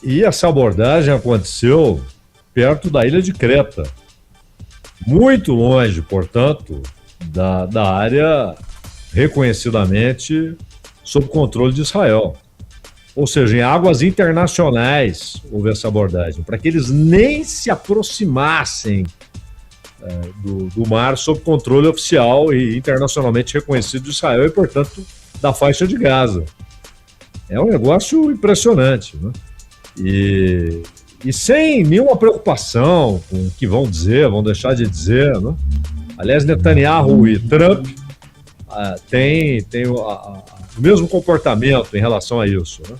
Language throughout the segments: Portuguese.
E essa abordagem aconteceu perto da ilha de Creta, muito longe, portanto, da área reconhecidamente sob controle de Israel. Ou seja, em águas internacionais houve essa abordagem, para que eles nem se aproximassem do mar sob controle oficial e internacionalmente reconhecido de Israel e, portanto, da faixa de Gaza. É um negócio impressionante, né? E sem nenhuma preocupação com o que vão dizer, vão deixar de dizer, né? Aliás, Netanyahu e Trump têm o mesmo comportamento em relação a isso, né?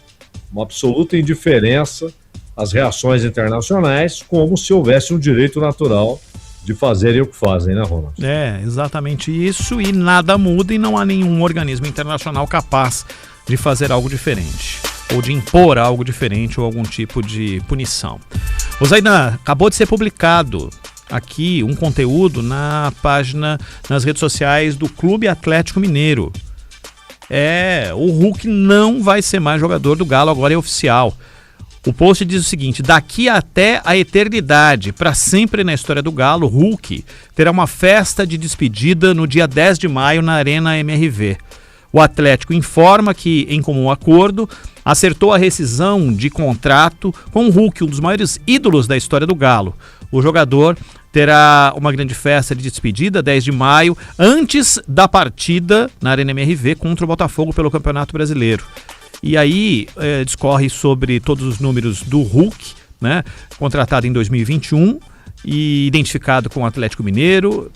Uma absoluta indiferença às reações internacionais, como se houvesse um direito natural de fazerem o que fazem, né, Ronald? É, exatamente isso, e nada muda e não há nenhum organismo internacional capaz de fazer algo diferente, ou de impor algo diferente ou algum tipo de punição. O Zaidan, acabou de ser publicado aqui um conteúdo na página, nas redes sociais do Clube Atlético Mineiro. O Hulk não vai ser mais jogador do Galo, agora é oficial. O post diz o seguinte: daqui até a eternidade, para sempre na história do Galo, Hulk terá uma festa de despedida no dia 10 de maio na Arena MRV. O Atlético informa que, em comum acordo, acertou a rescisão de contrato com o Hulk, um dos maiores ídolos da história do Galo. O jogador terá uma grande festa de despedida, 10 de maio, antes da partida na Arena MRV contra o Botafogo pelo Campeonato Brasileiro. E aí discorre sobre todos os números do Hulk, né, contratado em 2021 e identificado com o Atlético Mineiro,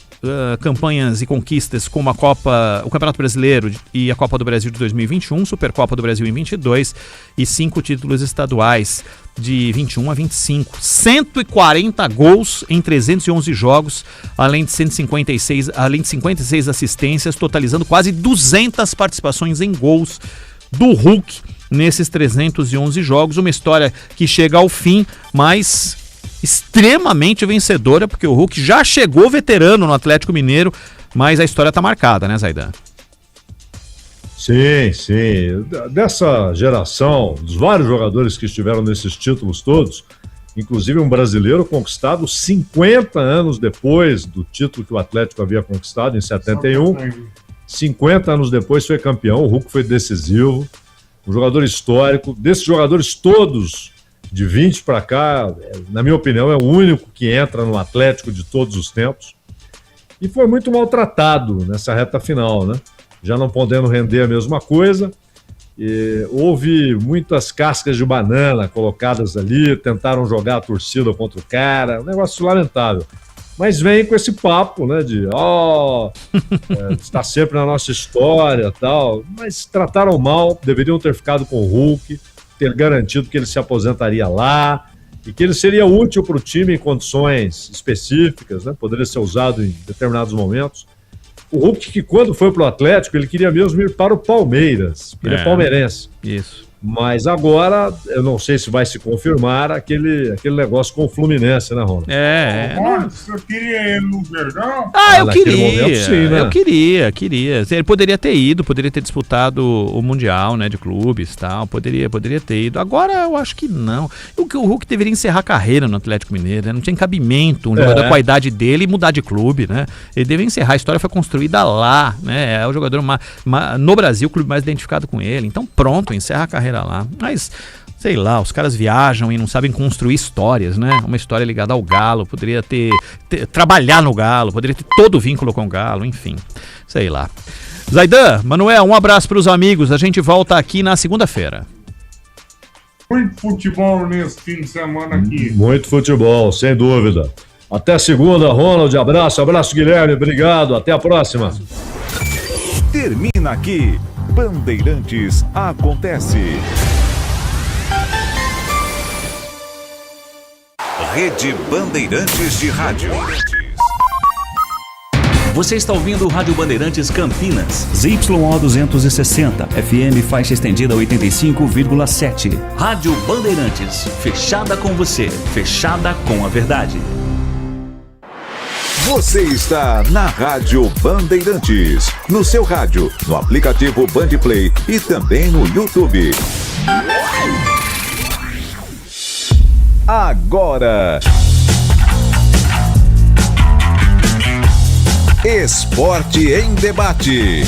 campanhas e conquistas como o Campeonato Brasileiro e a Copa do Brasil de 2021, Supercopa do Brasil em 22 e 5 títulos estaduais de 21 a 25. 140 gols em 311 jogos, além de 56 assistências, totalizando quase 200 participações em gols do Hulk nesses 311 jogos. Uma história que chega ao fim, mas extremamente vencedora, porque o Hulk já chegou veterano no Atlético Mineiro, mas a história está marcada, né, Zaidan? Sim, sim. Dessa geração, dos vários jogadores que estiveram nesses títulos todos, inclusive um brasileiro conquistado 50 anos depois do título que o Atlético havia conquistado, em 71. 50 anos depois foi campeão, o Hulk foi decisivo, um jogador histórico. Desses jogadores todos, de 20 para cá, na minha opinião, é o único que entra no Atlético de todos os tempos. E foi muito maltratado nessa reta final, né? Já não podendo render a mesma coisa. Houve muitas cascas de banana colocadas ali, tentaram jogar a torcida contra o cara, um negócio lamentável. Mas vem com esse papo, né, de está sempre na nossa história e tal, mas trataram mal, deveriam ter ficado com o Hulk, ter garantido que ele se aposentaria lá e que ele seria útil para o time em condições específicas, né, poderia ser usado em determinados momentos. O Hulk, que quando foi para o Atlético, ele queria mesmo ir para o Palmeiras, ele é palmeirense. Isso. Mas agora, eu não sei se vai se confirmar aquele negócio com o Fluminense, né, Ronald? Você queria ele no Verdão? Eu queria. Momento, sim, né? Eu queria. Ele poderia ter ido, poderia ter disputado o Mundial, né, de clubes e tal. Poderia ter ido. Agora, eu acho que não. O Hulk deveria encerrar a carreira no Atlético Mineiro, né? Não tinha cabimento um jogador com a idade dele mudar de clube, né? Ele deveria encerrar. A história foi construída lá, né? É o jogador no Brasil, o clube mais identificado com ele. Então, pronto, encerra a carreira lá. Mas, sei lá, os caras viajam e não sabem construir histórias, né? Uma história ligada ao Galo, poderia trabalhar no Galo, poderia ter todo o vínculo com o Galo, enfim, sei lá. Zaidan, Manuel, um abraço para os amigos, a gente volta aqui na segunda-feira. Muito futebol nesse fim de semana aqui. Muito futebol, sem dúvida. Até segunda, Ronald, abraço, Guilherme, obrigado, até a próxima. Termina aqui, Bandeirantes Acontece. Rede Bandeirantes de Rádio. Você está ouvindo o Rádio Bandeirantes Campinas. ZYO 260, FM faixa estendida 85,7. Rádio Bandeirantes, fechada com você, fechada com a verdade. Você está na Rádio Bandeirantes, no seu rádio, no aplicativo Bandplay e também no YouTube. agora. Esporte em debate.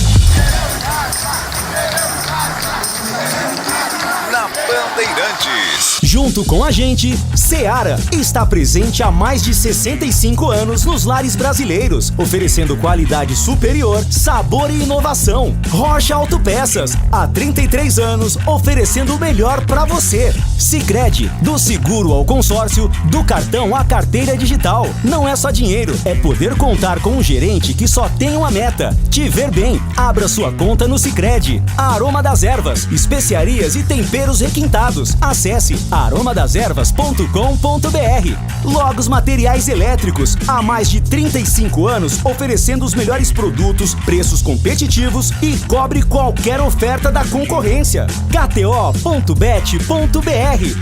Na Bandeirantes. Junto com a gente, Seara está presente há mais de 65 anos nos lares brasileiros, oferecendo qualidade superior, sabor e inovação. Rocha Autopeças, há 33 anos, oferecendo o melhor para você. Sicredi, do seguro ao consórcio, do cartão à carteira digital. Não é só dinheiro, é poder contar com um gerente que só tem uma meta: te ver bem. Abra sua conta no Sicredi. Aroma das Ervas, especiarias e temperos requintados. Acesse aromadaservas.com.br. Logos Materiais Elétricos, há mais de 35 anos oferecendo os melhores produtos, preços competitivos e cobre qualquer oferta da concorrência. KTO.bet.br.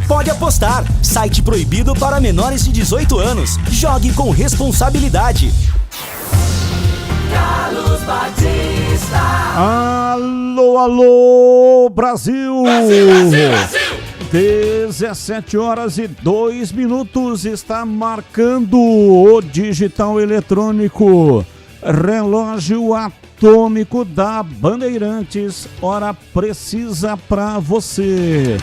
Pode apostar. Site proibido para menores de 18 anos. Jogue com responsabilidade. Carlos Batista. Alô, alô, Brasil! Brasil! 17h02 está marcando o digital eletrônico. Relógio atômico da Bandeirantes, hora precisa para você.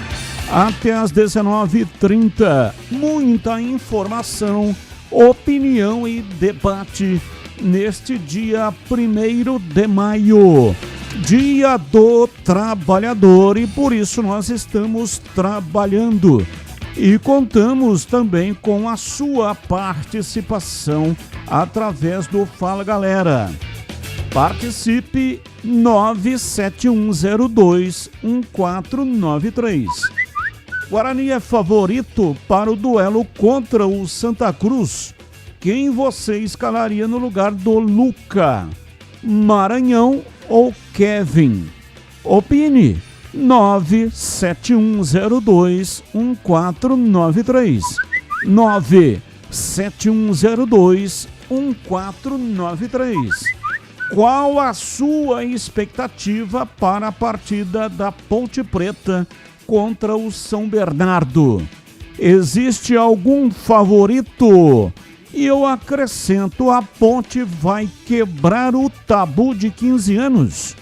Até às 19h30, muita informação, opinião e debate neste dia 1º de maio. Dia do Trabalhador, e por isso nós estamos trabalhando e contamos também com a sua participação através do Fala Galera. Participe 971021493. Guarani é favorito para o duelo contra o Santa Cruz. Quem você escalaria no lugar do Luca? Maranhão ou Kevin? Opine 971021493. 971021493. Qual a sua expectativa para a partida da Ponte Preta contra o São Bernardo? Existe algum favorito? E eu acrescento, a Ponte vai quebrar o tabu de 15 anos.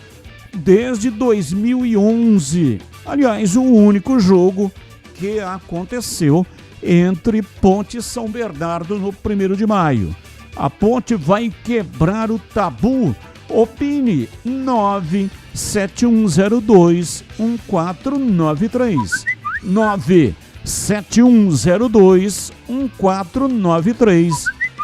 Desde 2011. Aliás, o único jogo que aconteceu entre Ponte e São Bernardo no 1º de maio. A Ponte vai quebrar o tabu? Opine 971021493. 971021493.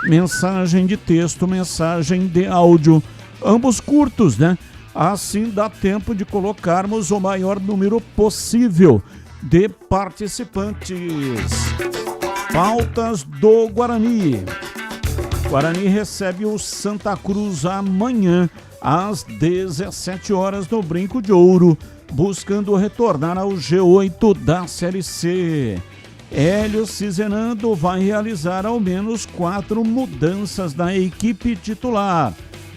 Mensagem de texto, mensagem de áudio, ambos curtos, né? Assim dá tempo de colocarmos o maior número possível de participantes. Pautas do Guarani. Guarani recebe o Santa Cruz amanhã às 17h no Brinco de Ouro, buscando retornar ao G8 da Série C. Hélio Cizenando vai realizar ao menos 4 mudanças na equipe titular.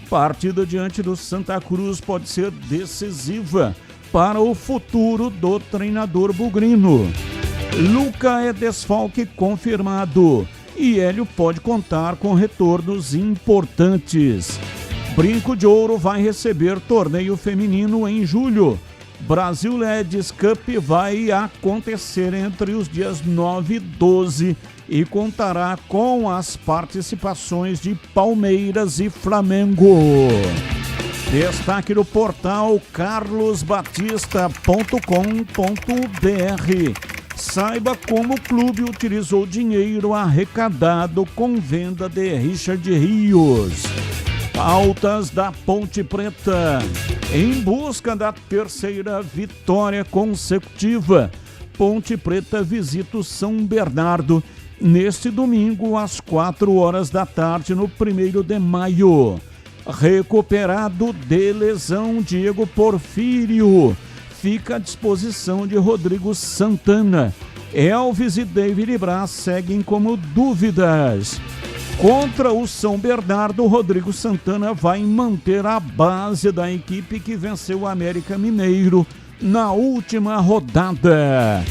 Partida diante do Santa Cruz pode ser decisiva para o futuro do treinador bugrino. Luca é desfalque confirmado e Hélio pode contar com retornos importantes. Brinco de Ouro vai receber torneio feminino em julho. Brasil Ladies Cup vai acontecer entre os dias 9 e 12 e contará com as participações de Palmeiras e Flamengo. Destaque do portal carlosbatista.com.br. Saiba como o clube utilizou dinheiro arrecadado com venda de Richard Rios. Pautas da Ponte Preta. Em busca da 3ª vitória consecutiva, Ponte Preta visita o São Bernardo neste domingo às 4h no 1º de maio. Recuperado de lesão, Diego Porfírio fica à disposição de Rodrigo Santana. Elvis e David Braz seguem como dúvidas. Contra o São Bernardo, Rodrigo Santana vai manter a base da equipe que venceu o América Mineiro na última rodada.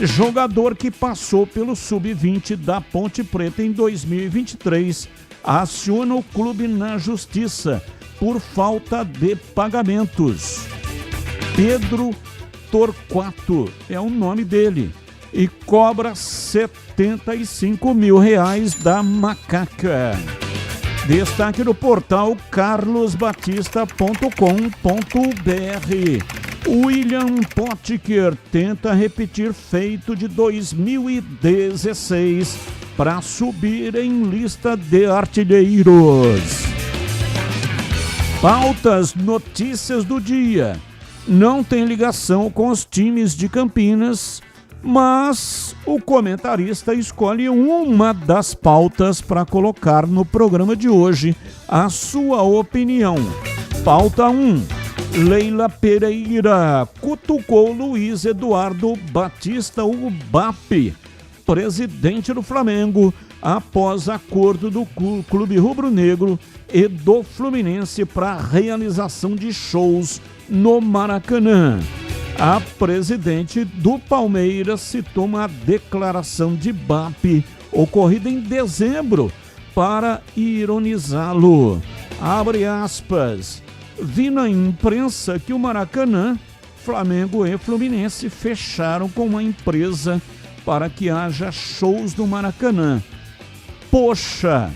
Jogador que passou pelo Sub-20 da Ponte Preta em 2023 aciona o clube na justiça por falta de pagamentos. Pedro Torquato é o nome dele e cobra R$75 mil da Macaca. Destaque do portal carlosbatista.com.br. William Potker tenta repetir feito de 2016 para subir em lista de artilheiros. Pautas, notícias do dia. Não tem ligação com os times de Campinas, mas o comentarista escolhe uma das pautas para colocar no programa de hoje a sua opinião. Pauta 1. Leila Pereira cutucou Luiz Eduardo Batista, o BAP, presidente do Flamengo, após acordo do Clube Rubro-Negro e do Fluminense para a realização de shows no Maracanã. A presidente do Palmeiras citou uma declaração de BAP ocorrida em dezembro para ironizá-lo. Abre aspas. Vi na imprensa que o Maracanã, Flamengo e Fluminense fecharam com uma empresa para que haja shows no Maracanã. Poxa,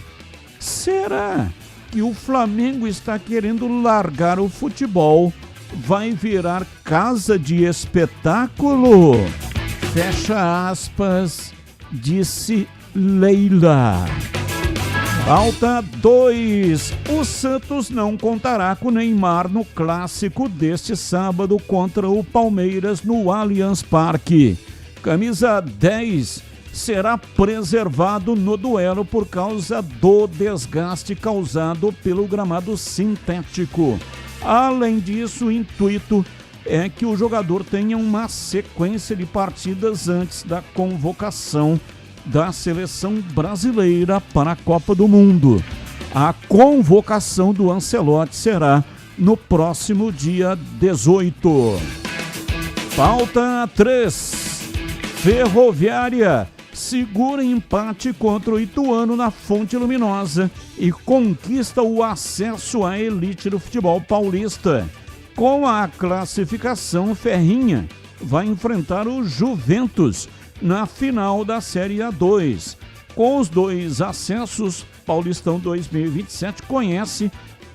será que o Flamengo está querendo largar o futebol? Vai virar casa de espetáculo? Fecha aspas, disse Leila. Pauta 2. O Santos não contará com Neymar no clássico deste sábado contra o Palmeiras no Allianz Parque. Camisa 10 será preservado no duelo por causa do desgaste causado pelo gramado sintético. Além disso, o intuito é que o jogador tenha uma sequência de partidas antes da convocação da seleção brasileira para a Copa do Mundo. A convocação do Ancelotti será no próximo dia 18. Pauta 3. Ferroviária segura empate contra o Ituano na Fonte Luminosa e conquista o acesso à elite do futebol paulista. Com a classificação, Ferrinha vai enfrentar o Juventus na final da Série A2. Com os 2 acessos, Paulistão 2027 conhece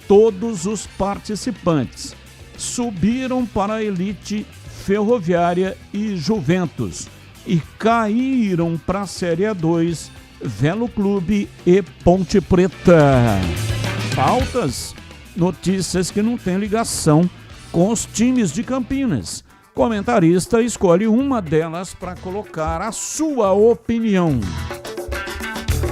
todos os participantes. Subiram para a elite Ferroviária e Juventus e caíram para a Série A2 Velo Clube e Ponte Preta. Pautas, notícias que não têm ligação com os times de Campinas. Comentarista escolhe uma delas para colocar a sua opinião.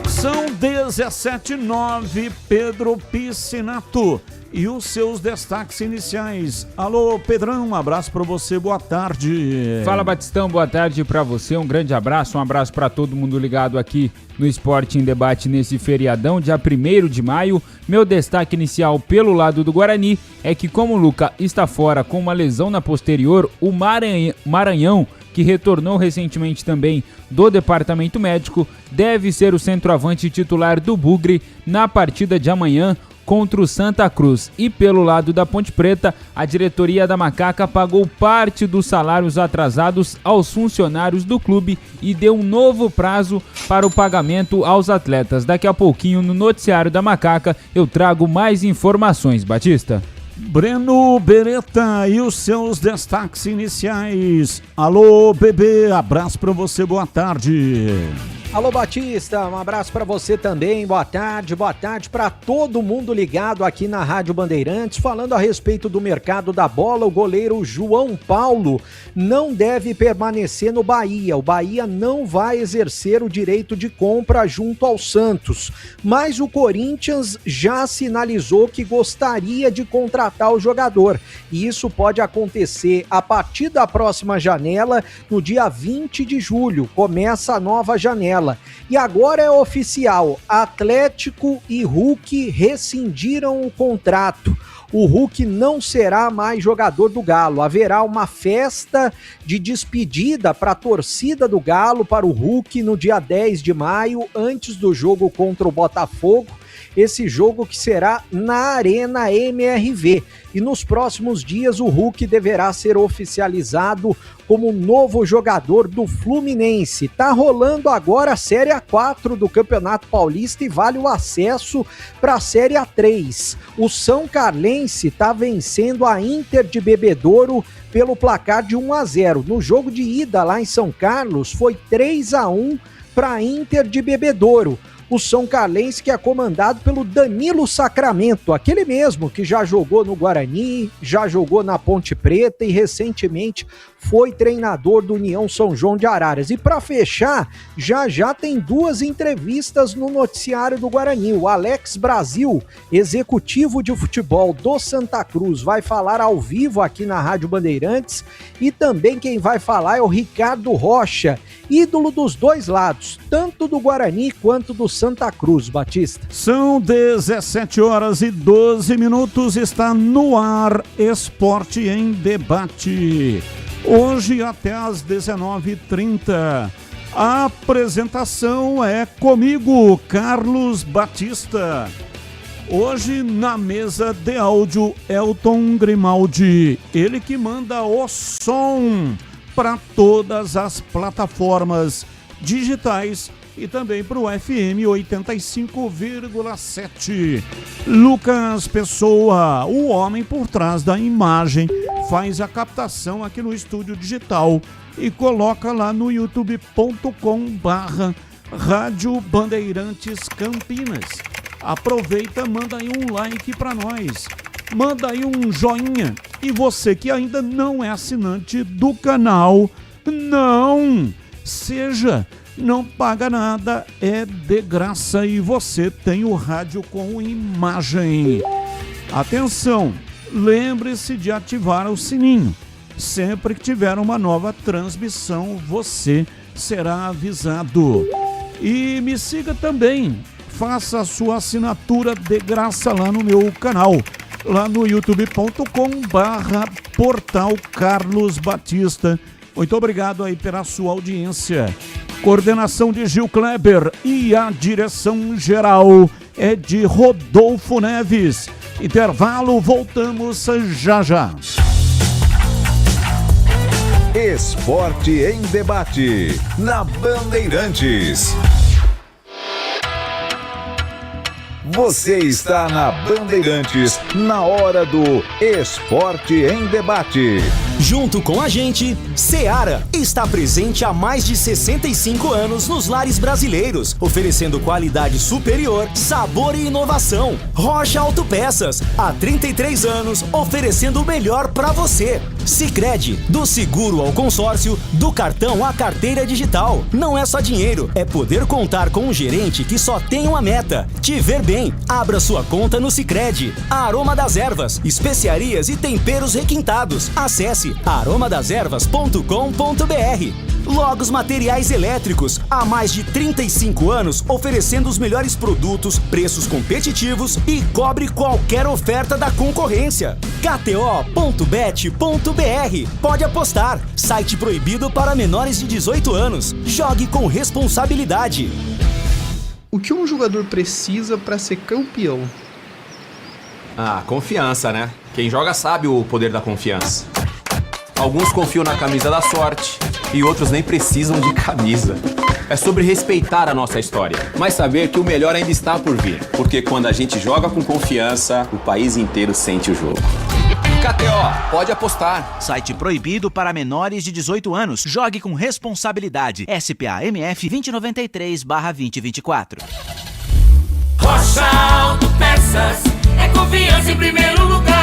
São 17h09, Pedro Piscinato e os seus destaques iniciais. Alô, Pedrão, um abraço para você, boa tarde. Fala, Batistão, boa tarde para você, um grande abraço, para todo mundo ligado aqui no Esporte em Debate nesse feriadão, dia 1º de maio. Meu destaque inicial pelo lado do Guarani é que, como o Luca está fora com uma lesão na posterior, o Maranhão, que retornou recentemente também do departamento médico, deve ser o centroavante titular do Bugre na partida de amanhã contra o Santa Cruz. E pelo lado da Ponte Preta, a diretoria da Macaca pagou parte dos salários atrasados aos funcionários do clube e deu um novo prazo para o pagamento aos atletas. Daqui a pouquinho, no noticiário da Macaca, eu trago mais informações, Batista. Breno Beretta e os seus destaques iniciais. Alô, bebê, abraço para você, boa tarde. Alô, Batista, um abraço para você também, boa tarde para todo mundo ligado aqui na Rádio Bandeirantes. Falando a respeito do mercado da bola, o goleiro João Paulo não deve permanecer no Bahia. O Bahia não vai exercer o direito de compra junto ao Santos, mas o Corinthians já sinalizou que gostaria de contratar o jogador. E isso pode acontecer a partir da próxima janela, no dia 20 de julho, começa a nova janela. E agora é oficial, Atlético e Hulk rescindiram o contrato. o Hulk não será mais jogador do Galo. Haverá uma festa de despedida para a torcida do Galo, para o Hulk, no dia 10 de maio, antes do jogo contra o Botafogo. Esse jogo que será na Arena MRV. E nos próximos dias o Hulk deverá ser oficializado como novo jogador do Fluminense. Tá rolando agora a Série A4 do Campeonato Paulista e vale o acesso para a Série A3. O São Carlense tá vencendo a Inter de Bebedouro pelo placar de 1-0. No jogo de ida lá em São Carlos foi 3-1 para a Inter de Bebedouro. O São Carlense, que é comandado pelo Danilo Sacramento, aquele mesmo que já jogou no Guarani, já jogou na Ponte Preta e recentemente foi treinador do União São João de Araras. E para fechar, já tem 2 entrevistas no noticiário do Guarani. O Alex Brasil, executivo de futebol do Santa Cruz, vai falar ao vivo aqui na Rádio Bandeirantes, e também quem vai falar é o Ricardo Rocha, ídolo dos dois lados, tanto do Guarani quanto do Santa Cruz, Batista. São 17h12, está no ar Esporte em Debate. Hoje até às 19h30. A apresentação é comigo, Carlos Batista. Hoje na mesa de áudio, Elton Grimaldi. Ele que manda o som para todas as plataformas digitais e também para o FM 85,7. Lucas Pessoa, o homem por trás da imagem, faz a captação aqui no estúdio digital e coloca lá no youtube.com/Rádio Bandeirantes Campinas. Aproveita, manda aí um like para nós, manda aí um joinha. E você que ainda não é assinante do canal, não seja, não paga nada, é de graça e você tem o rádio com imagem. Atenção, lembre-se de ativar o sininho. Sempre que tiver uma nova transmissão, você será avisado. E me siga também, faça a sua assinatura de graça lá no meu canal, lá no youtube.com/portal Carlos Batista. Muito obrigado aí pela sua audiência. Coordenação de Gil Kleber e a direção geral é de Rodolfo Neves. Intervalo, voltamos já já. Esporte em Debate, na Bandeirantes. Você está na Bandeirantes, na hora do Esporte em Debate. Junto com a gente, Seara está presente há mais de 65 anos nos lares brasileiros, oferecendo qualidade superior, sabor e inovação. Rocha Autopeças, há 33 anos, oferecendo o melhor para você. Sicredi, do seguro ao consórcio, do cartão à carteira digital. Não é só dinheiro, é poder contar com um gerente que só tem uma meta: te ver bem. Abra sua conta no Sicredi. Aroma das Ervas, especiarias e temperos requintados. Acesse aromadeservas.com.br. Logos Materiais Elétricos, há mais de 35 anos oferecendo os melhores produtos, preços competitivos e cobre qualquer oferta da concorrência. KTO.bet.br, pode apostar. Site proibido para menores de 18 anos. Jogue com responsabilidade. O que um jogador precisa para ser campeão? Ah, confiança, né? Quem joga sabe o poder da confiança. Alguns confiam na camisa da sorte e outros nem precisam de camisa. É sobre respeitar a nossa história, mas saber que o melhor ainda está por vir. Porque quando a gente joga com confiança, o país inteiro sente o jogo. KTO, pode apostar. Site proibido para menores de 18 anos. Jogue com responsabilidade. SPA-MF 2093/2024. Rocha Autopeças, é confiança em primeiro lugar.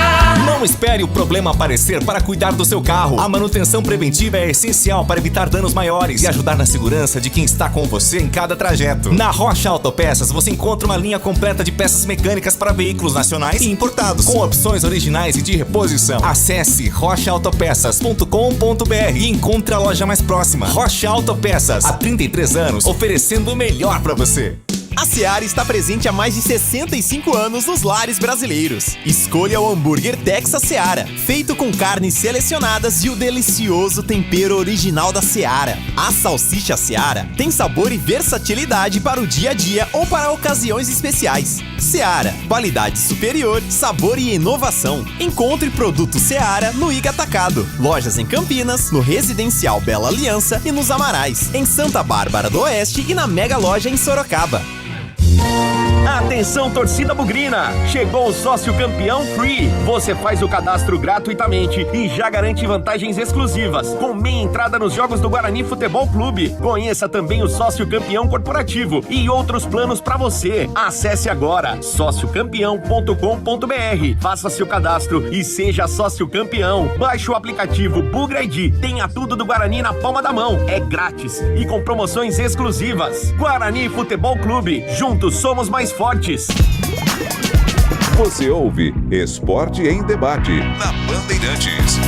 Não espere o problema aparecer para cuidar do seu carro. A manutenção preventiva é essencial para evitar danos maiores e ajudar na segurança de quem está com você em cada trajeto. Na Rocha Autopeças você encontra uma linha completa de peças mecânicas para veículos nacionais e importados, com opções originais e de reposição. Acesse rochaautopeças.com.br e encontre a loja mais próxima. Rocha Autopeças, há 33 anos, oferecendo o melhor para você. A Seara está presente há mais de 65 anos nos lares brasileiros. Escolha o hambúrguer Texas Seara, feito com carnes selecionadas e o delicioso tempero original da Seara. A salsicha Seara tem sabor e versatilidade para o dia a dia ou para ocasiões especiais. Seara, qualidade superior, sabor e inovação. Encontre produto Seara no Iga Atacado. Lojas em Campinas, no Residencial Bela Aliança e nos Amarais, em Santa Bárbara do Oeste e na Mega Loja em Sorocaba. Atenção, torcida bugrina! Chegou o Sócio Campeão Free. Você faz o cadastro gratuitamente e já garante vantagens exclusivas, com meia entrada nos jogos do Guarani Futebol Clube. Conheça também o Sócio Campeão Corporativo e outros planos para você. Acesse agora sociocampeão.com.br. Faça seu cadastro e seja sócio campeão. Baixe o aplicativo Bugra ID. Tenha tudo do Guarani na palma da mão. É grátis e com promoções exclusivas. Guarani Futebol Clube. Juntos somos mais fortes. Você ouve Esporte em Debate na Bandeirantes.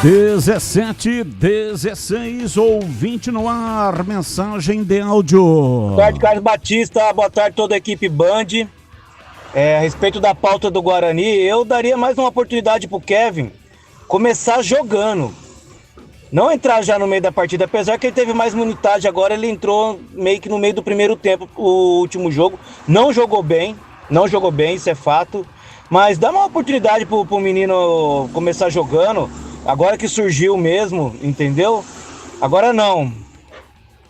17:16, ouvinte no ar, mensagem de áudio. Boa tarde, Carlos Batista, boa tarde toda a equipe Band. A respeito da pauta do Guarani, eu daria mais uma oportunidade pro Kevin começar jogando. Não entrar já no meio da partida, apesar que ele teve mais minutagem agora, ele entrou meio que no meio do primeiro tempo, o último jogo. Não jogou bem, isso é fato. Mas dá uma oportunidade pro menino começar jogando, agora que surgiu mesmo, entendeu? Agora não.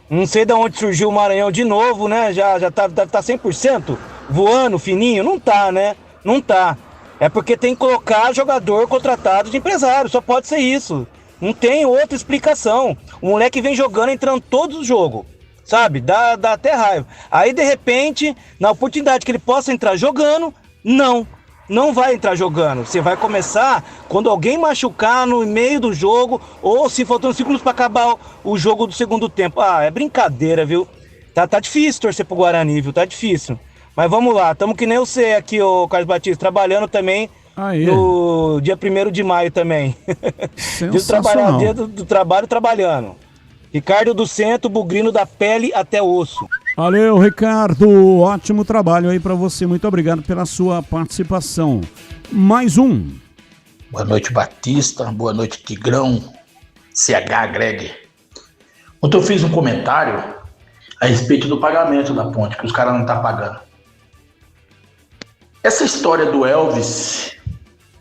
Não sei de onde surgiu o Maranhão de novo, né? Já tá 100% voando, fininho. Não tá, né? Não tá. É porque tem que colocar jogador contratado de empresário, só pode ser isso. Não tem outra explicação. O moleque vem jogando, entrando todos os jogos, sabe? Dá até raiva. Aí, de repente, na oportunidade que ele possa entrar jogando, não vai entrar jogando. Você vai começar quando alguém machucar no meio do jogo ou se faltando 5 minutos para acabar o jogo do segundo tempo. É brincadeira, viu? Tá difícil torcer pro Guarani, viu? Tá difícil. Mas vamos lá, estamos que nem você aqui, ô Carlos Batista, trabalhando também. No dia 1º de maio também. Dia do trabalho trabalhando. Ricardo do Centro, bugrino da pele até osso. Valeu, Ricardo. Ótimo trabalho aí pra você. Muito obrigado pela sua participação. Mais um. Boa noite, Batista. Boa noite, Tigrão. CH Greg. Ontem eu fiz um comentário a respeito do pagamento da ponte, que os caras não estão pagando. Essa história do Elvis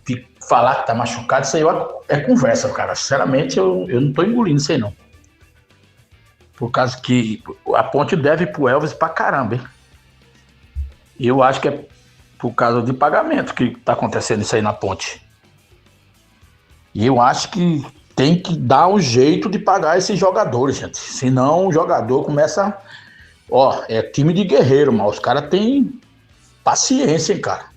de falar que tá machucado, isso aí é conversa, cara. Sinceramente, eu não tô engolindo isso aí, não. Por causa que a ponte deve pro Elvis pra caramba, hein? E eu acho que é por causa de pagamento que tá acontecendo isso aí na ponte. E eu acho que tem que dar um jeito de pagar esses jogadores, gente. Senão o jogador começa... é time de guerreiro, mas os caras têm paciência, hein, cara.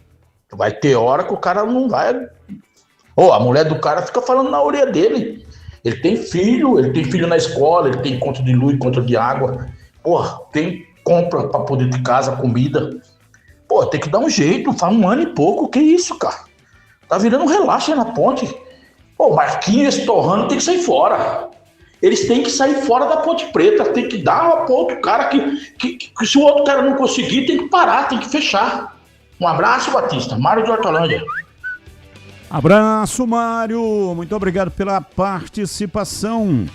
Vai ter hora que o cara não vai... a mulher do cara fica falando na orelha dele. Ele tem filho na escola, ele tem conta de luz, conta de água. Tem compra pra poder de casa, comida. Tem que dar um jeito, faz 1 ano e pouco. Que isso, cara? Tá virando um relaxo aí na ponte. Marquinhos, esse Torrano tem que sair fora. Eles têm que sair fora da Ponte Preta. Tem que dar pro outro cara que se o outro cara não conseguir, tem que parar, tem que fechar. Um abraço, Batista. Mário de Hortolândia. Abraço, Mário. Muito obrigado pela participação.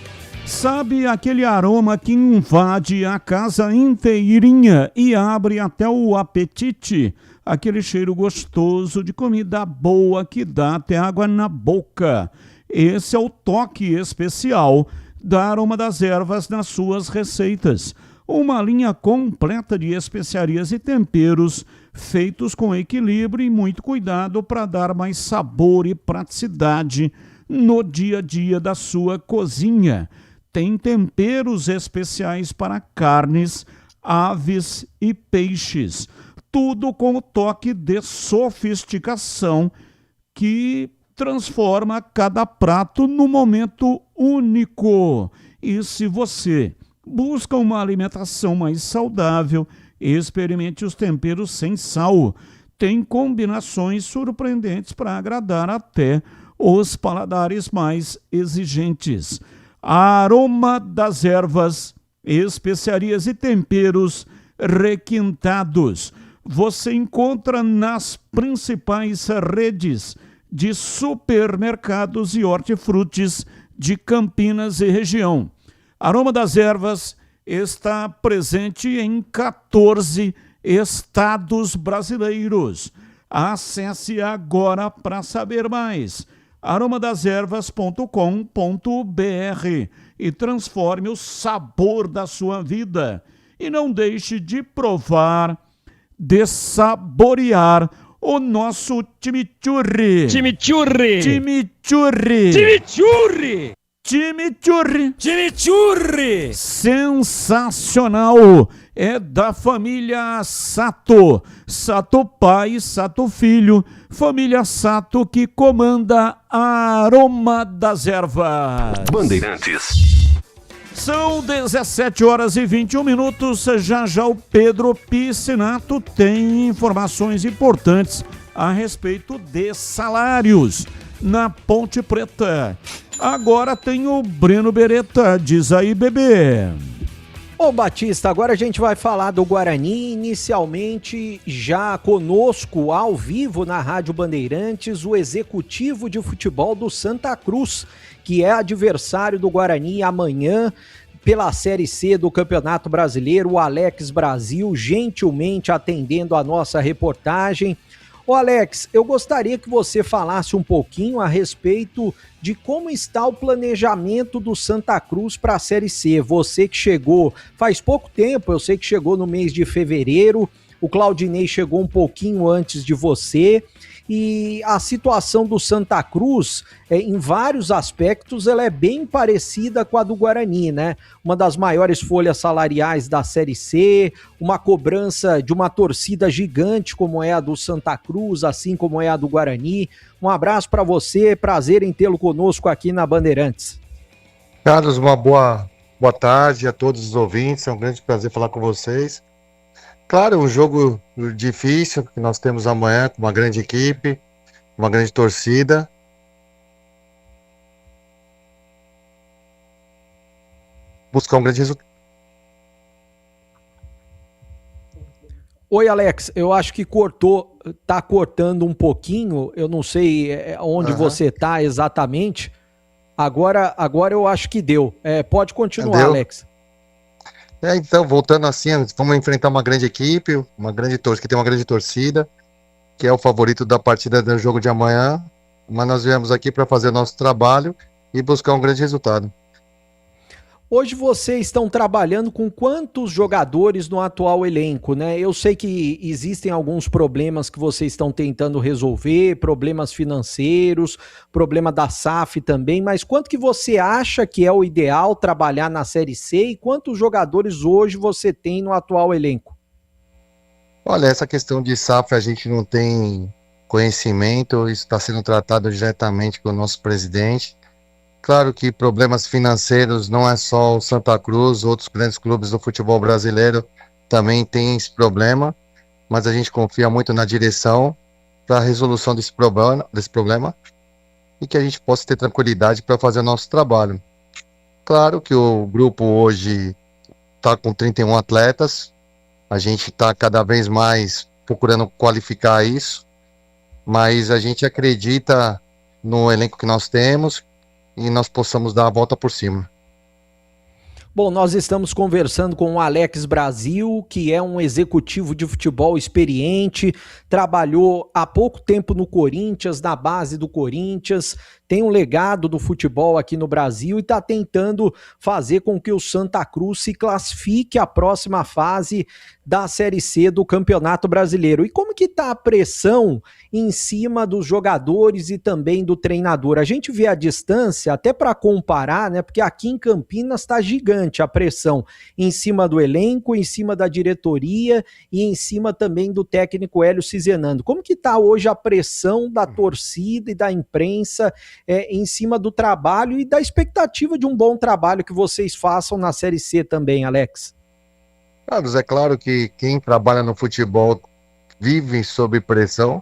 Sabe aquele aroma que invade a casa inteirinha e abre até o apetite? Aquele cheiro gostoso de comida boa que dá até água na boca. Esse é o toque especial da Aroma das Ervas nas suas receitas. Uma linha completa de especiarias e temperos feitos com equilíbrio e muito cuidado para dar mais sabor e praticidade no dia a dia da sua cozinha. Tem temperos especiais para carnes, aves e peixes. Tudo com o toque de sofisticação que transforma cada prato num momento único. E se você busca uma alimentação mais saudável, experimente os temperos sem sal. Tem combinações surpreendentes para agradar até os paladares mais exigentes. A Aroma das Ervas especiarias e temperos requintados. Você encontra nas principais redes de supermercados e hortifrutis de Campinas e região. Aroma das Ervas está presente em 14 estados brasileiros. Acesse agora para saber mais. aromadeservas.com.br e transforme o sabor da sua vida. E não deixe de provar, de saborear o nosso chimichurri. Chimichurri. Chimichurri. Chimichurri. Chimichurri. Chimichurri. Sensacional. É da família Sato. Sato pai, Sato filho. Família Sato que comanda a Aroma das Ervas. Bandeirantes. São 17 horas e 21 minutos. Já já o Pedro Piscinato tem informações importantes a respeito de salários na Ponte Preta. Agora tem o Breno Beretta. Diz aí, bebê. Ô Batista, agora a gente vai falar do Guarani, inicialmente já conosco ao vivo na Rádio Bandeirantes, o executivo de futebol do Santa Cruz, que é adversário do Guarani amanhã pela Série C do Campeonato Brasileiro, o Alex Brasil, gentilmente atendendo a nossa reportagem. Ô Alex, eu gostaria que você falasse um pouquinho a respeito de como está o planejamento do Santa Cruz para a Série C. Você que chegou faz pouco tempo, eu sei que chegou no mês de fevereiro, o Claudinei chegou um pouquinho antes de você, e a situação do Santa Cruz, em vários aspectos, ela é bem parecida com a do Guarani, né? Uma das maiores folhas salariais da Série C, uma cobrança de uma torcida gigante como é a do Santa Cruz, assim como é a do Guarani. Um abraço para você, prazer em tê-lo conosco aqui na Bandeirantes. Carlos, uma boa tarde a todos os ouvintes, é um grande prazer falar com vocês. Claro, um jogo difícil que nós temos amanhã com uma grande equipe, uma grande torcida. Buscar um grande resultado. Oi, Alex, eu acho que tá cortando um pouquinho, eu não sei onde você tá exatamente. Agora eu acho que deu. Pode continuar, deu? Alex. Então, voltando assim, vamos enfrentar uma grande equipe, uma grande torcida, que tem uma grande torcida, que é o favorito da partida do jogo de amanhã, mas nós viemos aqui para fazer o nosso trabalho e buscar um grande resultado. Hoje vocês estão trabalhando com quantos jogadores no atual elenco, né? Eu sei que existem alguns problemas que vocês estão tentando resolver, problemas financeiros, problema da SAF também, mas quanto que você acha que é o ideal trabalhar na Série C e quantos jogadores hoje você tem no atual elenco? Olha, essa questão de SAF a gente não tem conhecimento, isso está sendo tratado diretamente com o nosso presidente. Claro que problemas financeiros não é só o Santa Cruz, outros grandes clubes do futebol brasileiro também têm esse problema, mas a gente confia muito na direção para a resolução desse problema e que a gente possa ter tranquilidade para fazer o nosso trabalho. Claro que o grupo hoje está com 31 atletas, a gente está cada vez mais procurando qualificar isso, mas a gente acredita no elenco que nós temos e nós possamos dar a volta por cima. Bom, nós estamos conversando com o Alex Brasil, que é um executivo de futebol experiente, trabalhou há pouco tempo no Corinthians, na base do Corinthians, tem um legado do futebol aqui no Brasil e está tentando fazer com que o Santa Cruz se classifique à próxima fase da Série C do Campeonato Brasileiro. E como que está a pressão em cima dos jogadores e também do treinador? A gente vê a distância, até para comparar, né? Porque aqui em Campinas está gigante a pressão em cima do elenco, em cima da diretoria e em cima também do técnico Hélio Cizenando. Como que está hoje a pressão da torcida e da imprensa em cima do trabalho e da expectativa de um bom trabalho que vocês façam na Série C também, Alex? Carlos, é claro que quem trabalha no futebol vive sob pressão,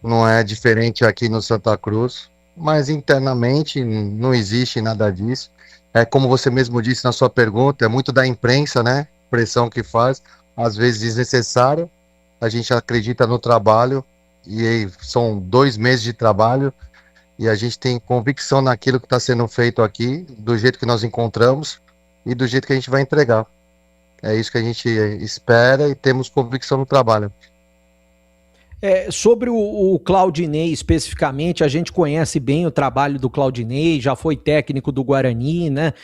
não é diferente aqui no Santa Cruz, mas internamente não existe nada disso. como você mesmo disse na sua pergunta, é muito da imprensa, né? Pressão que faz, às vezes desnecessária. A gente acredita no trabalho e aí são 2 meses de trabalho e a gente tem convicção naquilo que está sendo feito aqui, do jeito que nós encontramos e do jeito que a gente vai entregar. É isso que a gente espera e temos convicção no trabalho. Sobre o Claudinei especificamente, a gente conhece bem o trabalho do Claudinei, já foi técnico do Guarani, né?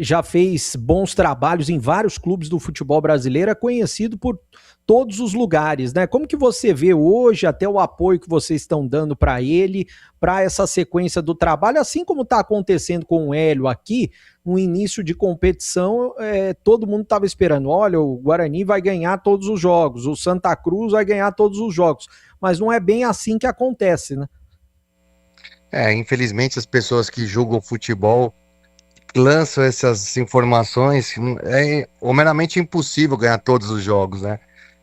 Já fez bons trabalhos em vários clubes do futebol brasileiro, é conhecido por todos os lugares, né? Como que você vê hoje, até o apoio que vocês estão dando para ele, para essa sequência do trabalho, assim como está acontecendo com o Hélio aqui, no início de competição, todo mundo estava esperando, olha, o Guarani vai ganhar todos os jogos, o Santa Cruz vai ganhar todos os jogos, mas não é bem assim que acontece, né? Infelizmente as pessoas que julgam futebol lançam essas informações, é meramente impossível ganhar todos os jogos, né?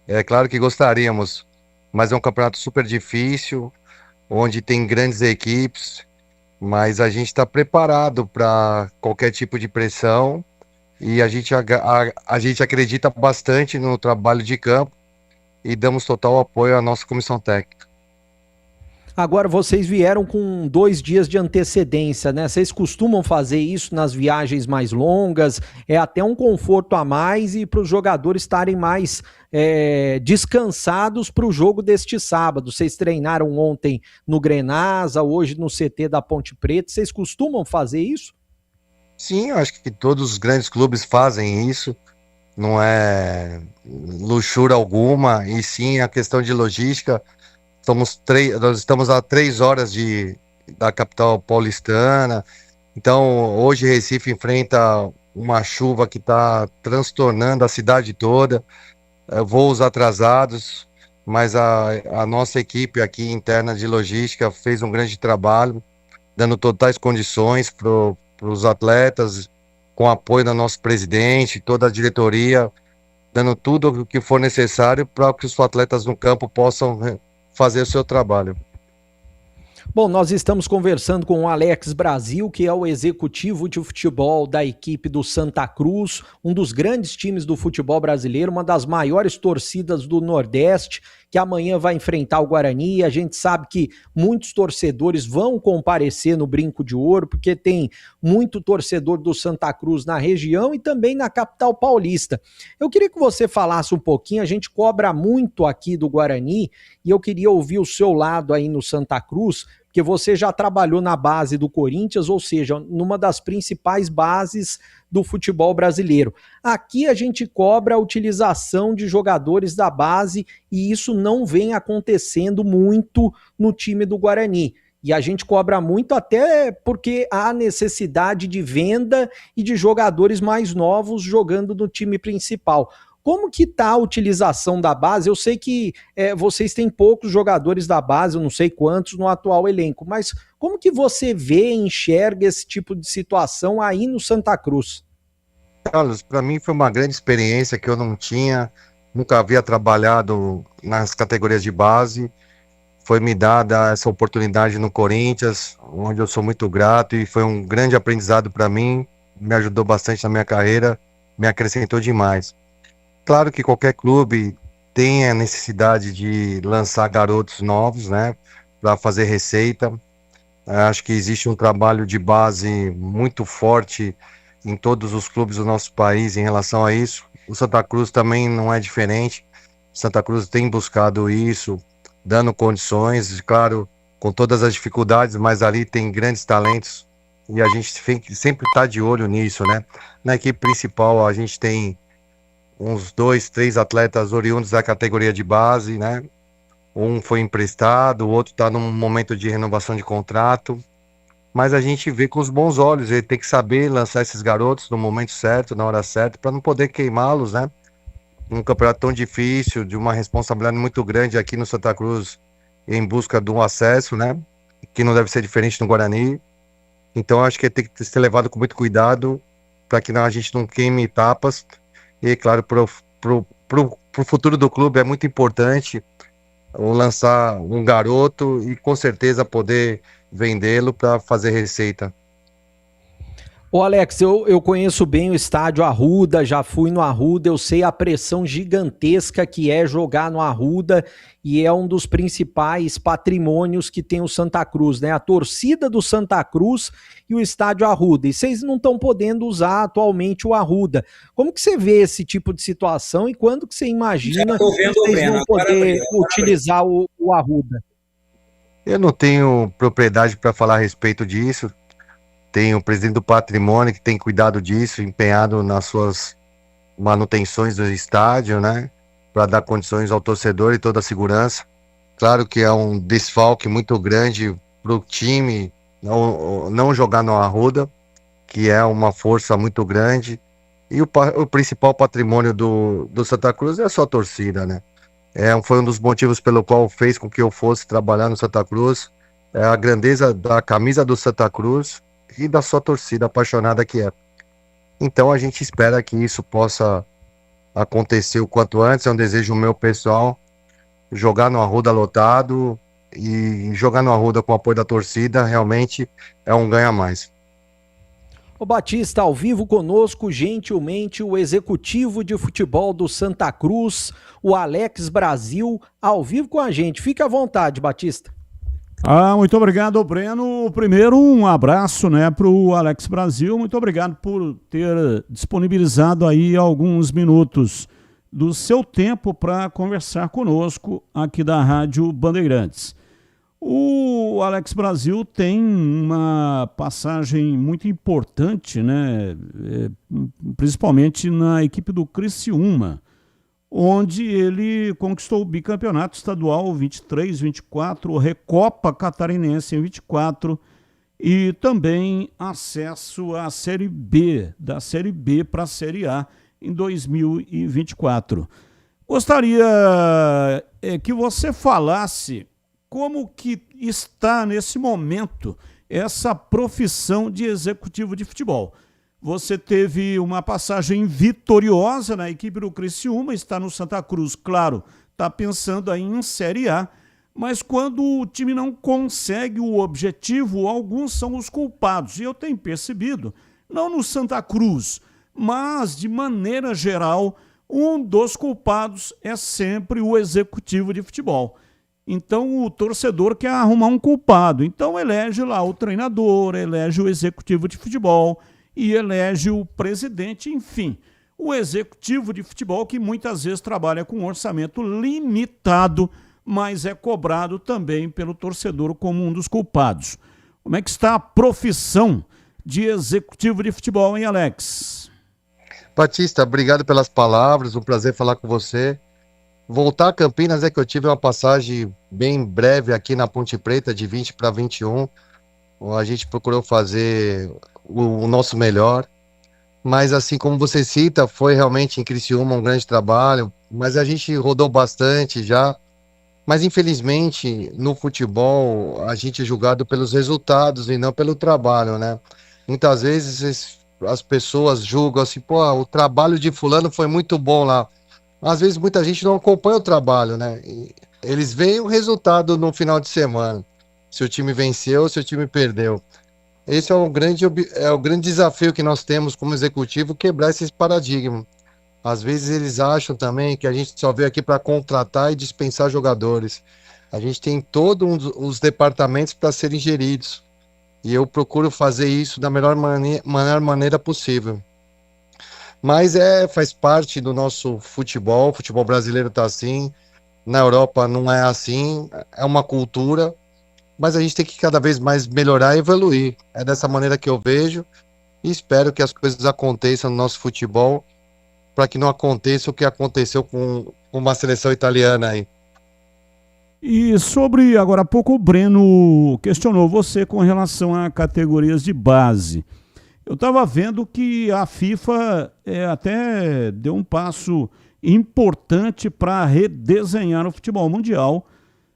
É claro que gostaríamos, mas é um campeonato super difícil, onde tem grandes equipes, mas a gente está preparado para qualquer tipo de pressão e a gente acredita bastante no trabalho de campo e damos total apoio à nossa comissão técnica. Agora, vocês vieram com 2 dias de antecedência, né? Vocês costumam fazer isso nas viagens mais longas, é até um conforto a mais e para os jogadores estarem mais descansados para o jogo deste sábado. Vocês treinaram ontem no Grenasa, hoje no CT da Ponte Preta, vocês costumam fazer isso? Sim, eu acho que todos os grandes clubes fazem isso, não é luxúria alguma, e sim a questão de logística. Nós estamos a 3 horas da capital paulistana, então hoje Recife enfrenta uma chuva que está transtornando a cidade toda, voos atrasados, mas a nossa equipe aqui interna de logística fez um grande trabalho, dando totais condições para os atletas, com apoio do nosso presidente, toda a diretoria, dando tudo o que for necessário para que os atletas no campo possam fazer o seu trabalho. Bom, nós estamos conversando com o Alex Brasil, que é o executivo de futebol da equipe do Santa Cruz, um dos grandes times do futebol brasileiro, uma das maiores torcidas do Nordeste, que amanhã vai enfrentar o Guarani. A gente sabe que muitos torcedores vão comparecer no Brinco de Ouro, porque tem muito torcedor do Santa Cruz na região e também na capital paulista. Eu queria que você falasse um pouquinho, a gente cobra muito aqui do Guarani, e eu queria ouvir o seu lado aí no Santa Cruz, porque você já trabalhou na base do Corinthians, ou seja, numa das principais bases do futebol brasileiro. Aqui a gente cobra a utilização de jogadores da base e isso não vem acontecendo muito no time do Guarani. E a gente cobra muito até porque há necessidade de venda e de jogadores mais novos jogando no time principal. Como que tá a utilização da base? Eu sei que vocês têm poucos jogadores da base, eu não sei quantos no atual elenco, mas como que você vê e enxerga esse tipo de situação aí no Santa Cruz? Carlos, para mim foi uma grande experiência que eu não tinha, nunca havia trabalhado nas categorias de base. Foi me dada essa oportunidade no Corinthians, onde eu sou muito grato e foi um grande aprendizado para mim, me ajudou bastante na minha carreira, me acrescentou demais. Claro que qualquer clube tem a necessidade de lançar garotos novos, né, para fazer receita. Acho que existe um trabalho de base muito forte em todos os clubes do nosso país em relação a isso. O Santa Cruz também não é diferente. O Santa Cruz tem buscado isso, dando condições, claro, com todas as dificuldades, mas ali tem grandes talentos e a gente sempre está de olho nisso, né? Na equipe principal a gente tem uns 2, 3 atletas oriundos da categoria de base, né? Um foi emprestado, o outro está num momento de renovação de contrato, mas a gente vê com os bons olhos, ele tem que saber lançar esses garotos no momento certo, na hora certa, para não poder queimá-los, né? Num campeonato tão difícil, de uma responsabilidade muito grande aqui no Santa Cruz, em busca de um acesso, né? Que não deve ser diferente no Guarani. Então acho que tem que ser levado com muito cuidado, para que a gente não queime etapas. E, claro, pro futuro do clube é muito importante lançar um garoto e, com certeza, poder vendê-lo para fazer receita. Ô Alex, eu conheço bem o estádio Arruda, já fui no Arruda, eu sei a pressão gigantesca que é jogar no Arruda e é um dos principais patrimônios que tem o Santa Cruz, né? A torcida do Santa Cruz e o estádio Arruda. E vocês não estão podendo usar atualmente o Arruda. Como que você vê esse tipo de situação e quando que você imagina que vocês vão poder utilizar o Arruda? Eu não tenho propriedade para falar a respeito disso. Tem o presidente do patrimônio que tem cuidado disso, empenhado nas suas manutenções do estádio, né? Para dar condições ao torcedor e toda a segurança. Claro que é um desfalque muito grande para o time não jogar no Arruda, que é uma força muito grande. E o principal patrimônio do Santa Cruz é a sua torcida, né? Foi um dos motivos pelo qual fez com que eu fosse trabalhar no Santa Cruz. É a grandeza da camisa do Santa Cruz e da sua torcida apaixonada que é. Então a gente espera que isso possa acontecer o quanto antes. É um desejo meu pessoal, jogar no Arruda lotado, e jogar no Arruda com o apoio da torcida realmente é um ganha mais. Ô Batista, ao vivo conosco, gentilmente, o executivo de futebol do Santa Cruz, o Alex Brasil, ao vivo com a gente. Fica à vontade, Batista. Muito obrigado, Breno. Primeiro, um abraço, né, para o Alex Brasil. Muito obrigado por ter disponibilizado aí alguns minutos do seu tempo para conversar conosco aqui da Rádio Bandeirantes. O Alex Brasil tem uma passagem muito importante, né, principalmente na equipe do Criciúma, onde ele conquistou o bicampeonato estadual 23, 24, Recopa Catarinense em 24 e também acesso à Série B, da Série B para a Série A em 2024. Gostaria que você falasse como que está nesse momento essa profissão de executivo de futebol. Você teve uma passagem vitoriosa na equipe do Criciúma, está no Santa Cruz, claro, está pensando aí em Série A, mas quando o time não consegue o objetivo, alguns são os culpados. E eu tenho percebido, não no Santa Cruz, mas de maneira geral, um dos culpados é sempre o executivo de futebol. Então o torcedor quer arrumar um culpado, então elege lá o treinador, elege o executivo de futebol, e elege o presidente, enfim, o executivo de futebol que muitas vezes trabalha com um orçamento limitado, mas é cobrado também pelo torcedor como um dos culpados. Como é que está a profissão de executivo de futebol, hein, Alex? Batista, obrigado pelas palavras, um prazer falar com você. Voltar a Campinas é que eu tive uma passagem bem breve aqui na Ponte Preta, de 20 para 21. A gente procurou fazer o nosso melhor, mas assim como você cita, foi realmente em Criciúma um grande trabalho, mas a gente rodou bastante já, mas infelizmente no futebol a gente é julgado pelos resultados e não pelo trabalho, né? Muitas vezes as pessoas julgam assim, pô, o trabalho de fulano foi muito bom lá, às vezes muita gente não acompanha o trabalho, né? Eles veem o resultado no final de semana, se o time venceu, se o time perdeu. Esse é o grande desafio que nós temos como executivo, quebrar esses paradigmas. Às vezes eles acham também que a gente só veio aqui para contratar e dispensar jogadores. A gente tem todos os departamentos para serem geridos. E eu procuro fazer isso da melhor maneira possível. Mas faz parte do nosso futebol. O futebol brasileiro está assim. Na Europa não é assim. É uma cultura. Mas a gente tem que cada vez mais melhorar e evoluir. É dessa maneira que eu vejo e espero que as coisas aconteçam no nosso futebol para que não aconteça o que aconteceu com uma seleção italiana aí. E sobre, agora há pouco o Breno questionou você com relação a categorias de base. Eu estava vendo que a FIFA até deu um passo importante para redesenhar o futebol mundial,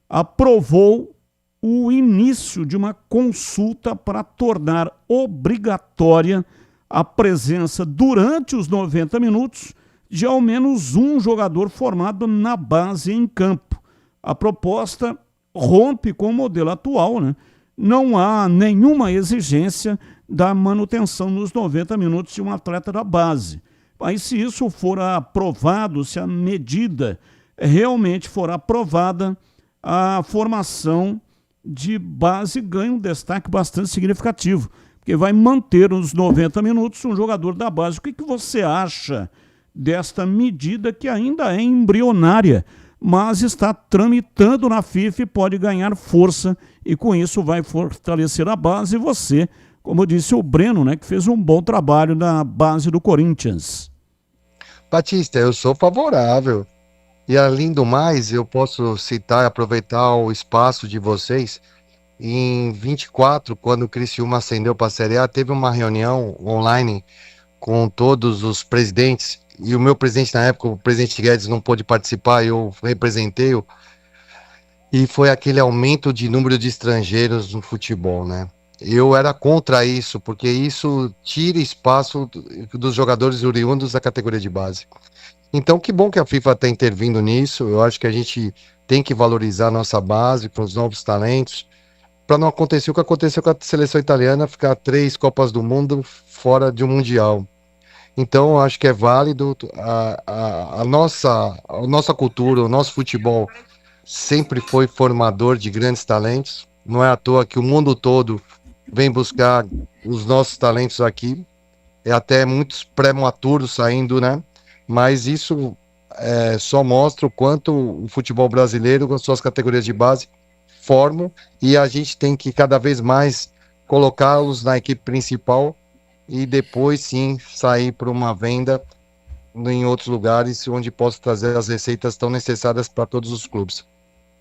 aprovou o início de uma consulta para tornar obrigatória a presença durante os 90 minutos de ao menos um jogador formado na base em campo. A proposta rompe com o modelo atual, né? Não há nenhuma exigência da manutenção nos 90 minutos de um atleta da base. Aí, se isso for aprovado, se a medida realmente for aprovada, a formação de base ganha um destaque bastante significativo, porque vai manter nos 90 minutos um jogador da base. O que você acha desta medida que ainda é embrionária, mas está tramitando na FIFA e pode ganhar força, e com isso vai fortalecer a base? E você, como disse o Breno, né, que fez um bom trabalho na base do Corinthians. Batista, eu sou favorável. E além do mais, eu posso citar e aproveitar o espaço de vocês. Em 24, quando o Criciúma ascendeu para a Série A, teve uma reunião online com todos os presidentes. E o meu presidente na época, o presidente Guedes, não pôde participar, eu representei-o. E foi aquele aumento de número de estrangeiros no futebol, né? Eu era contra isso, porque isso tira espaço dos jogadores oriundos da categoria de base. Então, que bom que a FIFA está intervindo nisso. Eu acho que a gente tem que valorizar a nossa base com os novos talentos, para não acontecer o que aconteceu com a seleção italiana, ficar 3 Copas do Mundo fora de um Mundial. Então, eu acho que é válido. A nossa cultura, o nosso futebol sempre foi formador de grandes talentos. Não é à toa que o mundo todo vem buscar os nossos talentos aqui. É até muitos pré-maturos saindo, né? Mas isso só mostra o quanto o futebol brasileiro, com suas categorias de base, formam, e a gente tem que cada vez mais colocá-los na equipe principal e depois sim sair para uma venda em outros lugares onde possa trazer as receitas tão necessárias para todos os clubes.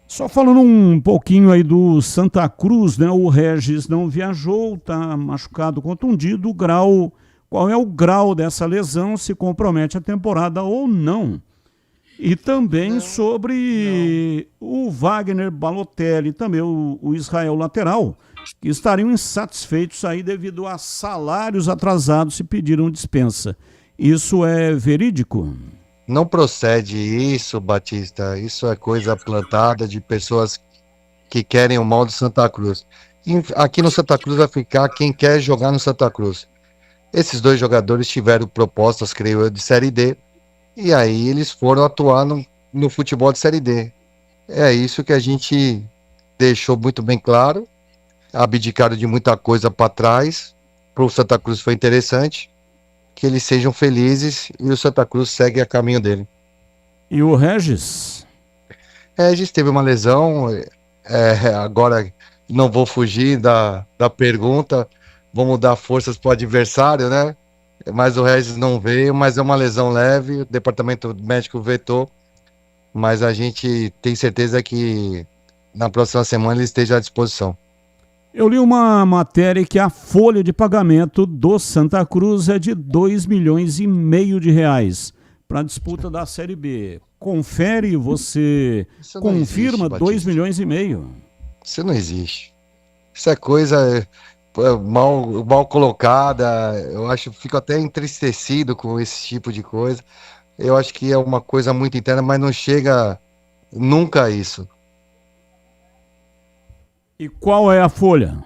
Só falando um pouquinho aí do Santa Cruz, né? O Regis não viajou, está machucado, contundido. Qual é o grau dessa lesão, se compromete a temporada ou não? E também sobre o Wagner Balotelli, também o Israel lateral, que estariam insatisfeitos aí devido a salários atrasados e pediram dispensa. Isso é verídico? Não procede isso, Batista. Isso é coisa plantada de pessoas que querem o mal do Santa Cruz. E aqui no Santa Cruz vai ficar quem quer jogar no Santa Cruz. Esses 2 jogadores tiveram propostas, creio eu, de Série D, e aí eles foram atuar no futebol de Série D. É isso que a gente deixou muito bem claro. Abdicaram de muita coisa para trás. Para o Santa Cruz foi interessante. Que eles sejam felizes e o Santa Cruz segue a caminho dele. E o Regis? Regis teve uma lesão. Agora não vou fugir da pergunta. Vamos dar forças para o adversário, né? Mas o Regis não veio, mas é uma lesão leve, o departamento médico vetou, mas a gente tem certeza que na próxima semana ele esteja à disposição. Eu li uma matéria que a folha de pagamento do Santa Cruz é de 2,5 milhões de reais para a disputa da Série B. Confere, você confirma 2,5 milhões? Isso não existe. Isso é coisa mal colocada. Eu acho, fico até entristecido com esse tipo de coisa. Eu acho que é uma coisa muito interna, mas não chega nunca a isso. E qual é a folha?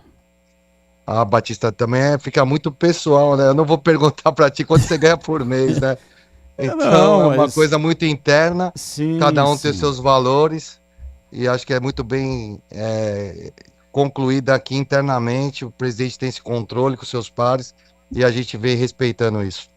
Ah, Batista, também fica muito pessoal, né? Eu não vou perguntar para ti quanto você ganha por mês, né? Então, é uma coisa muito interna. Sim, cada um tem seus valores. E acho que é muito bem concluída aqui internamente. O presidente tem esse controle com seus pares e a gente vem respeitando isso.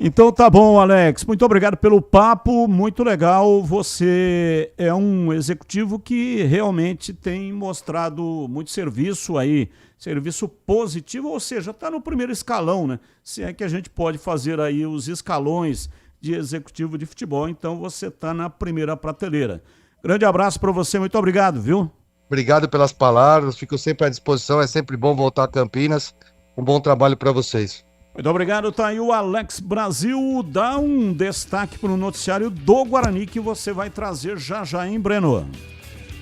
Então tá bom, Alex. Muito obrigado pelo papo, muito legal. Você é um executivo que realmente tem mostrado muito serviço aí, serviço positivo, ou seja, está no primeiro escalão, né? Se é que a gente pode fazer aí os escalões de executivo de futebol, então você está na primeira prateleira. Grande abraço para você, muito obrigado, viu? Obrigado pelas palavras, fico sempre à disposição, é sempre bom voltar a Campinas. Um bom trabalho para vocês. Muito obrigado, tá aí o Alex Brasil. Dá um destaque para o noticiário do Guarani que você vai trazer já, hein, Breno?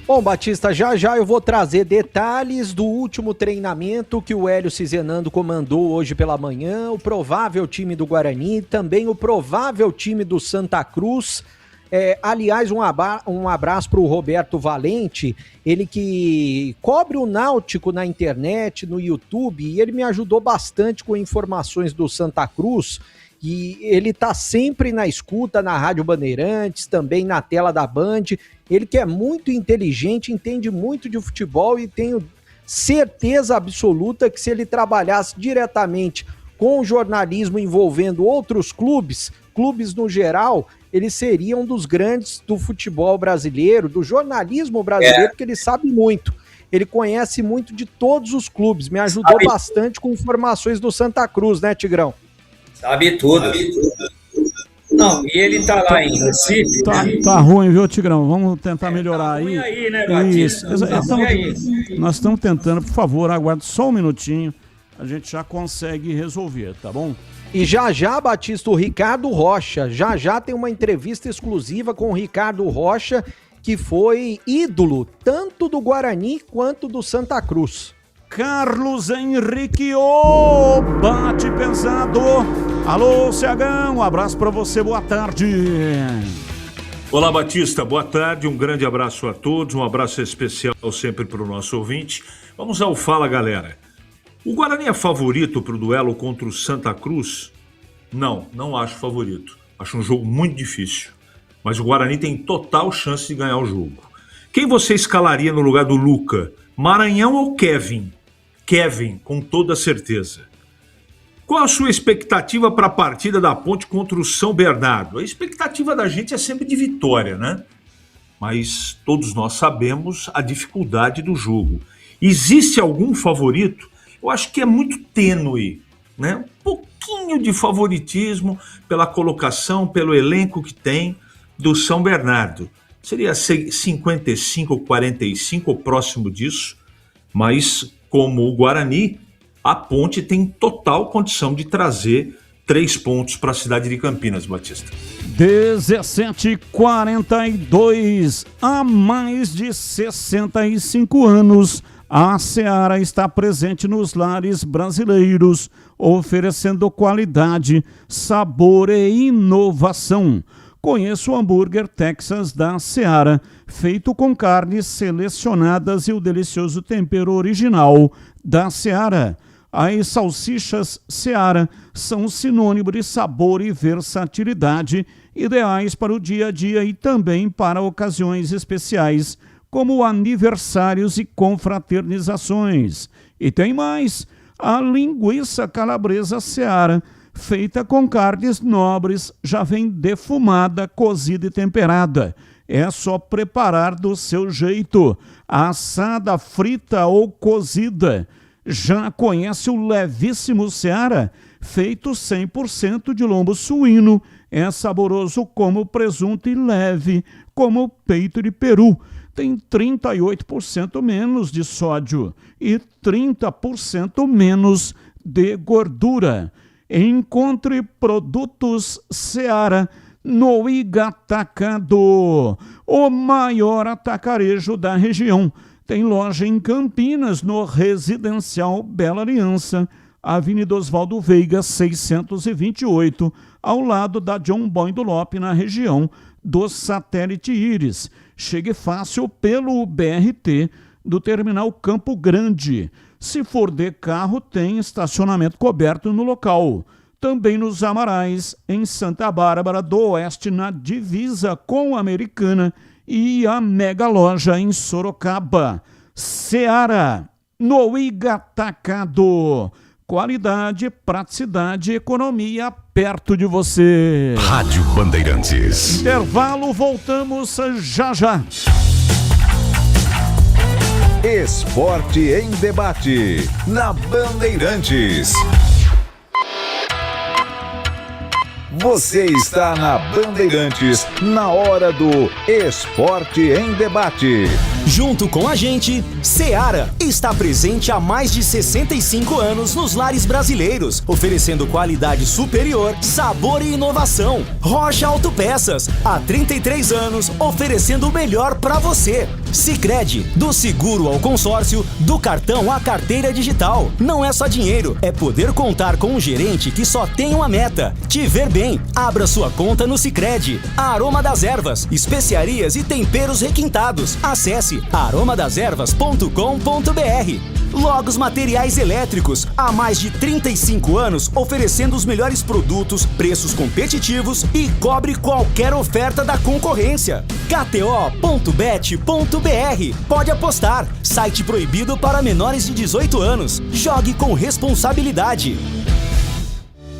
Bom, Batista, já eu vou trazer detalhes do último treinamento que o Hélio Cizenando comandou hoje pela manhã, o provável time do Guarani, também o provável time do Santa Cruz. Aliás, um abraço para o Roberto Valente, ele que cobre o Náutico na internet, no YouTube, e ele me ajudou bastante com informações do Santa Cruz, e ele tá sempre na escuta na Rádio Bandeirantes, também na tela da Band. Ele que é muito inteligente, entende muito de futebol, e tenho certeza absoluta que se ele trabalhasse diretamente com o jornalismo envolvendo outros clubes no geral, ele seria um dos grandes do futebol brasileiro, do jornalismo brasileiro, porque ele sabe muito. Ele conhece muito de todos os clubes. Me ajudou bastante com informações do Santa Cruz, né, Tigrão? Sabe tudo. Não, e ele tá lá em Recife. Tá ruim, viu, Tigrão? Vamos tentar melhorar aí. Aí, né, Batista? Nós estamos tentando, por favor, aguarde só um minutinho. A gente já consegue resolver, tá bom? E já, Batista, o Ricardo Rocha, já tem uma entrevista exclusiva com o Ricardo Rocha, que foi ídolo tanto do Guarani quanto do Santa Cruz. Carlos Henrique, bate pesado. Alô, CH, um abraço pra você, boa tarde. Olá, Batista, boa tarde, um grande abraço a todos, um abraço especial sempre pro nosso ouvinte. Vamos ao Fala, galera. O Guarani é favorito para o duelo contra o Santa Cruz? Não acho favorito. Acho um jogo muito difícil. Mas o Guarani tem total chance de ganhar o jogo. Quem você escalaria no lugar do Luca? Maranhão ou Kevin? Kevin, com toda certeza. Qual a sua expectativa para a partida da Ponte contra o São Bernardo? A expectativa da gente é sempre de vitória, né? Mas todos nós sabemos a dificuldade do jogo. Existe algum favorito? Eu acho que é muito tênue, né? Um pouquinho de favoritismo pela colocação, pelo elenco que tem do São Bernardo. Seria 55 ou 45 ou próximo disso, mas como o Guarani, a Ponte tem total condição de trazer 3 pontos para a cidade de Campinas, Batista. 17h42, há mais de 65 anos, a Seara está presente nos lares brasileiros, oferecendo qualidade, sabor e inovação. Conheça o hambúrguer Texas da Seara, feito com carnes selecionadas e o delicioso tempero original da Seara. As salsichas Seara são sinônimo de sabor e versatilidade, ideais para o dia a dia e também para ocasiões especiais, como aniversários e confraternizações. E tem mais, a linguiça calabresa Seara, feita com carnes nobres, já vem defumada, cozida e temperada. É só preparar do seu jeito, assada, frita ou cozida. Já conhece o levíssimo Seara? Feito 100% de lombo suíno, é saboroso como presunto e leve como peito de peru. Tem 38% menos de sódio e 30% menos de gordura. Encontre produtos Seara no Igatacado, o maior atacarejo da região. Tem loja em Campinas, no Residencial Bela Aliança, Avenida Oswaldo Veiga, 628, ao lado da John Boy do Lope, na região do Satélite Íris. Chegue fácil pelo BRT do Terminal Campo Grande. Se for de carro, tem estacionamento coberto no local. Também nos Amarais, em Santa Bárbara do Oeste, na divisa com a Americana, e a mega loja em Sorocaba. Seara, no Igatacado. Qualidade, praticidade, economia perto de você. Rádio Bandeirantes. Intervalo, voltamos já já. Esporte em debate, na Bandeirantes. Você está na Bandeirantes, na hora do Esporte em Debate. Junto com a gente, Seara está presente há mais de 65 anos nos lares brasileiros, oferecendo qualidade superior, sabor e inovação. Rocha Autopeças, há 33 anos, oferecendo o melhor para você. Sicredi, do seguro ao consórcio, do cartão à carteira digital. Não é só dinheiro, é poder contar com um gerente que só tem uma meta: te ver bem. também. Abra sua conta no Sicredi. Aroma das Ervas, especiarias e temperos requintados. Acesse aromadeservas.com.br. Logos Materiais Elétricos, há mais de 35 anos oferecendo os melhores produtos, preços competitivos e cobre qualquer oferta da concorrência. KTO.bet.br. Pode apostar. Site proibido para menores de 18 anos. Jogue com responsabilidade.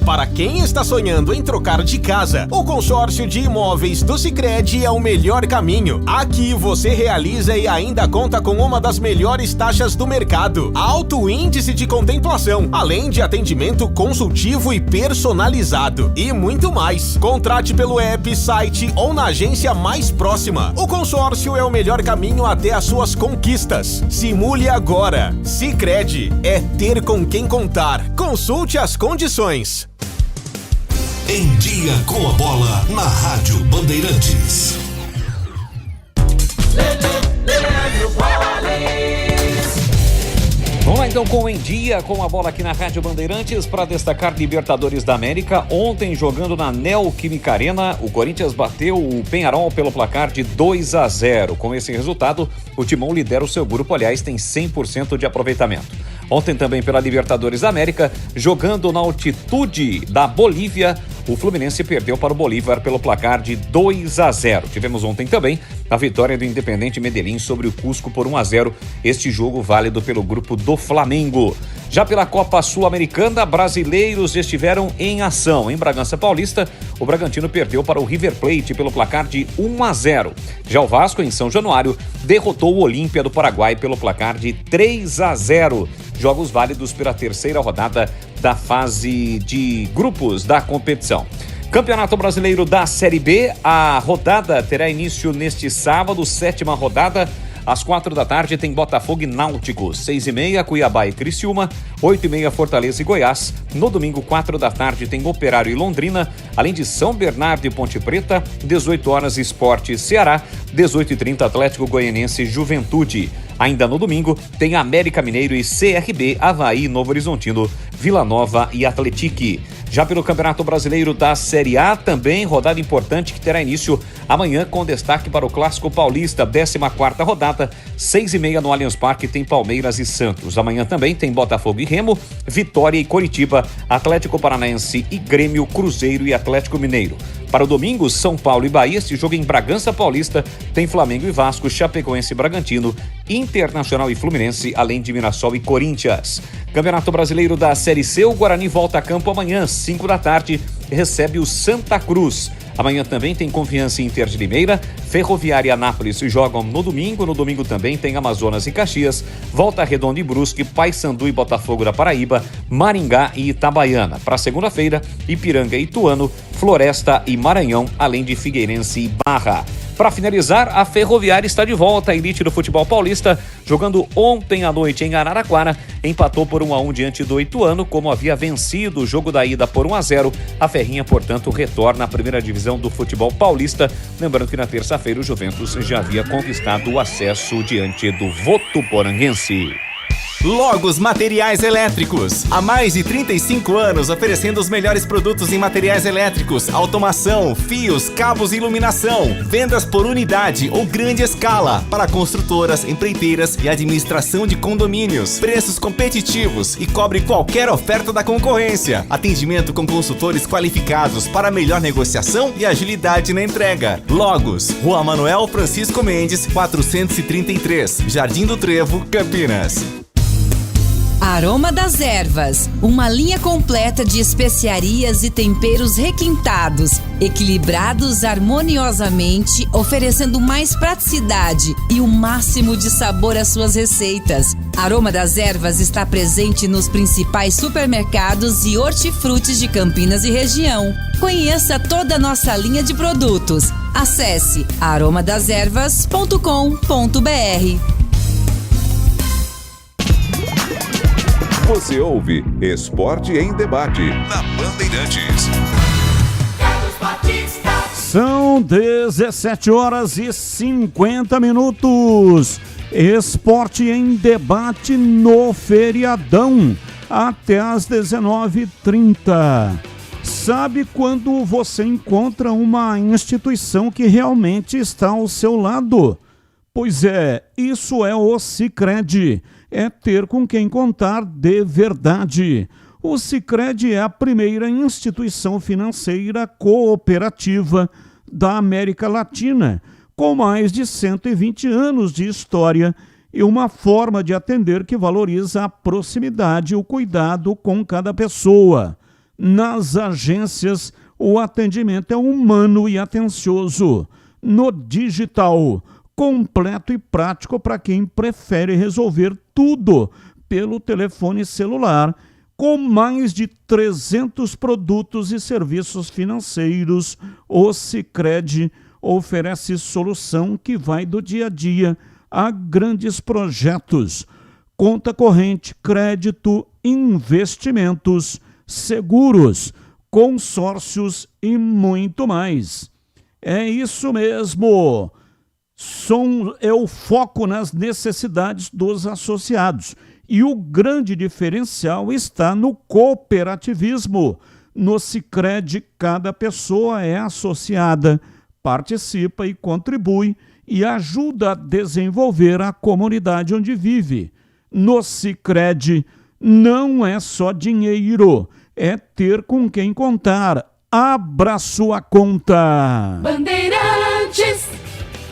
Para quem está sonhando em trocar de casa, o consórcio de imóveis do Sicredi é o melhor caminho. Aqui você realiza e ainda conta com uma das melhores taxas do mercado, alto índice de contemplação, além de atendimento consultivo e personalizado e muito mais. Contrate pelo app, site ou na agência mais próxima. O consórcio é o melhor caminho até as suas conquistas. Simule agora. Sicredi é ter com quem contar. Consulte as condições. Em Dia com a Bola, na Rádio Bandeirantes. Vamos lá então com Em Dia com a Bola aqui na Rádio Bandeirantes para destacar Libertadores da América. Ontem, jogando na Neoquímica Arena, o Corinthians bateu o Peñarol pelo placar de 2-0. Com esse resultado, o Timão lidera o seu grupo, aliás, tem 100% de aproveitamento. Ontem também pela Libertadores da América, jogando na altitude da Bolívia, o Fluminense perdeu para o Bolívar pelo placar de 2-0. Tivemos ontem também a vitória do Independente Medellín sobre o Cusco por 1-0. Este jogo válido pelo grupo do Flamengo. Já pela Copa Sul-Americana, brasileiros estiveram em ação. Em Bragança Paulista, o Bragantino perdeu para o River Plate pelo placar de 1-0. Já o Vasco, em São Januário, derrotou o Olímpia do Paraguai pelo placar de 3-0. Jogos válidos pela terceira rodada da fase de grupos da competição. Campeonato Brasileiro da Série B, a rodada terá início neste sábado, 7ª rodada. Às 4h tem Botafogo e Náutico, 6h30 Cuiabá e Criciúma, 8h30 Fortaleza e Goiás. No domingo, 4h tem Operário e Londrina, além de São Bernardo e Ponte Preta, 18h Sport e Ceará, 18h30 Atlético Goianiense e Juventude. Ainda no domingo, tem América Mineiro e CRB, Avaí e Novo Horizontino, Vila Nova e Atletique. Já pelo Campeonato Brasileiro da Série A, também rodada importante que terá início amanhã com destaque para o Clássico Paulista, 14ª rodada, 6h30 no Allianz Parque tem Palmeiras e Santos. Amanhã também tem Botafogo e Remo, Vitória e Coritiba, Atlético Paranaense e Grêmio, Cruzeiro e Atlético Mineiro. Para o domingo, São Paulo e Bahia, este jogo em Bragança Paulista, tem Flamengo e Vasco, Chapecoense e Bragantino, Internacional e Fluminense, além de Mirassol e Corinthians. Campeonato Brasileiro da Série C, o Guarani volta a campo amanhã, 5h, recebe o Santa Cruz. Amanhã também tem Confiança e Inter de Limeira, Ferroviária e Anápolis se jogam no domingo. No domingo também tem Amazonas e Caxias, Volta Redonda e Brusque, Paysandu e Botafogo da Paraíba, Maringá e Itabaiana. Para segunda-feira, Ipiranga e Ituano, Floresta e Maranhão, além de Figueirense e Barra. Para finalizar, a Ferroviária está de volta à elite do futebol paulista, jogando ontem à noite em Araraquara, empatou por 1-1 diante do Ituano, como havia vencido o jogo da ida por 1-0. A Ferrinha, portanto, retorna à primeira divisão do futebol paulista, lembrando que na terça-feira o Juventus já havia conquistado o acesso diante do Votuporanguense. Logos Materiais Elétricos. Há mais de 35 anos oferecendo os melhores produtos em materiais elétricos, automação, fios, cabos e iluminação. Vendas por unidade ou grande escala para construtoras, empreiteiras e administração de condomínios. Preços competitivos e cobre qualquer oferta da concorrência. Atendimento com consultores qualificados para melhor negociação e agilidade na entrega. Logos, Rua Manuel Francisco Mendes, 433, Jardim do Trevo, Campinas. Aroma das Ervas, uma linha completa de especiarias e temperos requintados, equilibrados harmoniosamente, oferecendo mais praticidade e o máximo de sabor às suas receitas. Aroma das Ervas está presente nos principais supermercados e hortifrutis de Campinas e região. Conheça toda a nossa linha de produtos. Acesse aromadeservas.com.br. Você ouve Esporte em Debate na Bandeirantes. São 17h50. Esporte em Debate no feriadão, até às 19h30. Sabe quando você encontra uma instituição que realmente está ao seu lado? Pois é, isso é o Sicredi. É ter com quem contar de verdade. O Sicredi é a primeira instituição financeira cooperativa da América Latina, com mais de 120 anos de história e uma forma de atender que valoriza a proximidade e o cuidado com cada pessoa. Nas agências, o atendimento é humano e atencioso. No digital, completo e prático para quem prefere resolver tudo pelo telefone celular, com mais de 300 produtos e serviços financeiros. O Sicredi oferece solução que vai do dia a dia a grandes projetos, conta corrente, crédito, investimentos, seguros, consórcios e muito mais. É isso mesmo. É o foco nas necessidades dos associados. E o grande diferencial está no cooperativismo. No Sicredi, cada pessoa é associada, participa e contribui e ajuda a desenvolver a comunidade onde vive. No Sicredi, não é só dinheiro, é ter com quem contar. Abra sua conta. Bandeirantes.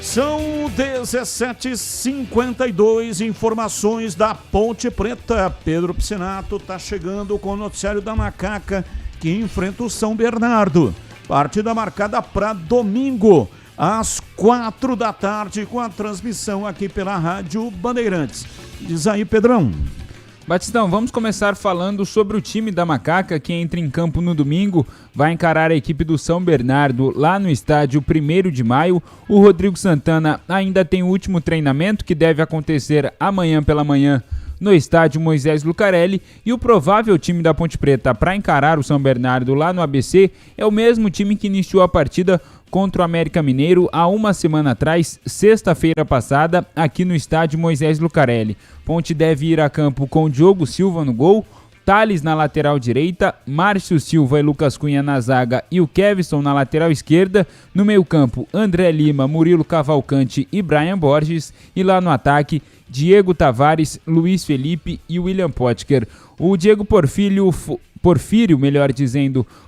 São 17h52, informações da Ponte Preta. Pedro Piscinato está chegando com o noticiário da Macaca, que enfrenta o São Bernardo. Partida marcada para domingo, às 4 da tarde, com a transmissão aqui pela Rádio Bandeirantes. Diz aí, Pedrão. Batistão, vamos começar falando sobre o time da Macaca, que entra em campo no domingo, vai encarar a equipe do São Bernardo lá no estádio 1º de maio. O Rodrigo Santana ainda tem o último treinamento, que deve acontecer amanhã pela manhã no estádio Moisés Lucarelli, e o provável time da Ponte Preta para encarar o São Bernardo lá no ABC é o mesmo time que iniciou a partida contra o América Mineiro há uma semana atrás, sexta-feira passada, aqui no estádio Moisés Lucarelli. Ponte deve ir a campo com Diogo Silva no gol, Thales na lateral direita, Márcio Silva e Lucas Cunha na zaga e o Kevson na lateral esquerda. No meio-campo, André Lima, Murilo Cavalcante e Brian Borges. E lá no ataque, Diego Tavares, Luiz Felipe e William Potker. O Diego Porfírio,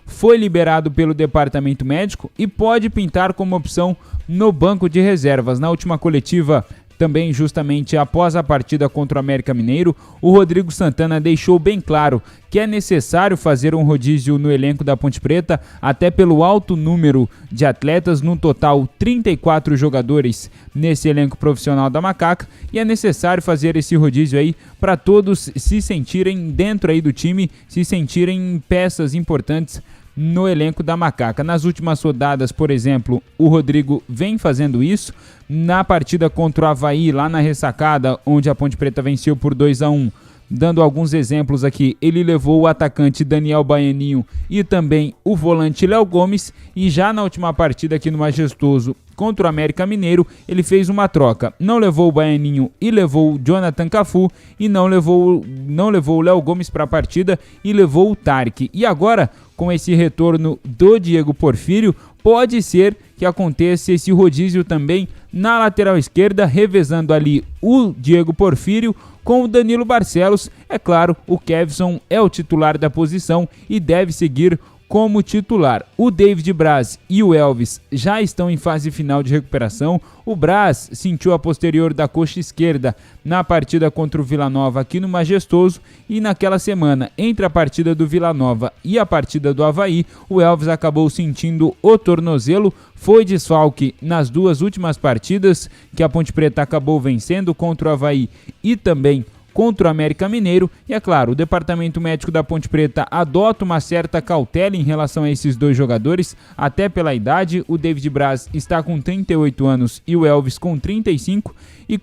foi liberado pelo departamento médico e pode pintar como opção no banco de reservas. Na última coletiva, também justamente após a partida contra o América Mineiro, o Rodrigo Santana deixou bem claro que é necessário fazer um rodízio no elenco da Ponte Preta, até pelo alto número de atletas, no total 34 jogadores nesse elenco profissional da Macaca, e é necessário fazer esse rodízio aí para todos se sentirem dentro aí do time, se sentirem peças importantes no elenco da Macaca. Nas últimas rodadas, por exemplo, o Rodrigo vem fazendo isso. Na partida contra o Avaí, lá na ressacada, onde a Ponte Preta venceu por 2-1, dando alguns exemplos aqui, ele levou o atacante Daniel Baianinho e também o volante Léo Gomes, e já na última partida aqui no Majestoso contra o América Mineiro, ele fez uma troca, não levou o Baianinho e levou o Jonathan Cafu, e não levou o Léo Gomes para a partida e levou o Tarek. E agora, com esse retorno do Diego Porfírio, pode ser que aconteça esse rodízio também na lateral esquerda, revezando ali o Diego Porfírio com o Danilo Barcelos. É claro, o Kevson é o titular da posição e deve seguir como titular. O David Braz e o Elvis já estão em fase final de recuperação. O Braz sentiu a posterior da coxa esquerda na partida contra o Vila Nova aqui no Majestoso, e naquela semana, entre a partida do Vila Nova e a partida do Avaí, o Elvis acabou sentindo o tornozelo, foi desfalque nas duas últimas partidas que a Ponte Preta acabou vencendo, contra o Avaí e também contra o América Mineiro. E é claro, o departamento médico da Ponte Preta adota uma certa cautela em relação a esses dois jogadores, até pela idade. O David Braz está com 38 anos e o Elvis com 35. E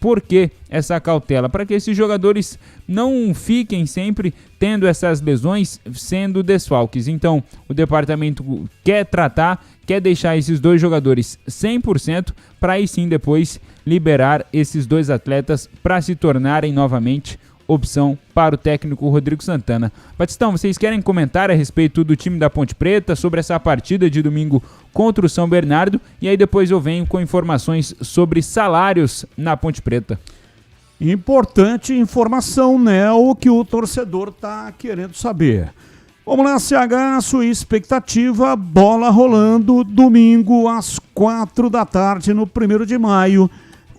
por que essa cautela? Para que esses jogadores não fiquem sempre tendo essas lesões, sendo desfalques. Então, o departamento quer deixar esses dois jogadores 100%, para aí sim depois liberar esses dois atletas para se tornarem novamente opção para o técnico Rodrigo Santana. Batistão, vocês querem comentar a respeito do time da Ponte Preta sobre essa partida de domingo contra o São Bernardo? E aí depois eu venho com informações sobre salários na Ponte Preta. Importante informação, né? O que o torcedor está querendo saber. Vamos lá, CH, sua expectativa, bola rolando, domingo às 4h no 1º de maio.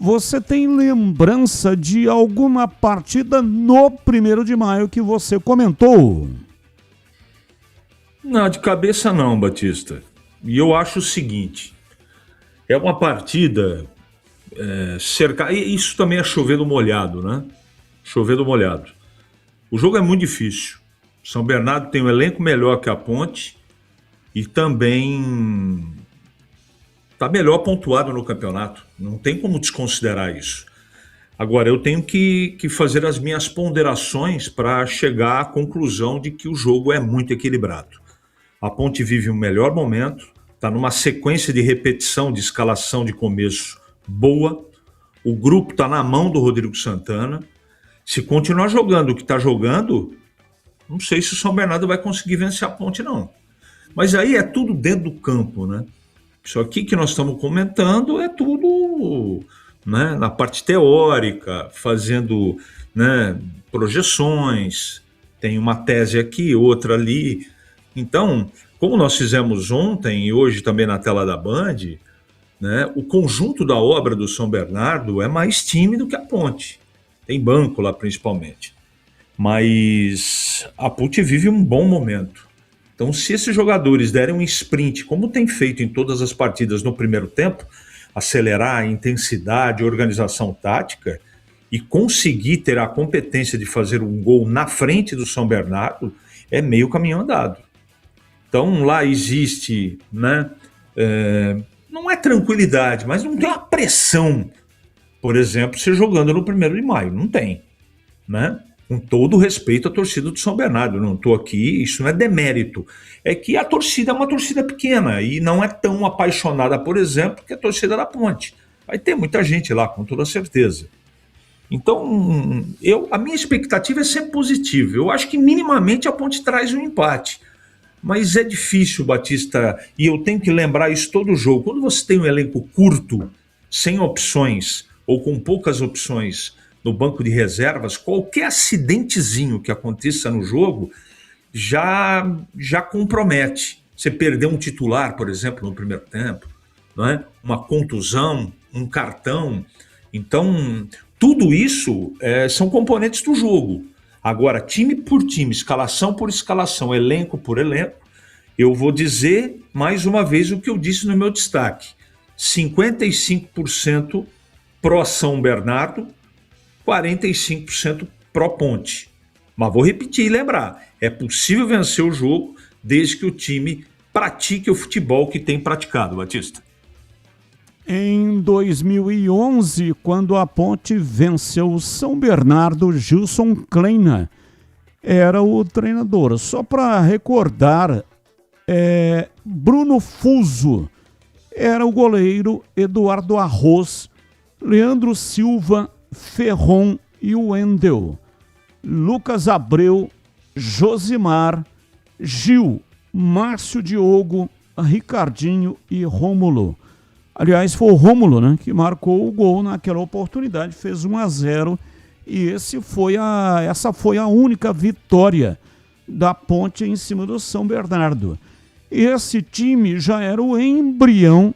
Você tem lembrança de alguma partida no 1º de maio que você comentou? Não, de cabeça não, Batista. E eu acho o seguinte, é uma partida cercada, e isso também é chover no molhado, né? Chover no molhado. O jogo é muito difícil. São Bernardo tem um elenco melhor que a Ponte e também está melhor pontuado no campeonato. Não tem como desconsiderar isso. Agora, eu tenho que fazer as minhas ponderações para chegar à conclusão de que o jogo é muito equilibrado. A Ponte vive um melhor momento, está numa sequência de repetição, de escalação de começo boa. O grupo está na mão do Rodrigo Santana. Se continuar jogando o que está jogando, não sei se o São Bernardo vai conseguir vencer a Ponte, não. Mas aí é tudo dentro do campo, né? Isso aqui que nós estamos comentando é tudo, né, na parte teórica, fazendo, né, projeções. Tem uma tese aqui, outra ali. Então, como nós fizemos ontem e hoje também na tela da Band, né, o conjunto da obra do São Bernardo é mais time do que a Ponte. Tem banco lá principalmente. Mas a Ponte vive um bom momento. Então, se esses jogadores derem um sprint, como tem feito em todas as partidas no primeiro tempo, acelerar a intensidade, a organização tática e conseguir ter a competência de fazer um gol na frente do São Bernardo, é meio caminho andado. Então, lá existe, né, não é tranquilidade, mas não tem uma pressão, por exemplo, se jogando no 1º de maio. Não tem, né? Com todo o respeito à torcida do São Bernardo, eu não estou aqui, isso não é demérito. É que a torcida é uma torcida pequena e não é tão apaixonada, por exemplo, que a torcida da Ponte. Vai ter muita gente lá, com toda certeza. Então, a minha expectativa é sempre positiva. Eu acho que minimamente a Ponte traz um empate. Mas é difícil, Batista, e eu tenho que lembrar isso todo jogo. Quando você tem um elenco curto, sem opções, ou com poucas opções no banco de reservas, qualquer acidentezinho que aconteça no jogo já compromete. Você perder um titular, por exemplo, no primeiro tempo, não é? Uma contusão, um cartão. Então, tudo isso são componentes do jogo. Agora, time por time, escalação por escalação, elenco por elenco, eu vou dizer mais uma vez o que eu disse no meu destaque. 55% pró São Bernardo, 45% pró Ponte. Mas vou repetir e lembrar, é possível vencer o jogo desde que o time pratique o futebol que tem praticado, Batista. Em 2011, quando a Ponte venceu o São Bernardo, Gilson Kleina era o treinador. Só para recordar, Bruno Fuso era o goleiro, Eduardo Arroz, Leandro Silva, Ferron e Wendel, Lucas Abreu, Josimar, Gil, Márcio Diogo, Ricardinho e Rômulo. Aliás, foi o Rômulo, né, que marcou o gol naquela oportunidade, fez 1-0 e essa foi a única vitória da Ponte em cima do São Bernardo. Esse time já era o embrião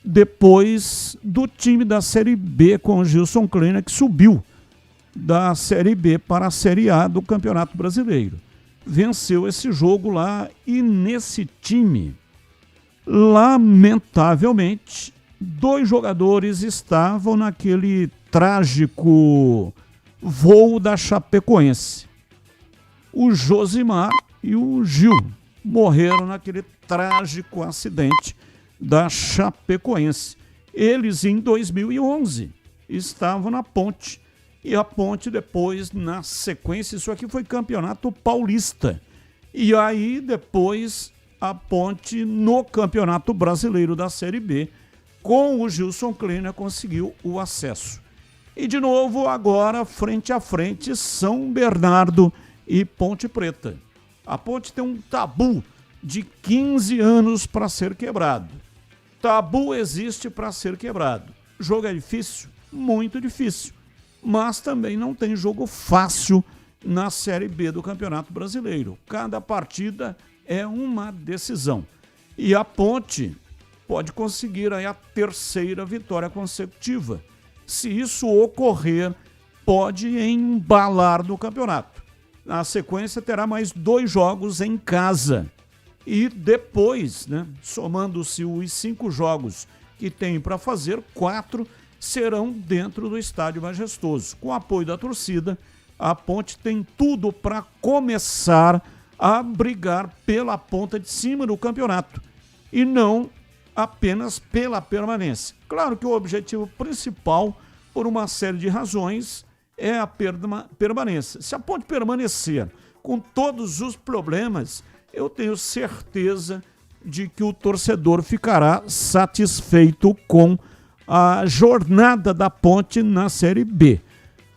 depois do time da Série B com o Gilson Kleina, que subiu da Série B para a Série A do Campeonato Brasileiro. Venceu esse jogo lá e nesse time, lamentavelmente, 2 jogadores estavam naquele trágico voo da Chapecoense. O Josimar e o Gil morreram naquele trágico acidente da Chapecoense. Eles, em 2011, estavam na Ponte. E a Ponte depois, na sequência, isso aqui foi Campeonato Paulista. E aí, depois, a Ponte, no Campeonato Brasileiro da Série B, com o Gilson Kleina, conseguiu o acesso. E de novo, agora, frente a frente, São Bernardo e Ponte Preta. A Ponte tem um tabu de 15 anos para ser quebrado. Tabu existe para ser quebrado. O jogo é difícil? Muito difícil. Mas também não tem jogo fácil na Série B do Campeonato Brasileiro. Cada partida é uma decisão. E a Ponte pode conseguir aí a 3ª vitória consecutiva. Se isso ocorrer, pode embalar no campeonato. Na sequência, terá mais 2 jogos em casa. E depois, somando-se os 5 jogos que tem para fazer, 4 serão dentro do Estádio Majestoso. Com o apoio da torcida, a Ponte tem tudo para começar a brigar pela ponta de cima do campeonato. E não apenas pela permanência. Claro que o objetivo principal, por uma série de razões, é a permanência. Se a Ponte permanecer com todos os problemas, eu tenho certeza de que o torcedor ficará satisfeito com a jornada da Ponte na Série B.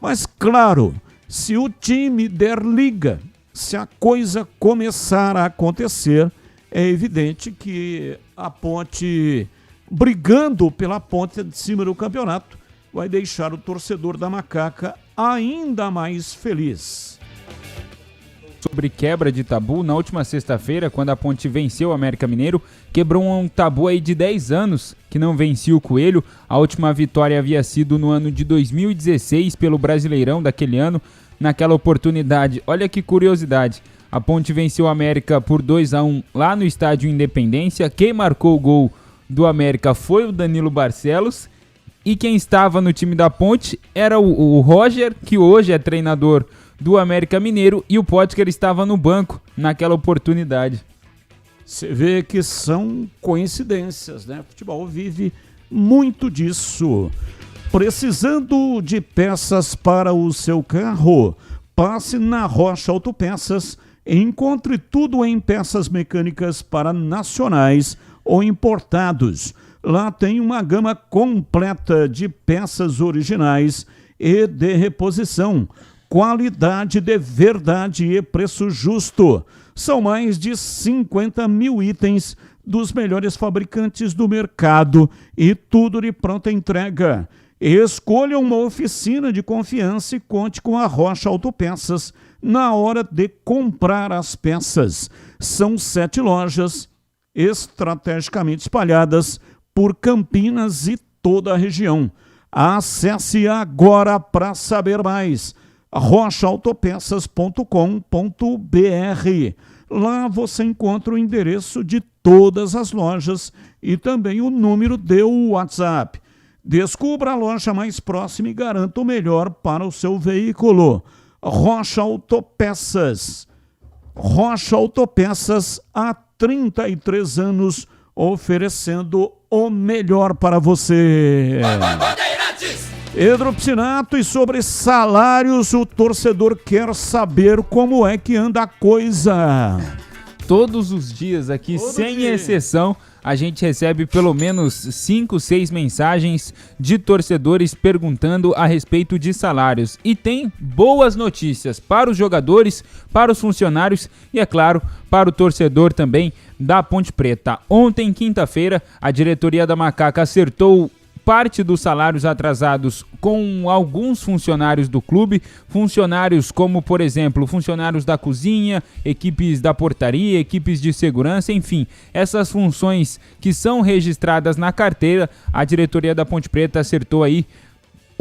Mas, claro, se o time der liga, se a coisa começar a acontecer, é evidente que a Ponte, brigando pela ponta de cima do campeonato, vai deixar o torcedor da Macaca ainda mais feliz. Sobre quebra de tabu, na última sexta-feira, quando a Ponte venceu o América Mineiro, quebrou um tabu aí de 10 anos que não vencia o Coelho. A última vitória havia sido no ano de 2016 pelo Brasileirão daquele ano. Naquela oportunidade, olha que curiosidade, a Ponte venceu o América por 2-1 lá no Estádio Independência. Quem marcou o gol do América foi o Danilo Barcelos. E quem estava no time da Ponte era o Roger, que hoje é treinador do América Mineiro, e o Potker estava no banco naquela oportunidade. Você vê que são coincidências, né? O futebol vive muito disso. Precisando de peças para o seu carro? Passe na Rocha Autopeças e encontre tudo em peças mecânicas para nacionais ou importados. Lá tem uma gama completa de peças originais e de reposição. Qualidade de verdade e preço justo. São mais de 50 mil itens dos melhores fabricantes do mercado e tudo de pronta entrega. Escolha uma oficina de confiança e conte com a Rocha Autopeças na hora de comprar as peças. São 7 lojas estrategicamente espalhadas por Campinas e toda a região. Acesse agora para saber mais. rochaautopeças.com.br. Lá você encontra o endereço de todas as lojas e também o número de WhatsApp. Descubra a loja mais próxima e garanta o melhor para o seu veículo. Rocha Autopeças. Rocha Autopeças há 33 anos oferecendo o melhor para você. Pedro Piscinato, e sobre salários, o torcedor quer saber como é que anda a coisa. Todos os dias aqui, sem exceção, a gente recebe pelo menos 5, 6 mensagens de torcedores perguntando a respeito de salários. E tem boas notícias para os jogadores, para os funcionários e, é claro, para o torcedor também da Ponte Preta. Ontem, quinta-feira, a diretoria da Macaca acertou parte dos salários atrasados com alguns funcionários do clube, funcionários como, por exemplo, funcionários da cozinha, equipes da portaria, equipes de segurança, enfim, essas funções que são registradas na carteira, a diretoria da Ponte Preta acertou aí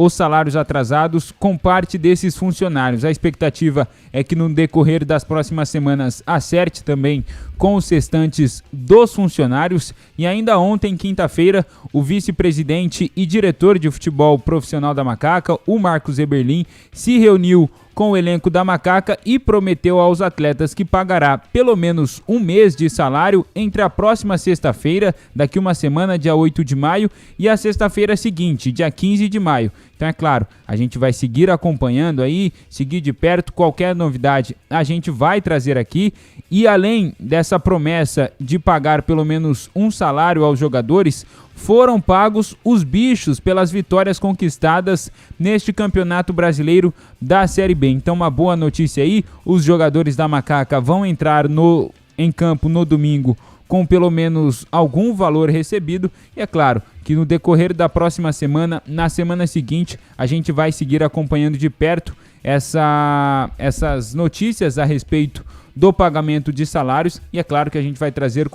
os salários atrasados com parte desses funcionários. A expectativa é que no decorrer das próximas semanas acerte também com os restantes dos funcionários. E ainda ontem, quinta-feira, o vice-presidente e diretor de futebol profissional da Macaca, o Marcos Eberlin, se reuniu com o elenco da Macaca e prometeu aos atletas que pagará pelo menos um mês de salário entre a próxima sexta-feira, daqui uma semana, dia 8 de maio, e a sexta-feira seguinte, dia 15 de maio. Então, é claro, a gente vai seguir acompanhando aí, seguir de perto, qualquer novidade a gente vai trazer aqui. E além dessa essa promessa de pagar pelo menos um salário aos jogadores, foram pagos os bichos pelas vitórias conquistadas neste Campeonato Brasileiro da Série B. Então, uma boa notícia aí, os jogadores da Macaca vão entrar em campo no domingo com pelo menos algum valor recebido, e é claro que no decorrer da próxima semana, na semana seguinte, a gente vai seguir acompanhando de perto essas notícias a respeito do pagamento de salários, e é claro que a gente vai trazer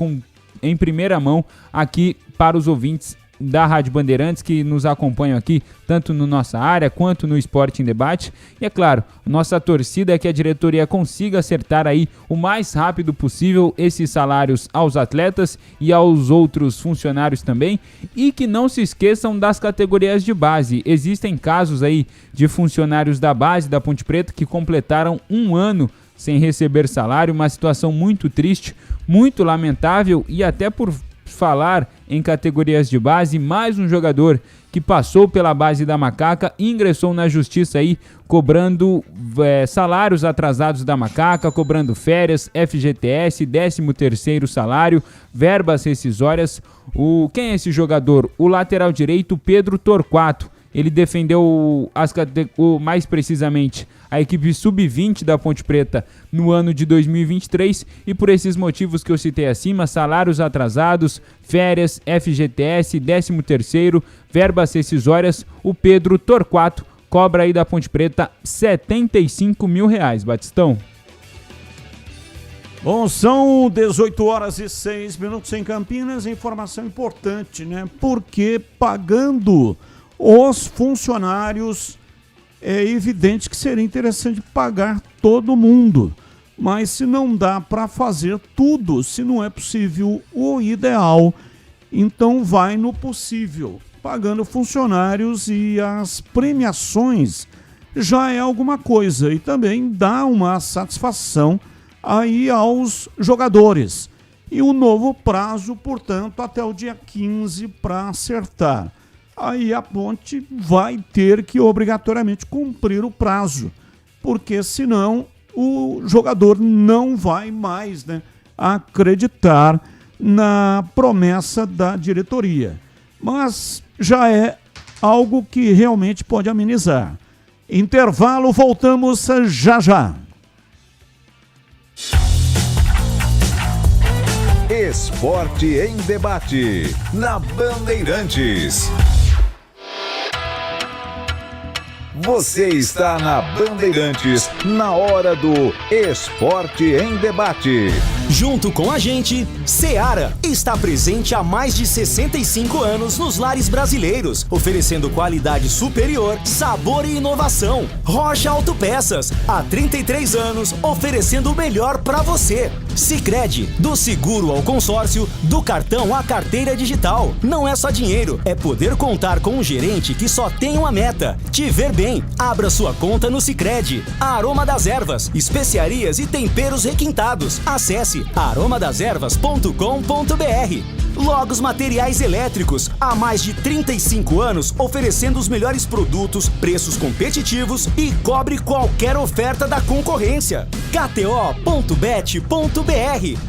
em primeira mão aqui para os ouvintes da Rádio Bandeirantes que nos acompanham aqui, tanto na nossa área quanto no Esporte em Debate. E é claro, nossa torcida é que a diretoria consiga acertar aí o mais rápido possível esses salários aos atletas e aos outros funcionários também, e que não se esqueçam das categorias de base. Existem casos aí de funcionários da base da Ponte Preta que completaram 1 ano sem receber salário, uma situação muito triste, muito lamentável. E até por falar em categorias de base, mais um jogador que passou pela base da Macaca ingressou na justiça aí, cobrando salários atrasados da Macaca, cobrando férias, FGTS, 13º salário, verbas rescisórias. Quem é esse jogador? O lateral direito Pedro Torquato. Ele defendeu, mais precisamente, a equipe sub-20 da Ponte Preta no ano de 2023, e por esses motivos que eu citei acima, salários atrasados, férias, FGTS, 13º, verbas rescisórias, o Pedro Torquato cobra aí da Ponte Preta R$75 mil, Batistão. Bom, são 18h06 em Campinas, informação importante, né? Porque pagando os funcionários, é evidente que seria interessante pagar todo mundo, mas se não dá para fazer tudo, se não é possível o ideal, então vai no possível, pagando funcionários, e as premiações já é alguma coisa, e também dá uma satisfação aí aos jogadores. E o novo prazo, portanto, até o dia 15 para acertar. Aí a Ponte vai ter que obrigatoriamente cumprir o prazo, porque senão o jogador não vai mais, né, acreditar na promessa da diretoria. Mas já é algo que realmente pode amenizar. Intervalo, voltamos já já. Esporte em Debate, na Bandeirantes. Você está na Bandeirantes, na hora do Esporte em Debate. Junto com a gente, Seara está presente há mais de 65 anos nos lares brasileiros, oferecendo qualidade superior, sabor e inovação. Rocha Autopeças, há 33 anos, oferecendo o melhor para você. Sicredi, do seguro ao consórcio, do cartão à carteira digital. Não é só dinheiro, é poder contar com um gerente que só tem uma meta: te ver bem. Abra sua conta no Sicredi. Aroma das Ervas, especiarias e temperos requintados. Acesse aromadeservas.com.br. Logos Materiais Elétricos, há mais de 35 anos oferecendo os melhores produtos, preços competitivos e cobre qualquer oferta da concorrência. KTO.bet.br.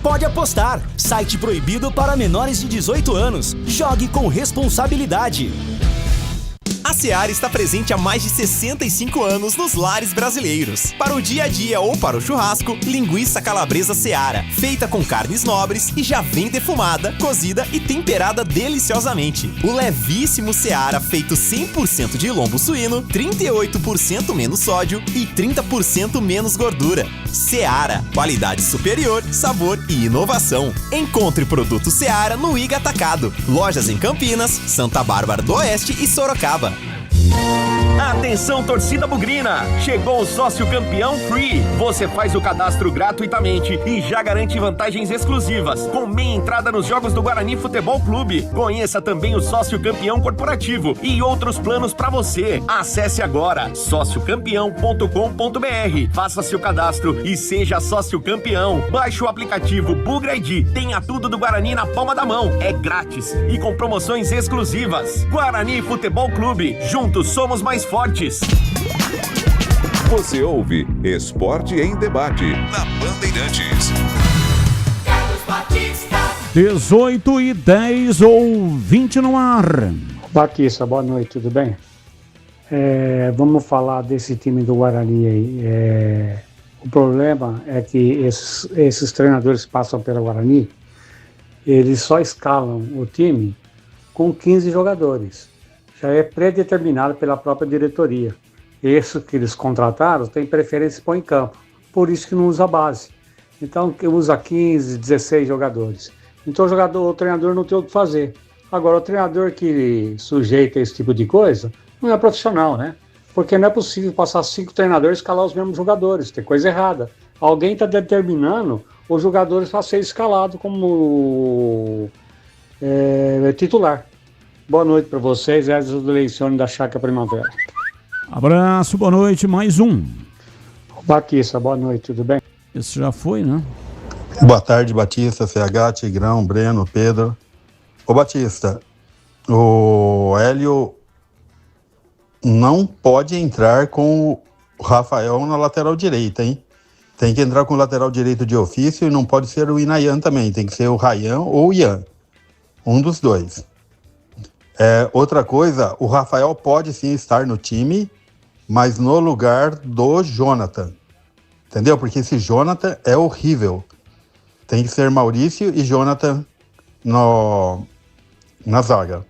Pode apostar. Site proibido para menores de 18 anos. Jogue com responsabilidade. A Seara está presente há mais de 65 anos nos lares brasileiros. Para o dia a dia ou para o churrasco, linguiça calabresa Seara, feita com carnes nobres e já vem defumada, cozida e temperada deliciosamente. O levíssimo Seara, feito 100% de lombo suíno, 38% menos sódio e 30% menos gordura. Seara, qualidade superior, sabor e inovação. Encontre produto Seara no Iga Atacado. Lojas em Campinas, Santa Bárbara do Oeste e Sorocaba. Atenção, torcida bugrina! Chegou o sócio campeão Free. Você faz o cadastro gratuitamente e já garante vantagens exclusivas, com meia entrada nos jogos do Guarani Futebol Clube. Conheça também o sócio campeão corporativo e outros planos para você. Acesse agora sociocampeão.com.br. Faça seu cadastro e seja sócio campeão. Baixe o aplicativo Bugra ID. Tenha tudo do Guarani na palma da mão. É grátis e com promoções exclusivas. Guarani Futebol Clube. Juntos somos mais fortes. Você ouve Esporte em Debate, na Bandeirantes. Carlos 18h10 ou 20 no ar. Batista, boa noite, tudo bem? Vamos falar desse time do Guarani aí. O problema é que esses treinadores que passam pelo Guarani, eles só escalam o time com 15 jogadores. Já é predeterminado pela própria diretoria. Esse que eles contrataram tem preferência para pôr em campo. Por isso que não usa base. Então usa 15, 16 jogadores. Então o treinador não tem o que fazer. Agora, o treinador que sujeita esse tipo de coisa não é profissional, né? Porque não é possível passar 5 treinadores e escalar os mesmos jogadores. Tem coisa errada. Alguém está determinando os jogadores para ser escalado como titular. Boa noite para vocês. Edson do Leicione da Chácara Primavera. Abraço, boa noite. Mais um. Batista, boa noite, tudo bem? Esse já foi, né? Boa tarde, Batista, CH, Tigrão, Breno, Pedro. Ô Batista, o Hélio não pode entrar com o Rafael na lateral direita, hein? Tem que entrar com o lateral direito de ofício e não pode ser o Inayan também. Tem que ser o Rayan ou o Ian. Um dos dois. Outra coisa, o Rafael pode sim estar no time, mas no lugar do Jonathan. Entendeu? Porque esse Jonathan é horrível. Tem que ser Maurício e Jonathan na zaga.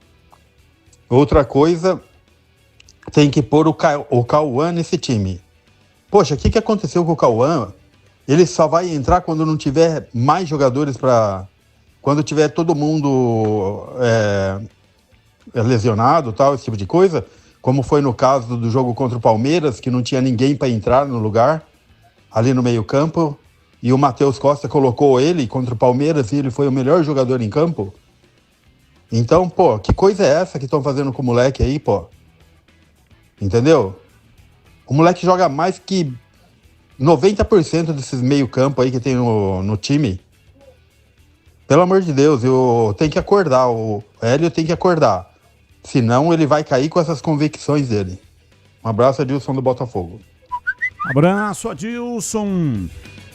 Outra coisa, tem que pôr o Cauã nesse time. Poxa, o que aconteceu com o Cauã? Ele só vai entrar quando não tiver mais jogadores para... Quando tiver todo mundo lesionado, tal, esse tipo de coisa. Como foi no caso do jogo contra o Palmeiras, que não tinha ninguém para entrar no lugar, ali no meio-campo. E o Matheus Costa colocou ele contra o Palmeiras e ele foi o melhor jogador em campo. Então, pô, que coisa é essa que estão fazendo com o moleque aí, pô? Entendeu? O moleque joga mais que 90% desses meio-campo aí que tem no time. Pelo amor de Deus, tem que acordar. O Hélio tem que acordar. Senão ele vai cair com essas convicções dele. Um abraço, Adilson do Botafogo. Abraço, Adilson.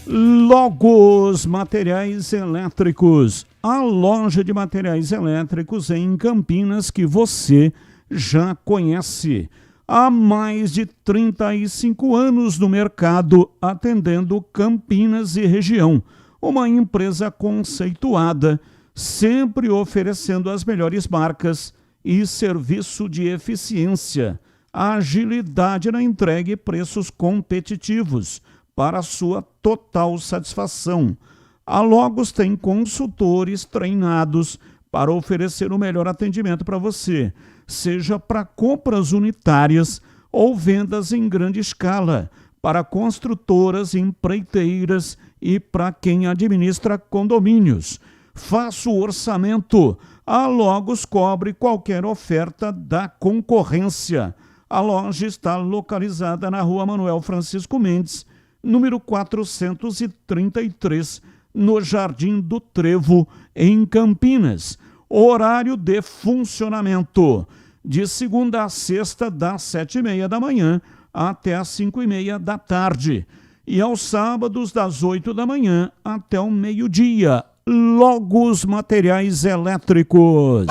Logos Materiais Elétricos. A loja de materiais elétricos em Campinas que você já conhece. Há mais de 35 anos no mercado, atendendo Campinas e região. Uma empresa conceituada, sempre oferecendo as melhores marcas e serviço de eficiência, agilidade na entrega e preços competitivos para sua total satisfação. A Logos tem consultores treinados para oferecer o melhor atendimento para você, seja para compras unitárias ou vendas em grande escala, para construtoras, empreiteiras e para quem administra condomínios. Faça o orçamento. A Logos cobre qualquer oferta da concorrência. A loja está localizada na Rua Manuel Francisco Mendes, número 433, no Jardim do Trevo, em Campinas. Horário de funcionamento: de segunda a sexta, das 7h30 da manhã até as 5h30 da tarde. E aos sábados, das 8 da manhã até o meio-dia. Logos Materiais Elétricos.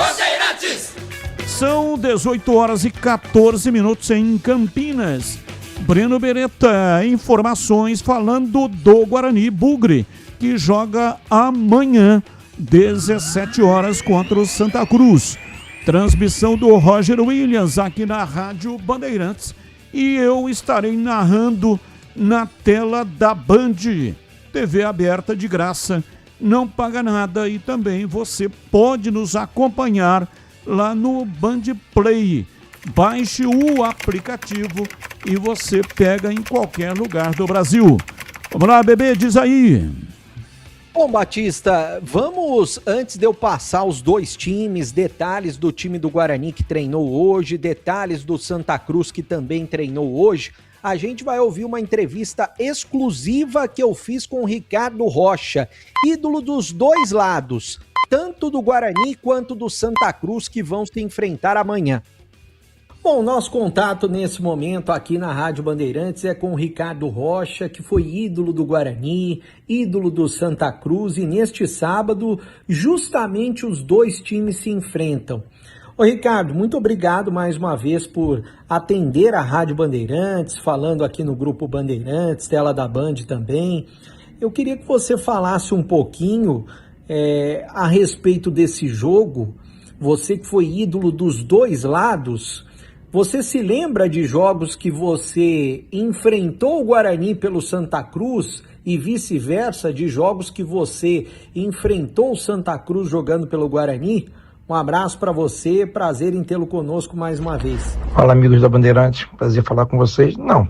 São 18 horas e 14 minutos em Campinas. Breno Beretta, informações falando do Guarani Bugre, que joga amanhã, 17 horas, contra o Santa Cruz. Transmissão do Roger Williams aqui na Rádio Bandeirantes. E eu estarei narrando na tela da Band. TV aberta de graça, não paga nada, e também você pode nos acompanhar lá no Band Play. Baixe o aplicativo e você pega em qualquer lugar do Brasil. Vamos lá, bebê, diz aí. Bom, Batista, vamos, antes de eu passar os dois times, detalhes do time do Guarani que treinou hoje, detalhes do Santa Cruz que também treinou hoje, a gente vai ouvir uma entrevista exclusiva que eu fiz com o Ricardo Rocha, ídolo dos dois lados, tanto do Guarani quanto do Santa Cruz, que vão se enfrentar amanhã. Bom, nosso contato nesse momento aqui na Rádio Bandeirantes é com o Ricardo Rocha, que foi ídolo do Guarani, ídolo do Santa Cruz, e neste sábado justamente os dois times se enfrentam. Ô Ricardo, muito obrigado mais uma vez por atender a Rádio Bandeirantes, falando aqui no Grupo Bandeirantes, tela da Band também. Eu queria que você falasse um pouquinho a respeito desse jogo. Você que foi ídolo dos dois lados, você se lembra de jogos que você enfrentou o Guarani pelo Santa Cruz e vice-versa, de jogos que você enfrentou o Santa Cruz jogando pelo Guarani? Um abraço para você, prazer em tê-lo conosco mais uma vez. Fala, amigos da Bandeirantes, prazer falar com vocês. Não,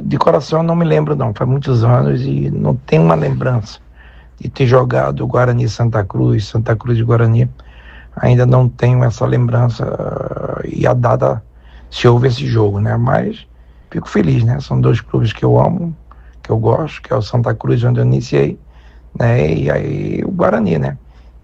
de coração eu não me lembro não, faz muitos anos e não tenho uma lembrança de ter jogado Guarani Santa Cruz e Guarani. Ainda não tenho essa lembrança e a data se houve esse jogo, né? Mas fico feliz, né? São dois clubes que eu amo, que eu gosto, que é o Santa Cruz, onde eu iniciei, né? E aí o Guarani, né?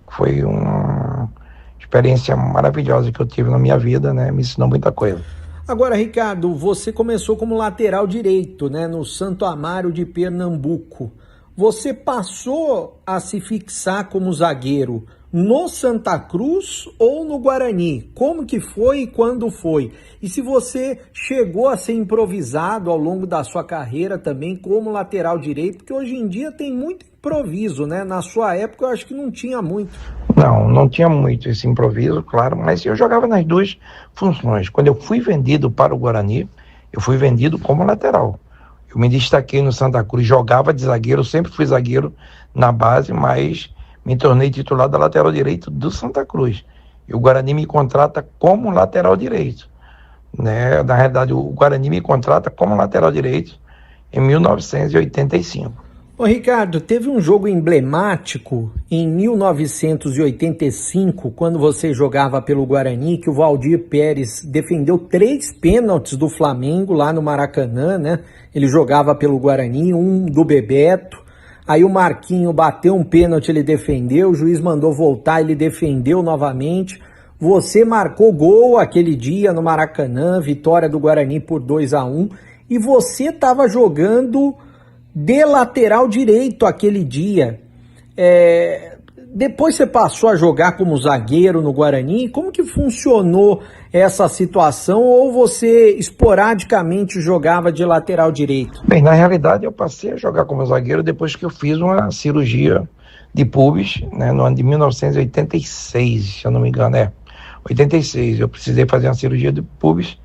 Foi uma experiência maravilhosa que eu tive na minha vida, né? Me ensinou muita coisa. Agora, Ricardo, você começou como lateral direito, né? No Santo Amaro de Pernambuco. Você passou a se fixar como zagueiro no Santa Cruz ou no Guarani? Como que foi e quando foi? E se você chegou a ser improvisado ao longo da sua carreira também como lateral direito, porque hoje em dia tem muito improviso, né? Na sua época eu acho que não tinha muito. Não tinha muito esse improviso, claro, mas eu jogava nas duas funções. Quando eu fui vendido para o Guarani, eu fui vendido como lateral. Eu me destaquei no Santa Cruz, jogava de zagueiro, sempre fui zagueiro na base, mas me tornei titular da lateral direito do Santa Cruz. E o Guarani me contrata como lateral direito, né? Na realidade, o Guarani me contrata como lateral direito em 1985. Ô Ricardo, teve um jogo emblemático em 1985, quando você jogava pelo Guarani, que o Valdir Pérez defendeu 3 pênaltis do Flamengo lá no Maracanã, né? Ele jogava pelo Guarani, um do Bebeto. Aí o Marquinho bateu um pênalti, ele defendeu, o juiz mandou voltar, ele defendeu novamente. Você marcou gol aquele dia no Maracanã, vitória do Guarani por 2-1, e você estava jogando de lateral direito aquele dia. Depois você passou a jogar como zagueiro no Guarani. Como que funcionou essa situação? Ou você esporadicamente jogava de lateral direito? Bem, na realidade eu passei a jogar como zagueiro depois que eu fiz uma cirurgia de pubis, né, no ano de 1986, se eu não me engano, 86. Eu precisei fazer uma cirurgia de pubis.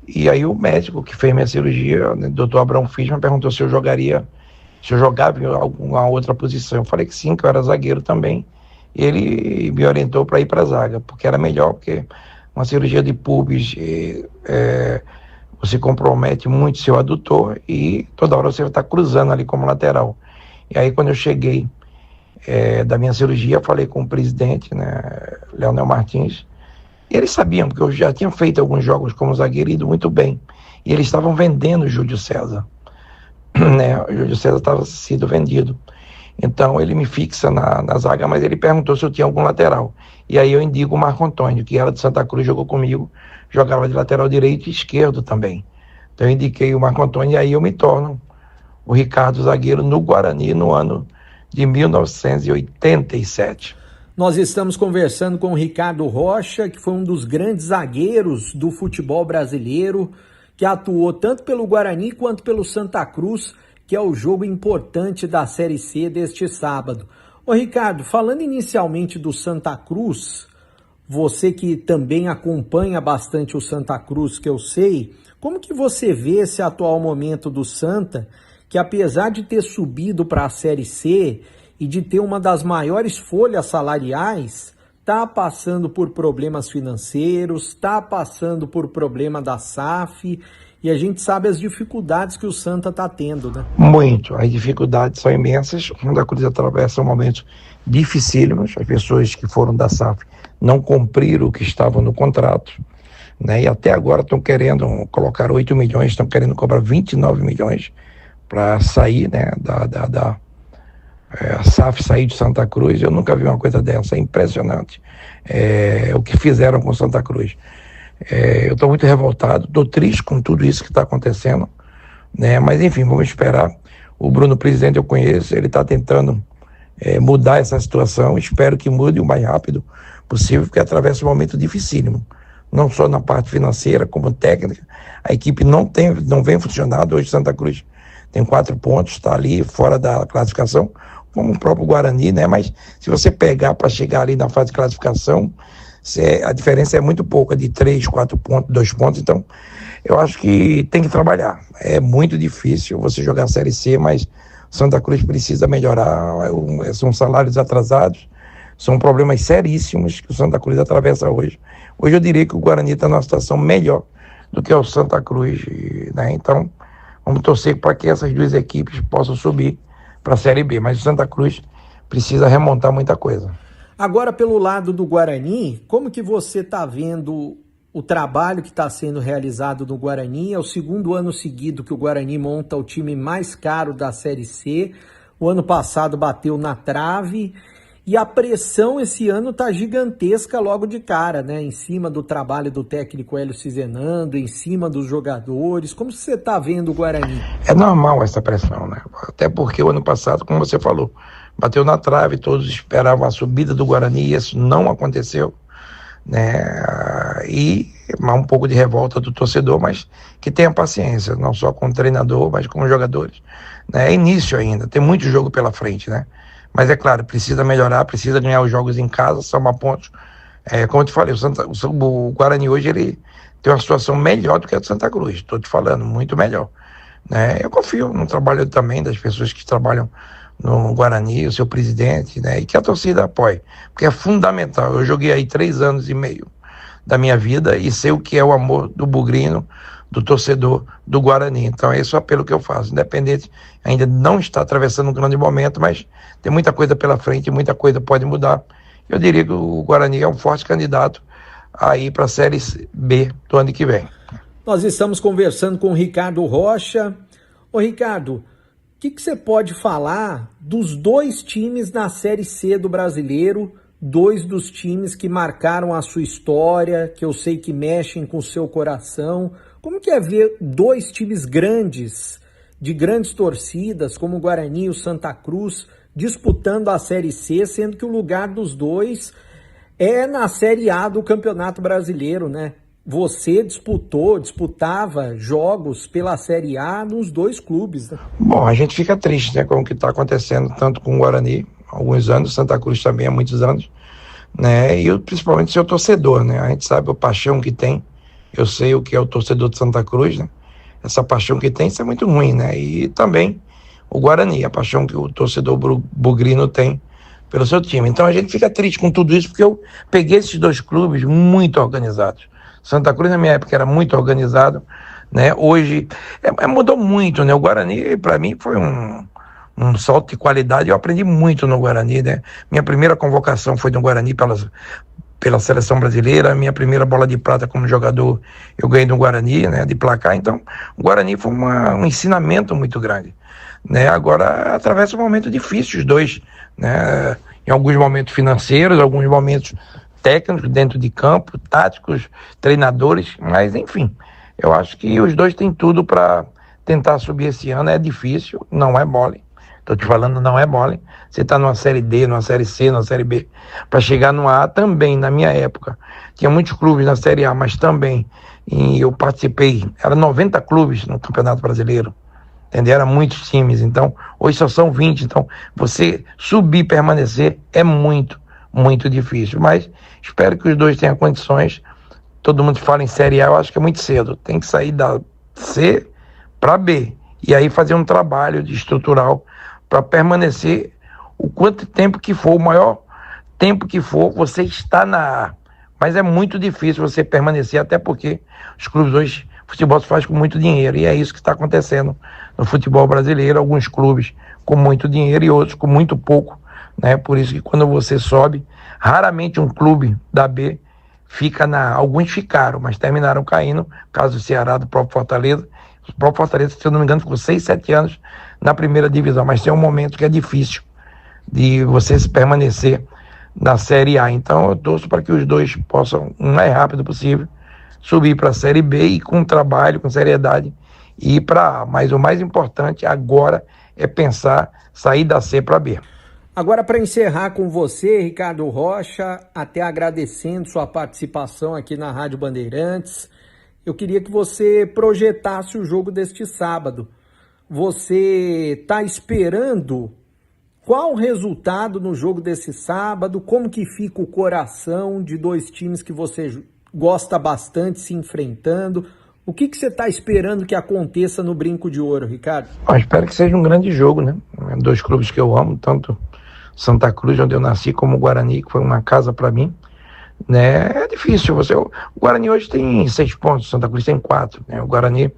E aí o médico que fez minha cirurgia, né, Dr. Abrão Fischer, me perguntou se eu jogava em alguma outra posição. Eu falei que sim, que eu era zagueiro também. E ele me orientou para ir para a zaga, porque era melhor, porque uma cirurgia de pubis você compromete muito seu adutor e toda hora você está cruzando ali como lateral. E aí quando eu cheguei da minha cirurgia, falei com o presidente, né, Leonel Martins. E eles sabiam, porque eu já tinha feito alguns jogos como zagueiro e ido muito bem. E eles estavam vendendo o Júlio César. Né? O Júlio César estava sido vendido. Então ele me fixa na zaga, mas ele perguntou se eu tinha algum lateral. E aí eu indico o Marco Antônio, que era de Santa Cruz, jogou comigo, jogava de lateral direito e esquerdo também. Então eu indiquei o Marco Antônio e aí eu me torno o Ricardo zagueiro no Guarani no ano de 1987. Nós estamos conversando com o Ricardo Rocha, que foi um dos grandes zagueiros do futebol brasileiro, que atuou tanto pelo Guarani quanto pelo Santa Cruz, que é o jogo importante da Série C deste sábado. Ô Ricardo, falando inicialmente do Santa Cruz, você que também acompanha bastante o Santa Cruz, que eu sei, como que você vê esse atual momento do Santa, que apesar de ter subido para a Série C e de ter uma das maiores folhas salariais, está passando por problemas financeiros, está passando por problema da SAF, e a gente sabe as dificuldades que o Santa está tendo, né? Muito, as dificuldades são imensas. O Santa Cruz atravessa um momento dificílimos, as pessoas que foram da SAF não cumpriram o que estava no contrato, né? E até agora estão querendo colocar 8 milhões, estão querendo cobrar 29 milhões para sair, né, a SAF sair de Santa Cruz. Eu nunca vi uma coisa dessa, é impressionante o que fizeram com Santa Cruz. Eu estou muito revoltado, estou triste com tudo isso que está acontecendo, né? Mas enfim, vamos esperar. O Bruno Presidente eu conheço, ele está tentando mudar essa situação, espero que mude o mais rápido possível, porque atravessa um momento dificílimo, não só na parte financeira, como técnica. A equipe não vem funcionando. Hoje Santa Cruz tem 4 pontos, está ali fora da classificação, como o próprio Guarani, né? Mas se você pegar para chegar ali na fase de classificação, a diferença é muito pouca, de 3, 4 pontos, 2 pontos. Então eu acho que tem que trabalhar. É muito difícil você jogar a Série C, mas Santa Cruz precisa melhorar. São salários atrasados, são problemas seríssimos que o Santa Cruz atravessa hoje. Hoje eu diria que o Guarani está numa situação melhor do que o Santa Cruz, né? Então vamos torcer para que essas duas equipes possam subir para a Série B, mas o Santa Cruz precisa remontar muita coisa. Agora, pelo lado do Guarani, como que você está vendo o trabalho que está sendo realizado no Guarani? É o segundo ano seguido que o Guarani monta o time mais caro da Série C. O ano passado bateu na trave e a pressão esse ano está gigantesca logo de cara, né? Em cima do trabalho do técnico Hélio Cizenando, em cima dos jogadores. Como você está vendo o Guarani? É normal essa pressão, né? Até porque o ano passado, como você falou, bateu na trave, todos esperavam a subida do Guarani e isso não aconteceu, né? E um pouco de revolta do torcedor, mas que tenha paciência, não só com o treinador, mas com os jogadores, né? É início ainda, tem muito jogo pela frente, né? Mas é claro, precisa melhorar, precisa ganhar os jogos em casa, somar pontos. Como eu te falei, o Guarani hoje ele tem uma situação melhor do que a de Santa Cruz, estou te falando, muito melhor, né? Eu confio no trabalho também das pessoas que trabalham no Guarani, o seu presidente, né? E que a torcida apoie, porque é fundamental. Eu joguei aí 3 anos e meio da minha vida e sei o que é o amor do bugrino, do torcedor do Guarani. Então é esse o apelo que eu faço. Independente, ainda não está atravessando um grande momento, mas tem muita coisa pela frente, muita coisa pode mudar. Eu diria que o Guarani é um forte candidato a ir para a Série B do ano que vem. Nós estamos conversando com o Ricardo Rocha. Ô Ricardo, o que você pode falar dos 2 times na Série C do Brasileiro, 2 dos times que marcaram a sua história, que eu sei que mexem com o seu coração? Como que é ver 2 times grandes, de grandes torcidas, como o Guarani e o Santa Cruz, disputando a Série C, sendo que o lugar dos 2 é na Série A do Campeonato Brasileiro, né? Você disputava jogos pela Série A nos 2 clubes, né? Bom, a gente fica triste, né, com o que está acontecendo, tanto com o Guarani, há alguns anos, Santa Cruz também há muitos anos, né, e principalmente seu torcedor, né, a gente sabe a paixão que tem, eu sei o que é o torcedor de Santa Cruz, né, essa paixão que tem, isso é muito ruim, né, e também o Guarani, a paixão que o torcedor bugrino tem pelo seu time. Então a gente fica triste com tudo isso, porque eu peguei esses 2 clubes muito organizados. Santa Cruz na minha época era muito organizado, né? Hoje mudou muito, né? O Guarani para mim foi um salto de qualidade. Eu aprendi muito no Guarani, né? Minha primeira convocação foi no Guarani pela seleção brasileira. Minha primeira bola de prata como jogador eu ganhei no Guarani, né? De placar. Então o Guarani foi um ensinamento muito grande, né? Agora atravessa um momento difícil os 2, né? Em alguns momentos financeiros, alguns momentos técnicos dentro de campo, táticos, treinadores, mas enfim, eu acho que os 2 têm tudo para tentar subir esse ano. É difícil, não é mole, estou te falando, não é mole. Você está numa Série D, numa Série C, numa Série B, para chegar no A também, na minha época, tinha muitos clubes na Série A, mas também, eu participei, era 90 clubes no Campeonato Brasileiro, entendeu? Era muitos times, então, hoje só são 20, então, você subir, permanecer, é muito difícil, mas espero que os 2 tenham condições. Todo mundo fala em Série A, eu acho que é muito cedo, tem que sair da C para B, e aí fazer um trabalho estrutural para permanecer o quanto tempo que for, o maior tempo que for, você está na A, mas é muito difícil você permanecer, até porque os clubes hoje, o futebol se faz com muito dinheiro, e é isso que está acontecendo no futebol brasileiro, alguns clubes com muito dinheiro e outros com muito pouco, né? Por isso que quando você sobe, raramente um clube da B fica alguns ficaram, mas terminaram caindo, caso do Ceará, do próprio Fortaleza. O próprio Fortaleza, se eu não me engano, ficou 6, 7 anos na primeira divisão, mas tem um momento que é difícil de você se permanecer na Série A. Então eu torço para que os 2 possam, o mais rápido possível, subir para a Série B e com trabalho, com seriedade, ir para. Mas o mais importante agora é pensar sair da C para B. Agora, para encerrar com você, Ricardo Rocha, até agradecendo sua participação aqui na Rádio Bandeirantes, eu queria que você projetasse o jogo deste sábado. Você está esperando qual o resultado no jogo desse sábado? Como que fica o coração de dois times que você gosta bastante se enfrentando? O que você está esperando que aconteça no Brinco de Ouro, Ricardo? Eu espero que seja um grande jogo, né? Dois clubes que eu amo, tanto Santa Cruz, onde eu nasci, como o Guarani, que foi uma casa para mim, né? É difícil. O Guarani hoje tem 6 pontos, Santa Cruz tem 4, né? O Guarani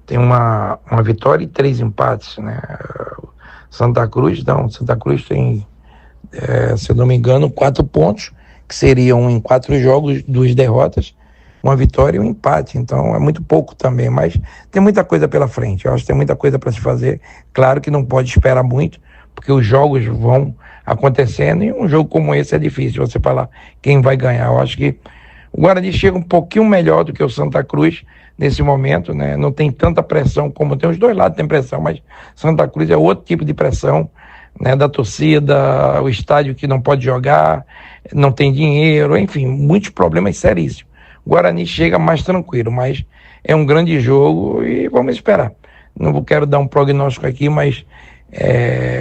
tem uma vitória e 3 empates, né? Santa Cruz tem, se eu não me engano, 4 pontos, que seriam em 4 jogos, 2 derrotas, uma vitória e um empate. Então é muito pouco também, mas tem muita coisa pela frente. Eu acho que tem muita coisa para se fazer. Claro que não pode esperar muito, porque os jogos vão acontecendo e um jogo como esse é difícil você falar quem vai ganhar. Eu acho que o Guarani chega um pouquinho melhor do que o Santa Cruz nesse momento, né? Não tem tanta pressão como tem, os dois lados tem pressão, mas Santa Cruz é outro tipo de pressão, né? Da torcida, o estádio que não pode jogar, não tem dinheiro, enfim, muitos problemas seríssimos. O Guarani chega mais tranquilo, mas é um grande jogo e vamos esperar. Não quero dar um prognóstico aqui, mas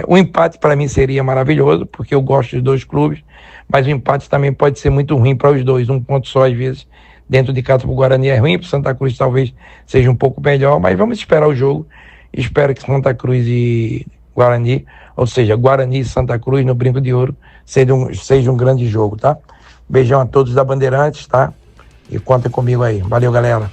o empate para mim seria maravilhoso, porque eu gosto dos dois clubes, mas o empate também pode ser muito ruim para os dois. Um ponto só, às vezes, dentro de casa para o Guarani é ruim, para o Santa Cruz talvez seja um pouco melhor, mas vamos esperar o jogo. Espero que Santa Cruz e Guarani, ou seja, Guarani e Santa Cruz no Brinco de Ouro, seja um grande jogo, tá? Beijão a todos da Bandeirantes, tá? E contem comigo aí. Valeu, galera.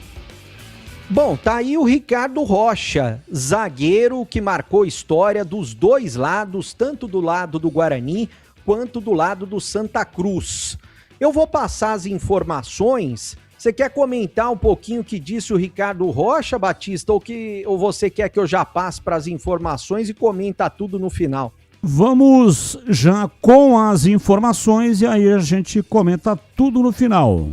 Bom, tá aí o Ricardo Rocha, zagueiro que marcou história dos dois lados, tanto do lado do Guarani quanto do lado do Santa Cruz. Eu vou passar as informações. Você quer comentar um pouquinho o que disse o Ricardo Rocha, Batista, ou você quer que eu já passe para as informações e comenta tudo no final? Vamos já com as informações e aí a gente comenta tudo no final.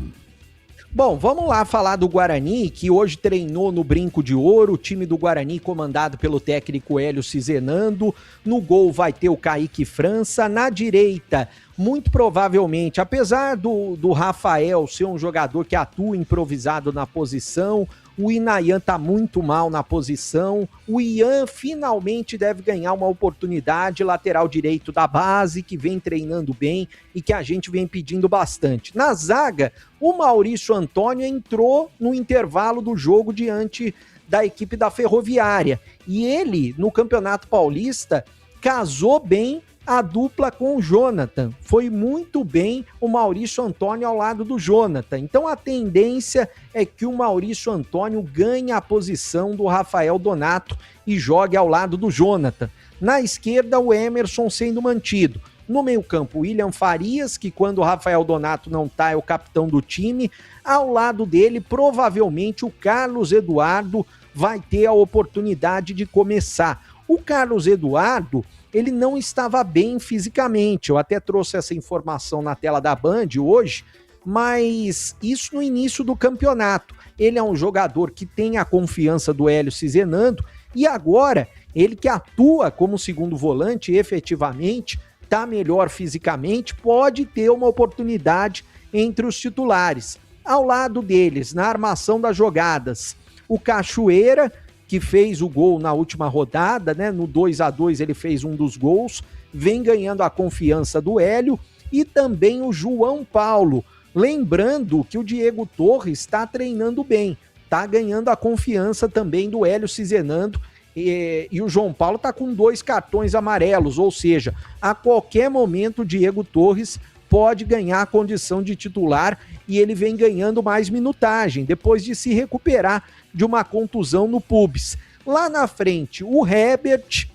Bom, vamos lá falar do Guarani, que hoje treinou no Brinco de Ouro, o time do Guarani comandado pelo técnico Hélio Cizenando. No gol vai ter o Kaique França, na direita, muito provavelmente, apesar do Rafael ser um jogador que atua improvisado na posição, o Inayan tá muito mal na posição, o Ian finalmente deve ganhar uma oportunidade, lateral direito da base, que vem treinando bem e que a gente vem pedindo bastante. Na zaga, o Maurício Antônio entrou no intervalo do jogo diante da equipe da Ferroviária, e ele, no Campeonato Paulista, casou bem a dupla com o Jonathan. Foi muito bem o Maurício Antônio ao lado do Jonathan. Então a tendência é que o Maurício Antônio ganhe a posição do Rafael Donato e jogue ao lado do Jonathan. Na esquerda, o Emerson sendo mantido. No meio-campo, William Farias, que quando o Rafael Donato não tá, é o capitão do time. Ao lado dele, provavelmente, o Carlos Eduardo vai ter a oportunidade de começar. O Carlos Eduardo, ele não estava bem fisicamente. Eu até trouxe essa informação na tela da Band hoje, mas isso no início do campeonato. Ele é um jogador que tem a confiança do Hélio Cizenando e agora ele que atua como segundo volante efetivamente, está melhor fisicamente, pode ter uma oportunidade entre os titulares. Ao lado deles, na armação das jogadas, o Cachoeira, que fez o gol na última rodada, né? No 2-2 ele fez um dos gols, vem ganhando a confiança do Hélio, e também o João Paulo. Lembrando que o Diego Torres está treinando bem, está ganhando a confiança também do Hélio Cizenando, e o João Paulo está com 2 cartões amarelos, ou seja, a qualquer momento o Diego Torres pode ganhar a condição de titular e ele vem ganhando mais minutagem, depois de se recuperar de uma contusão no pubis. Lá na frente, o Herbert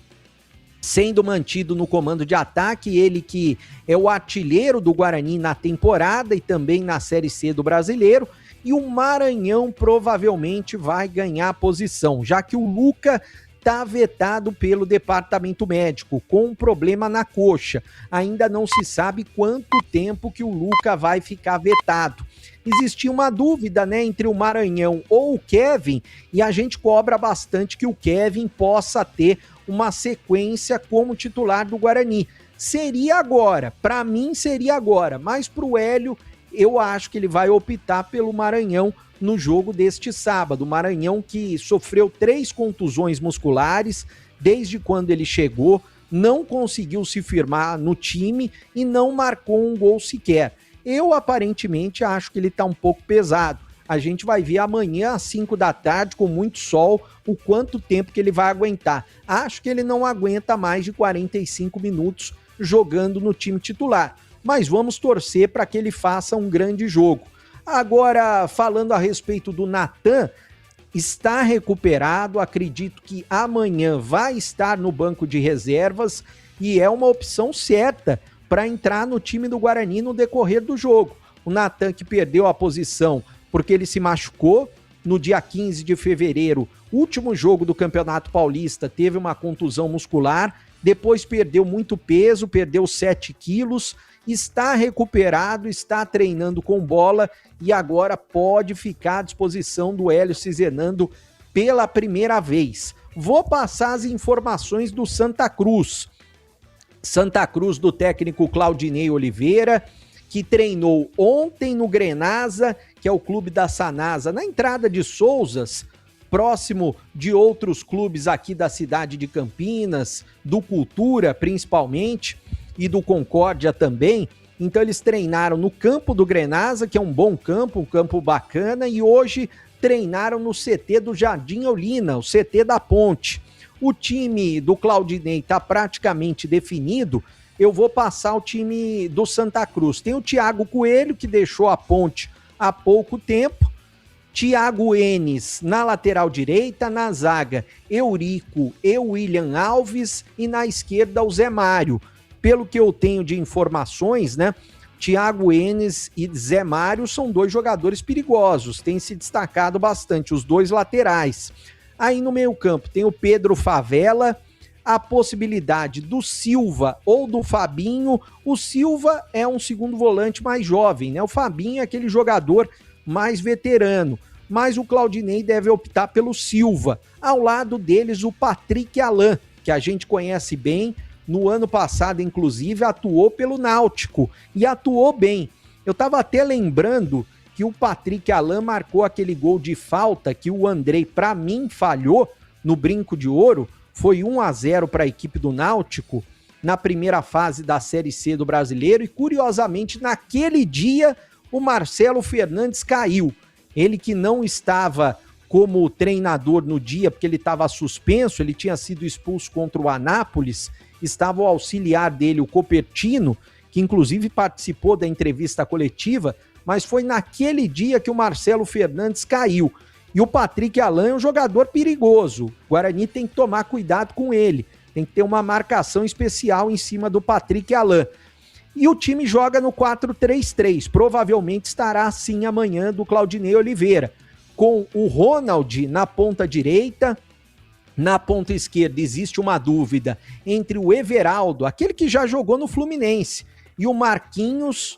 sendo mantido no comando de ataque, ele que é o artilheiro do Guarani na temporada e também na Série C do Brasileiro, e o Maranhão provavelmente vai ganhar a posição, já que o Luca está vetado pelo departamento médico, com um problema na coxa. Ainda não se sabe quanto tempo que o Luca vai ficar vetado. existia uma dúvida, né, entre o Maranhão ou o Kevin, e a gente cobra bastante que o Kevin possa ter uma sequência como titular do Guarani. Seria agora, para mim seria agora, mas para o Hélio eu acho que ele vai optar pelo Maranhão no jogo deste sábado. O Maranhão que sofreu 3 contusões musculares desde quando ele chegou, não conseguiu se firmar no time e não marcou um gol sequer. Eu aparentemente acho que ele está um pouco pesado. A gente vai ver amanhã às 5 da tarde, com muito sol, o quanto tempo que ele vai aguentar. Acho que ele não aguenta mais de 45 minutos jogando no time titular. Mas vamos torcer para que ele faça um grande jogo. Agora, falando a respeito do Natan, está recuperado, acredito que amanhã vai estar no banco de reservas e é uma opção certa para entrar no time do Guarani no decorrer do jogo. O Natan, que perdeu a posição porque ele se machucou no dia 15 de fevereiro, último jogo do Campeonato Paulista, teve uma contusão muscular, depois perdeu muito peso, perdeu 7 quilos, está recuperado, está treinando com bola e agora pode ficar à disposição do Hélio Cizenando pela primeira vez. Vou passar as informações do Santa Cruz. Santa Cruz do técnico Claudinei Oliveira, que treinou ontem no Grenasa, que é o clube da Sanasa, na entrada de Souzas, próximo de outros clubes aqui da cidade de Campinas, do Cultura principalmente, e do Concórdia também. Então eles treinaram no campo do Grenasa, que é um bom campo, um campo bacana, e hoje treinaram no CT do Jardim Olina, o CT da Ponte. O time do Claudinei está praticamente definido. Eu vou passar o time do Santa Cruz. Tem o Thiago Coelho, que deixou a Ponte há pouco tempo. Thiago Enes na lateral direita, na zaga Eurico e William Alves e na esquerda o Zé Mário. Pelo que eu tenho de informações, né, Thiago Enes e Zé Mário são 2 jogadores perigosos, têm se destacado bastante, os 2 laterais. Aí no meio-campo tem o Pedro Favela, a possibilidade do Silva ou do Fabinho. O Silva é um segundo volante mais jovem, né? O Fabinho é aquele jogador mais veterano, mas o Claudinei deve optar pelo Silva. Ao lado deles o Patrick Alain, que a gente conhece bem, no ano passado inclusive atuou pelo Náutico e atuou bem. Eu estava até lembrando que o Patrick Alain marcou aquele gol de falta que o Andrei, para mim, falhou no Brinco de Ouro. Foi 1-0 para a equipe do Náutico na primeira fase da Série C do Brasileiro e, curiosamente, naquele dia o Marcelo Fernandes caiu. Ele que não estava como treinador no dia, porque ele estava suspenso, ele tinha sido expulso contra o Anápolis, estava o auxiliar dele, o Copertino, que inclusive participou da entrevista coletiva, mas foi naquele dia que o Marcelo Fernandes caiu. E o Patrick Alain é um jogador perigoso. O Guarani tem que tomar cuidado com ele. Tem que ter uma marcação especial em cima do Patrick Alain. E o time joga no 4-3-3. Provavelmente estará assim amanhã do Claudinei Oliveira. Com o Ronald na ponta direita. Na ponta esquerda existe uma dúvida entre o Everaldo, aquele que já jogou no Fluminense, e o Marquinhos.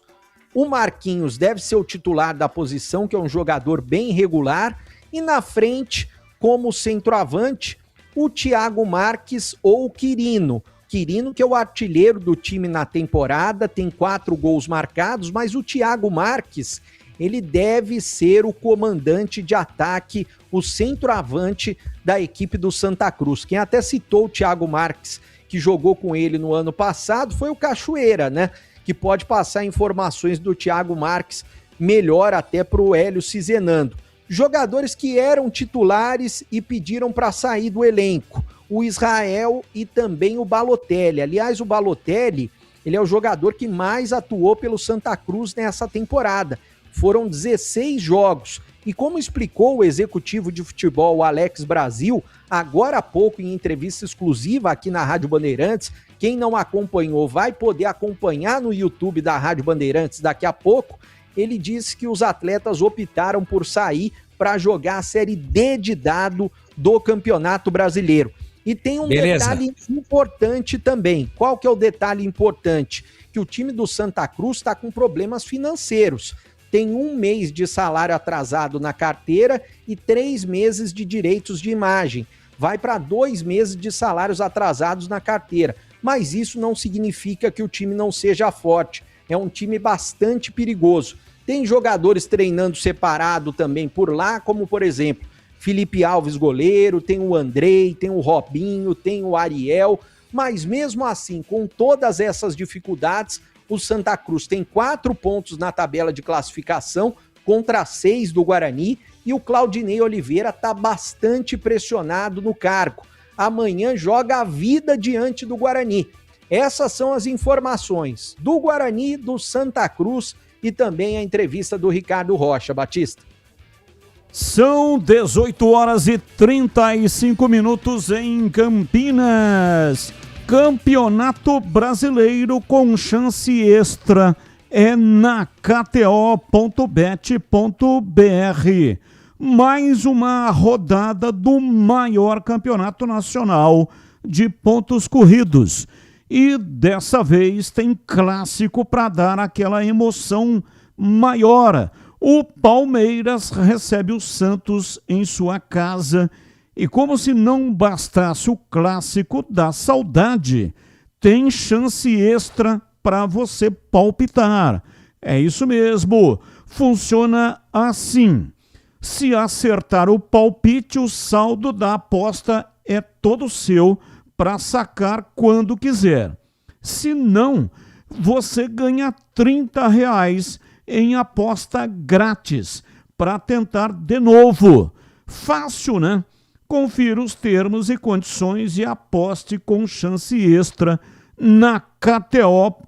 O Marquinhos deve ser o titular da posição, que é um jogador bem regular. E na frente, como centroavante, o Thiago Marques ou o Quirino. Quirino, que é o artilheiro do time na temporada, tem 4 gols marcados, mas o Thiago Marques, ele deve ser o comandante de ataque, o centroavante da equipe do Santa Cruz. Quem até citou o Thiago Marques, que jogou com ele no ano passado, foi o Cachoeira, né? Que pode passar informações do Thiago Marques melhor até para o Hélio Cizenando. Jogadores que eram titulares e pediram para sair do elenco. O Israel e também o Balotelli. Aliás, o Balotelli, ele é o jogador que mais atuou pelo Santa Cruz nessa temporada. Foram 16 jogos. E como explicou o executivo de futebol, o Alex Brasil, agora há pouco em entrevista exclusiva aqui na Rádio Bandeirantes, quem não acompanhou vai poder acompanhar no YouTube da Rádio Bandeirantes daqui a pouco. Ele disse que os atletas optaram por sair para jogar a Série D de dado do Campeonato Brasileiro. E tem um detalhe importante também. Qual que é o detalhe importante? Que o time do Santa Cruz está com problemas financeiros. tem 1 mês de salário atrasado na carteira e 3 meses de direitos de imagem. Vai para 2 meses de salários atrasados na carteira. Mas isso não significa que o time não seja forte. É um time bastante perigoso. Tem jogadores treinando separado também por lá, como por exemplo, Felipe Alves, goleiro, tem o Andrei, tem o Robinho, tem o Ariel. Mas mesmo assim, com todas essas dificuldades, o Santa Cruz tem 4 pontos na tabela de classificação contra 6 do Guarani e o Claudinei Oliveira está bastante pressionado no cargo. Amanhã joga a vida diante do Guarani. Essas são as informações do Guarani, do Santa Cruz e também a entrevista do Ricardo Rocha. Batista. São 18 horas e 35 minutos em Campinas. Campeonato Brasileiro com chance extra é na KTO.bet.br. Mais uma rodada do maior campeonato nacional de pontos corridos. E dessa vez tem clássico para dar aquela emoção maior. O Palmeiras recebe o Santos em sua casa. E como se não bastasse o clássico da saudade, tem chance extra para você palpitar. É isso mesmo. Funciona assim. Se acertar o palpite, o saldo da aposta é todo seu para sacar quando quiser. Se não, você ganha R$30 em aposta grátis para tentar de novo. Fácil, né? Confira os termos e condições e aposte com chance extra na KTO.bet.br.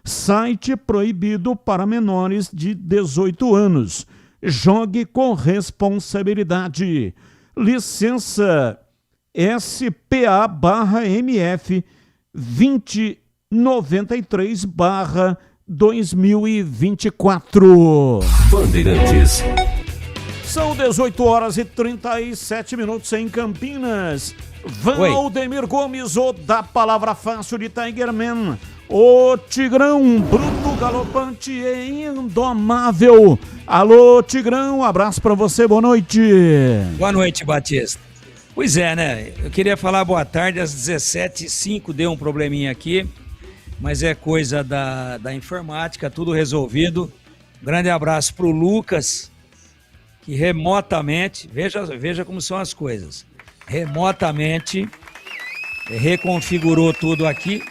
Site proibido para menores de 18 anos. Jogue com responsabilidade. Licença SPA/MF 2093/2024. Bandeirantes. São 18 horas e 37 minutos em Campinas. Valdemir Gomes, o da palavra fácil de Tigerman. O Tigrão, bruto, galopante e indomável. Alô, Tigrão, abraço pra você, boa noite. Boa noite, Batista. Pois é, né? Eu queria falar boa tarde, às 17h05 deu um probleminha aqui, mas é coisa da informática, tudo resolvido. Grande abraço pro Lucas, que remotamente, veja como são as coisas, remotamente reconfigurou tudo aqui.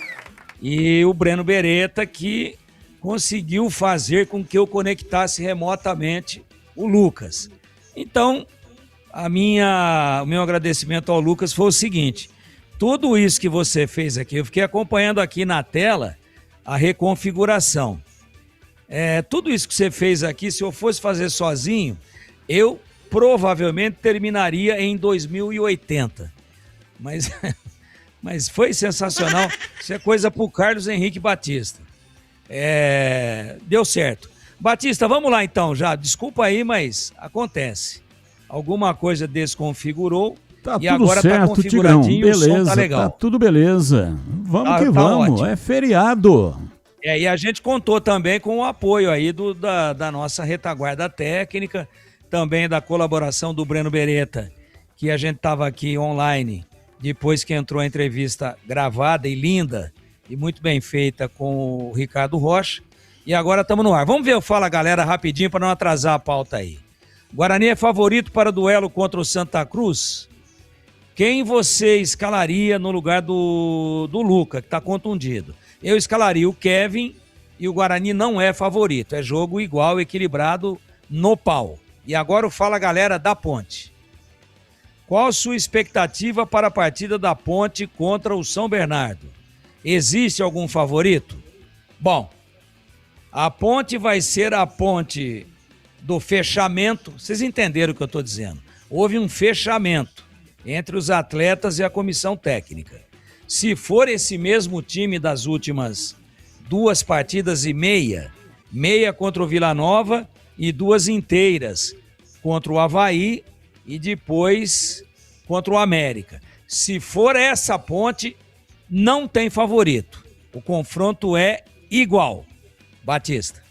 E o Breno Beretta, que conseguiu fazer com que eu conectasse remotamente o Lucas. Então, o meu agradecimento ao Lucas foi o seguinte: tudo isso que você fez aqui, eu fiquei acompanhando aqui na tela a reconfiguração. Tudo isso que você fez aqui, se eu fosse fazer sozinho, eu provavelmente terminaria em 2080. Mas foi sensacional. Isso é coisa pro Carlos Henrique Batista. Deu certo. Batista, vamos lá então já. Desculpa aí, mas acontece. Alguma coisa desconfigurou e agora certo, tá configuradinho, beleza, o som tá legal. Tá tudo beleza. Vamos que vamos, ótimo. É feriado. E a gente contou também com o apoio aí da nossa retaguarda técnica, também da colaboração do Breno Beretta, que a gente tava aqui online, depois que entrou a entrevista gravada e linda e muito bem feita com o Ricardo Rocha. E agora estamos no ar. Vamos ver o Fala Galera rapidinho para não atrasar a pauta aí. Guarani é favorito para o duelo contra o Santa Cruz? Quem você escalaria no lugar do Luca, que está contundido? Eu escalaria o Kevin e o Guarani não é favorito. É jogo igual, equilibrado, no pau. E agora o Fala Galera da Ponte. Qual a sua expectativa para a partida da Ponte contra o São Bernardo? Existe algum favorito? Bom, a Ponte vai ser a Ponte do fechamento. Vocês entenderam o que eu estou dizendo. Houve um fechamento entre os atletas e a comissão técnica. Se for esse mesmo time das últimas 2 partidas e meia contra o Vila Nova e 2 inteiras contra o Avaí e depois contra o América. Se for essa Ponte, não tem favorito. O confronto é igual. Batista.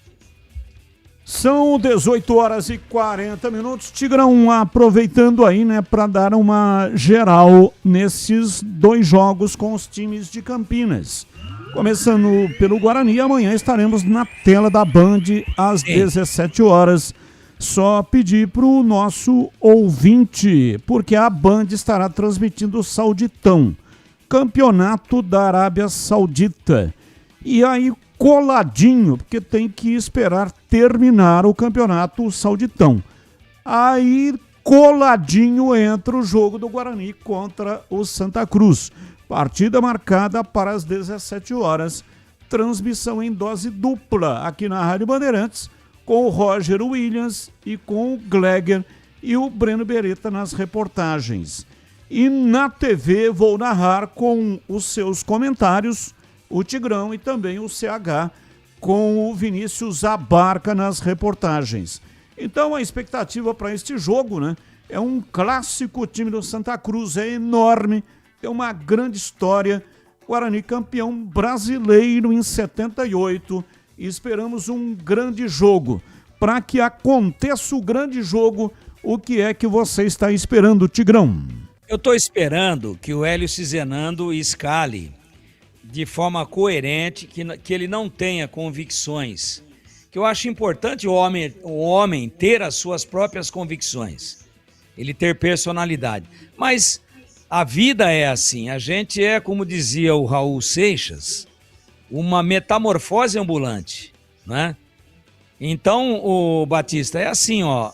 São 18 horas e 40 minutos. Tigrão, aproveitando aí, né, para dar uma geral nesses 2 jogos com os times de Campinas. Começando pelo Guarani, amanhã estaremos na tela da Band às 17 horas. Só pedir para o nosso ouvinte, porque a Band estará transmitindo o Sauditão, Campeonato da Arábia Saudita. E aí, coladinho, porque tem que esperar terminar o Campeonato Sauditão. Aí, coladinho, entra o jogo do Guarani contra o Santa Cruz. Partida marcada para as 17 horas. Transmissão em dose dupla aqui na Rádio Bandeirantes, com o Roger Williams e com o Gleger e o Breno Beretta nas reportagens. E na TV vou narrar com os seus comentários o Tigrão e também o CH com o Vinícius Abarca nas reportagens. Então a expectativa para este jogo, né, é um clássico. O time do Santa Cruz é enorme, tem uma grande história. Guarani campeão brasileiro em 78. E esperamos um grande jogo. Para que aconteça o grande jogo, o que é que você está esperando, Tigrão? Eu estou esperando que o Hélio Cizenando escale de forma coerente, que ele não tenha convicções. Que eu acho importante o homem ter as suas próprias convicções, ele ter personalidade. Mas a vida é assim, a gente é, como dizia o Raul Seixas, uma metamorfose ambulante, né? Então, o Batista, é assim, ó,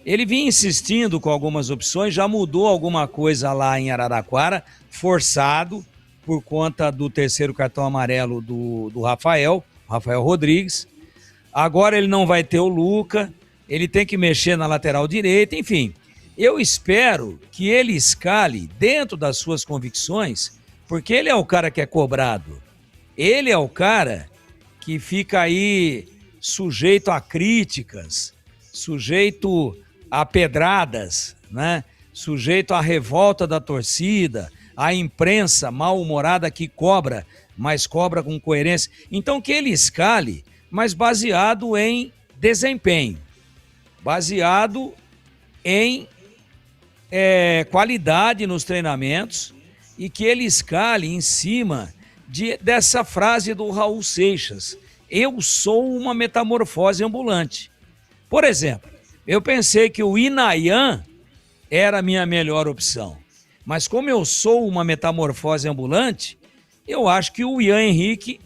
ele vinha insistindo com algumas opções, já mudou alguma coisa lá em Araraquara, forçado, por conta do terceiro cartão amarelo do Rafael Rodrigues. Agora ele não vai ter o Luca, ele tem que mexer na lateral direita, enfim. Eu espero que ele escale dentro das suas convicções, porque ele é o cara que é cobrado. Ele é o cara que fica aí sujeito a críticas, sujeito a pedradas, né? Sujeito à revolta da torcida, a imprensa mal-humorada que cobra, mas cobra com coerência. Então que ele escale, mas baseado em desempenho, baseado em qualidade nos treinamentos, e que ele escale em cima dessa frase do Raul Seixas: eu sou uma metamorfose ambulante. Por exemplo, eu pensei que o Inayan era a minha melhor opção, mas como eu sou uma metamorfose ambulante, eu acho que o Ian Henrique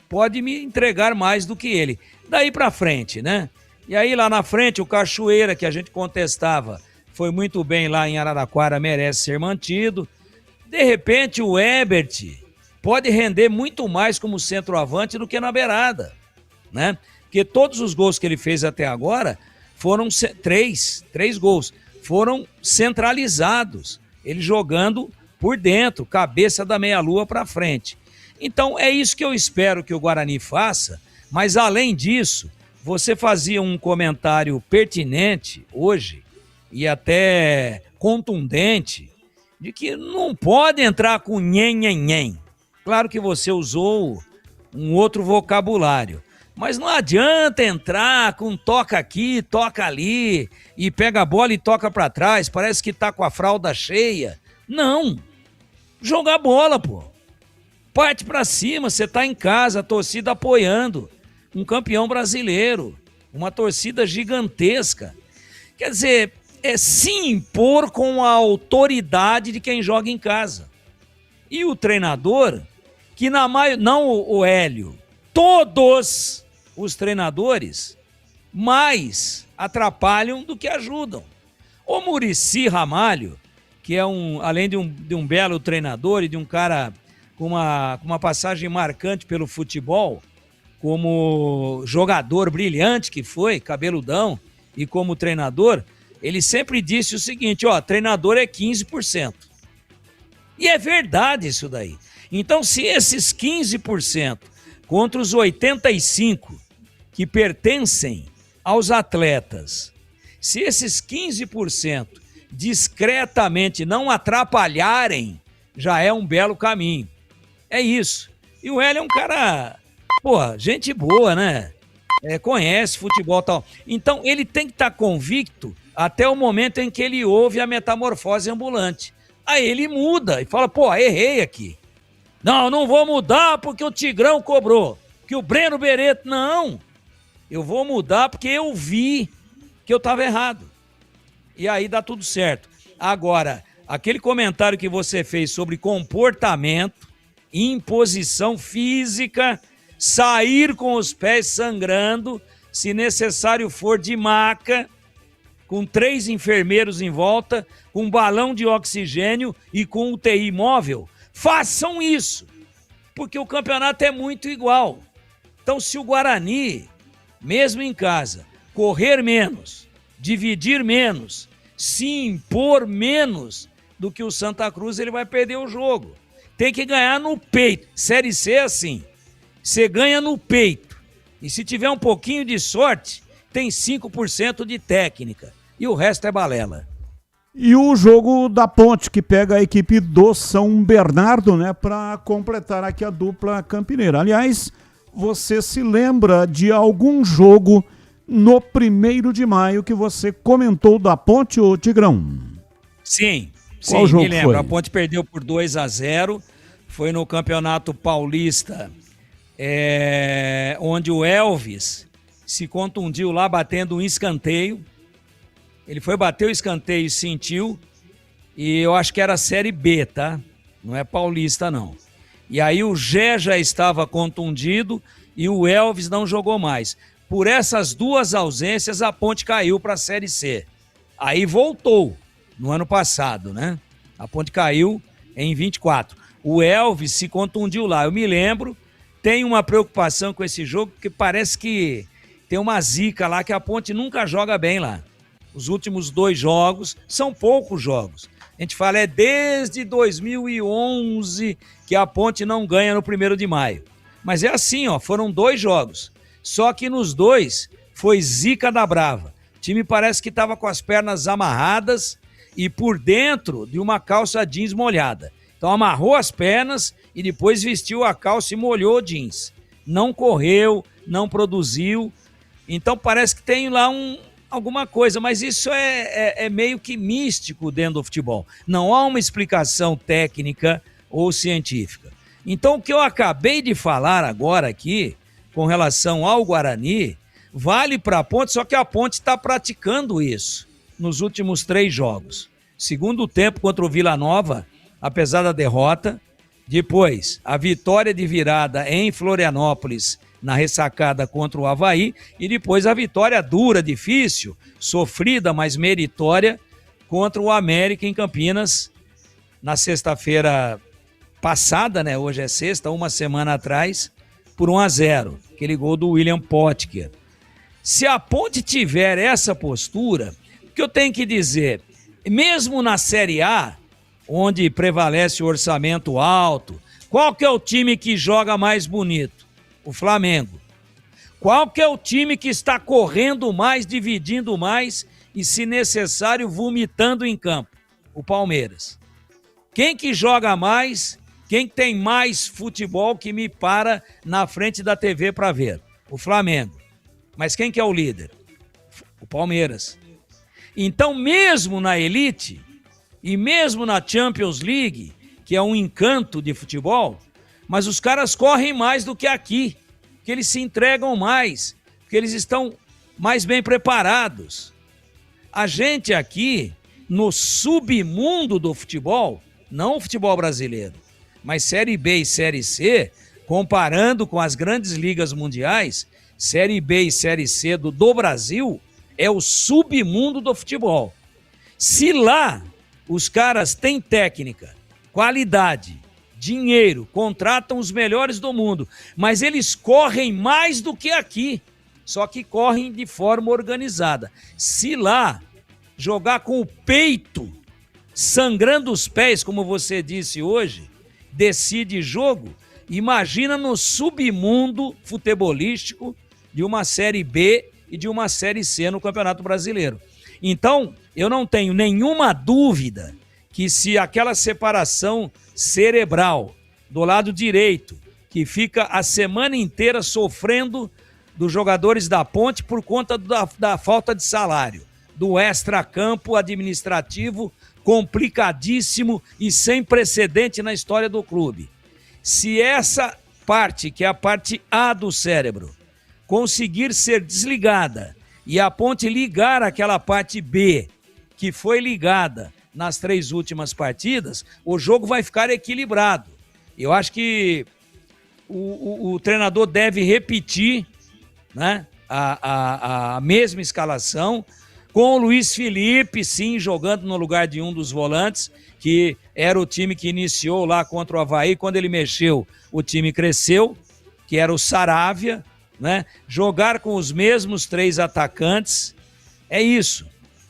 pode me entregar mais do que ele. Daí pra frente, né? E aí lá na frente o Cachoeira, que a gente contestava, foi muito bem lá em Araraquara, merece ser mantido. De repente o Ebert pode render muito mais como centroavante do que na beirada, né? Porque todos os gols que ele fez até agora foram três gols, foram centralizados, ele jogando por dentro, cabeça da meia-lua para frente. Então é isso que eu espero que o Guarani faça, mas além disso, você fazia um comentário pertinente hoje e até contundente de que não pode entrar com nhen. Claro que você usou um outro vocabulário, mas não adianta entrar com toca aqui, toca ali, e pega a bola e toca para trás, parece que tá com a fralda cheia. Não, jogar bola, pô. Parte para cima, você tá em casa, a torcida apoiando um campeão brasileiro, uma torcida gigantesca. Quer dizer, é se impor com a autoridade de quem joga em casa. E o treinador, que não o Hélio, todos os treinadores mais atrapalham do que ajudam. O Muricy Ramalho, que é além de um belo treinador e de um cara com uma passagem marcante pelo futebol, como jogador brilhante que foi, cabeludão, e como treinador, ele sempre disse o seguinte: treinador é 15%. E é verdade isso daí. Então, se esses 15% contra os 85% que pertencem aos atletas, se esses 15% discretamente não atrapalharem, já é um belo caminho. É isso. E o Hélio é um cara Pô, gente boa, né? Conhece futebol e tal. Então, ele tem que estar convicto até o momento em que ele ouve a metamorfose ambulante. Aí ele muda e fala, pô, errei aqui. Não vou mudar porque o Tigrão cobrou. Que o Breno Beretta... Não, eu vou mudar porque eu vi que eu estava errado. E aí dá tudo certo. Agora, aquele comentário que você fez sobre comportamento, imposição física, sair com os pés sangrando, se necessário for de maca, com 3 enfermeiros em volta, com um balão de oxigênio e com UTI móvel, façam isso, porque o campeonato é muito igual. Então, se o Guarani, mesmo em casa, correr menos, dividir menos, se impor menos do que o Santa Cruz, ele vai perder o jogo. Tem que ganhar no peito. Série C é assim, você ganha no peito. E se tiver um pouquinho de sorte, tem 5% de técnica. E o resto é balela. E o jogo da Ponte, que pega a equipe do São Bernardo, né, para completar aqui a dupla campineira. Aliás, você se lembra de algum jogo no 1º de maio que você comentou da Ponte, ô Tigrão? Sim, Qual jogo me lembro. foi? A Ponte perdeu por 2-0, foi no Campeonato Paulista, onde o Elvis se contundiu lá batendo um escanteio. Ele foi bater o escanteio e sentiu, e eu acho que era a Série B, tá? Não é Paulista, não. E aí o Gé já estava contundido e o Elvis não jogou mais. Por essas 2 ausências, a Ponte caiu para a Série C. Aí voltou no ano passado, né? A Ponte caiu em 24. O Elvis se contundiu lá, eu me lembro. Tem uma preocupação com esse jogo, porque parece que tem uma zica lá, que a Ponte nunca joga bem lá. Os últimos 2 jogos, são poucos jogos. A gente fala, desde 2011 que a Ponte não ganha no 1º de maio. Mas é assim, ó, foram 2 jogos. Só que nos 2 foi zica da brava. O time parece que estava com as pernas amarradas e por dentro de uma calça jeans molhada. Então amarrou as pernas e depois vestiu a calça e molhou o jeans. Não correu, não produziu. Então parece que tem lá alguma coisa, mas isso é meio que místico dentro do futebol. Não há uma explicação técnica ou científica. Então o que eu acabei de falar agora aqui, com relação ao Guarani, vale para a Ponte, só que a Ponte está praticando isso nos últimos 3 jogos. Segundo tempo contra o Vila Nova, apesar da derrota, depois a vitória de virada em Florianópolis, na ressacada contra o Avaí, e depois a vitória dura, difícil, sofrida, mas meritória, contra o América em Campinas, na sexta-feira passada, né? Hoje é sexta, uma semana atrás, por 1-0, aquele gol do William Potker. Se a Ponte tiver essa postura, o que eu tenho que dizer, mesmo na Série A, onde prevalece o orçamento alto, qual que é o time que joga mais bonito? O Flamengo. Qual que é o time que está correndo mais, dividindo mais e, se necessário, vomitando em campo? O Palmeiras. Quem que joga mais? Quem tem mais futebol que me para na frente da TV para ver? O Flamengo. Mas quem que é o líder? O Palmeiras. Então, mesmo na elite e mesmo na Champions League, que é um encanto de futebol, mas os caras correm mais do que aqui, porque eles se entregam mais, porque eles estão mais bem preparados. A gente aqui, no submundo do futebol, não o futebol brasileiro, mas Série B e Série C, comparando com as grandes ligas mundiais, Série B e Série C do Brasil é o submundo do futebol. Se lá os caras têm técnica, qualidade, dinheiro, contratam os melhores do mundo, mas eles correm mais do que aqui, só que correm de forma organizada. Se lá jogar com o peito, sangrando os pés, como você disse hoje, decide jogo, imagina no submundo futebolístico de uma Série B e de uma Série C no Campeonato Brasileiro. Então, eu não tenho nenhuma dúvida que se aquela separação cerebral do lado direito, que fica a semana inteira sofrendo dos jogadores da Ponte por conta da falta de salário, do extracampo administrativo complicadíssimo e sem precedente na história do clube. Se essa parte, que é a parte A do cérebro, conseguir ser desligada e a Ponte ligar aquela parte B, que foi ligada nas 3 últimas partidas, o jogo vai ficar equilibrado. Eu acho que o treinador deve repetir, né, a mesma escalação, com o Luiz Felipe, sim, jogando no lugar de um dos volantes, que era o time que iniciou lá contra o Avaí. Quando ele mexeu, o time cresceu, que era o Saravia, né? Jogar com os mesmos 3 atacantes, é isso.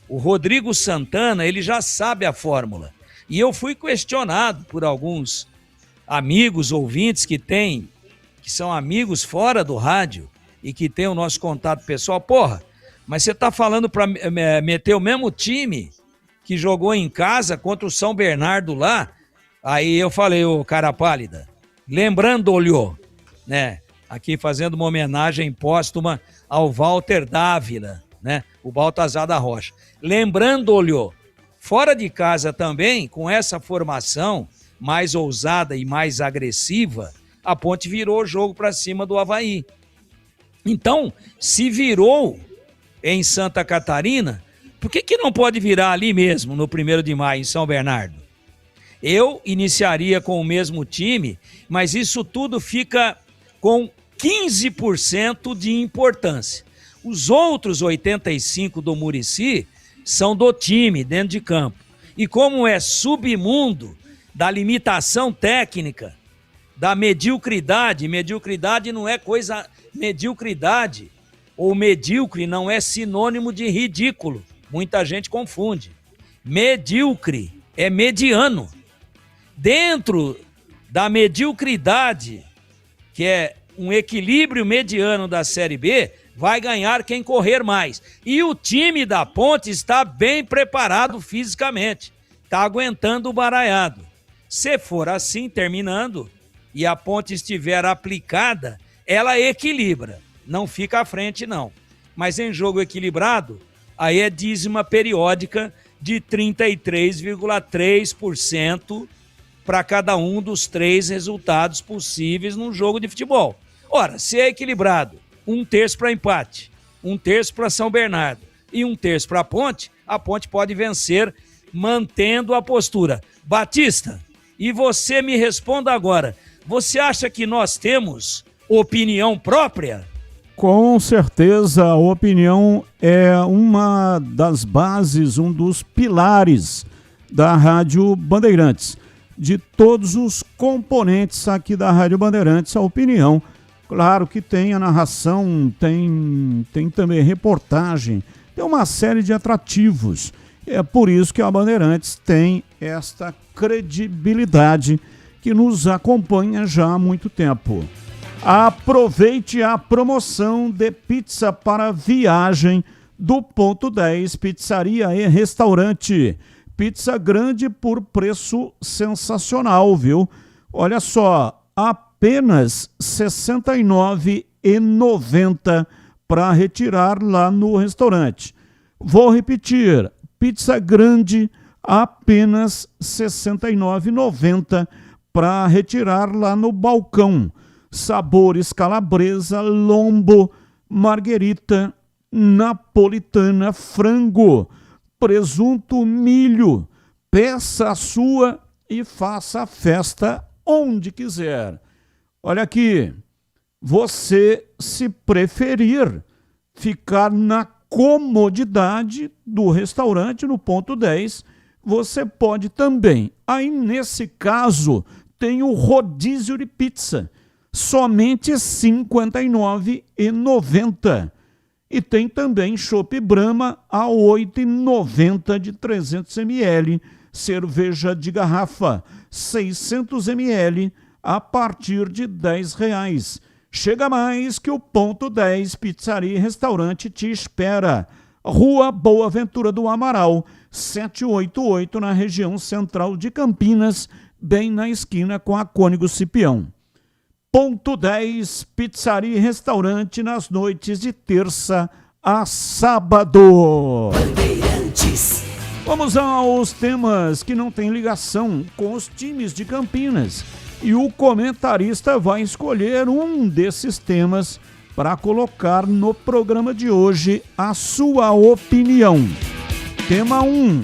O Rodrigo Santana, ele já sabe a fórmula. E eu fui questionado por alguns amigos, ouvintes que são amigos fora do rádio e que tem o nosso contato pessoal. Porra, mas você tá falando para meter o mesmo time que jogou em casa contra o São Bernardo lá? Aí eu falei, ô cara pálida, lembrando-lhe, né, aqui fazendo uma homenagem póstuma ao Walter Dávila, né, o Baltazar da Rocha. Lembrando-lhe, fora de casa também, com essa formação mais ousada e mais agressiva, a Ponte virou o jogo para cima do Avaí. Então, se virou em Santa Catarina, por que não pode virar ali mesmo, no 1º de maio, em São Bernardo? Eu iniciaria com o mesmo time, mas isso tudo fica com 15% de importância. Os outros 85% do Muricy são do time, dentro de campo. E como é submundo da limitação técnica, da mediocridade não é coisa... Mediocridade ou medíocre não é sinônimo de ridículo. Muita gente confunde. Medíocre é mediano. Dentro da mediocridade, que é um equilíbrio mediano da Série B, vai ganhar quem correr mais. E o time da Ponte está bem preparado fisicamente. Está aguentando o baralhado. Se for assim, terminando, e a Ponte estiver aplicada, ela equilibra. Não fica à frente, não. Mas em jogo equilibrado, aí é dízima periódica de 33,3% para cada um dos 3 resultados possíveis num jogo de futebol. Ora, se é equilibrado, 1/3 para empate, 1/3 para São Bernardo e 1/3 para a Ponte pode vencer mantendo a postura. Batista, e você me responda agora, você acha que nós temos opinião própria? Com certeza, a opinião é uma das bases, um dos pilares da Rádio Bandeirantes. De todos os componentes aqui da Rádio Bandeirantes, a opinião. Claro que tem a narração, tem também reportagem, tem uma série de atrativos. É por isso que a Bandeirantes tem esta credibilidade que nos acompanha já há muito tempo. Aproveite a promoção de pizza para viagem do Ponto 10 Pizzaria e Restaurante. Pizza grande por preço sensacional, viu? Olha só, apenas R$ 69,90 para retirar lá no restaurante. Vou repetir, pizza grande, apenas R$ 69,90 para retirar lá no balcão. Sabores calabresa, lombo, marguerita, napolitana, frango, presunto, milho. Peça a sua e faça a festa onde quiser. Olha aqui, você, se preferir ficar na comodidade do restaurante no Ponto 10, você pode também. Aí, nesse caso, tem o rodízio de pizza, somente R$ 59,90. E tem também chopp Brahma a R$ 8,90 de 300 ml, cerveja de garrafa 600 ml a partir de R$ 10. Chega mais que o Ponto 10 Pizzaria e Restaurante te espera. Rua Boa Ventura do Amaral, 788, na região central de Campinas, bem na esquina com a Cônigo Cipião. 10 Pizzaria e Restaurante nas noites de terça a sábado. Vamos aos temas que não têm ligação com os times de Campinas. E o comentarista vai escolher um desses temas para colocar no programa de hoje a sua opinião. Tema 1.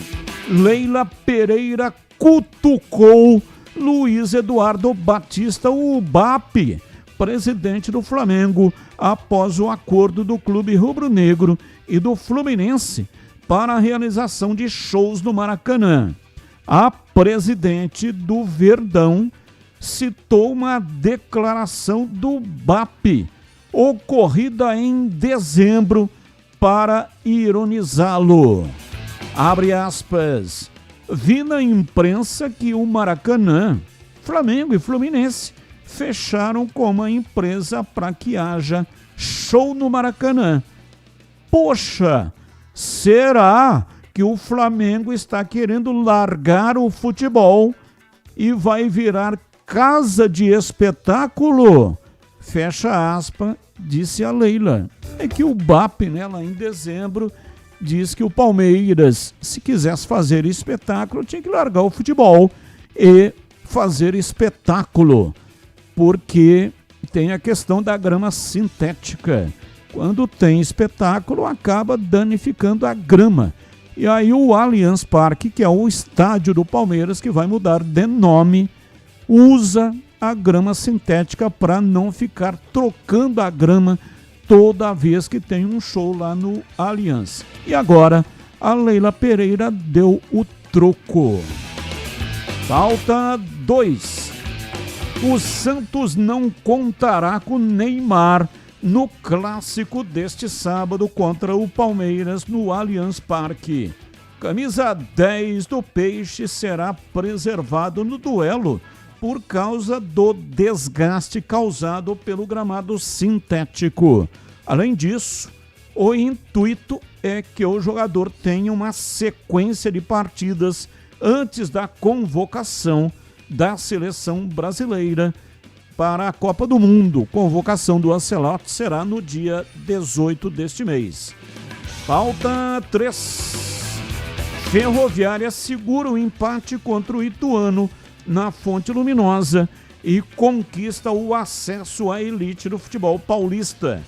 Leila Pereira cutucou Luiz Eduardo Batista, o BAP, presidente do Flamengo, após o acordo do clube rubro-negro e do Fluminense para a realização de shows no Maracanã. A presidente do Verdão citou uma declaração do BAP, ocorrida em dezembro, para ironizá-lo. Abre aspas. Vi na imprensa que o Maracanã, Flamengo e Fluminense fecharam com uma empresa para que haja show no Maracanã. Poxa, será que o Flamengo está querendo largar o futebol e vai virar casa de espetáculo? Fecha aspas, disse a Leila. É que o BAP, né, lá em dezembro, diz que o Palmeiras, se quisesse fazer espetáculo, tinha que largar o futebol e fazer espetáculo, porque tem a questão da grama sintética. Quando tem espetáculo, acaba danificando a grama. E aí o Allianz Parque, que é o estádio do Palmeiras, que vai mudar de nome, usa a grama sintética para não ficar trocando a grama toda vez que tem um show lá no Allianz. E agora, a Leila Pereira deu o troco. Falta 2. O Santos não contará com Neymar no clássico deste sábado contra o Palmeiras no Allianz Parque. Camisa 10 do Peixe será preservado no duelo por causa do desgaste causado pelo gramado sintético. Além disso, o intuito é que o jogador tenha uma sequência de partidas antes da convocação da seleção brasileira para a Copa do Mundo. Convocação do Ancelotti será no dia 18 deste mês. Falta 3. Ferroviária segura o empate contra o Ituano na Fonte Luminosa e conquista o acesso à elite do futebol paulista.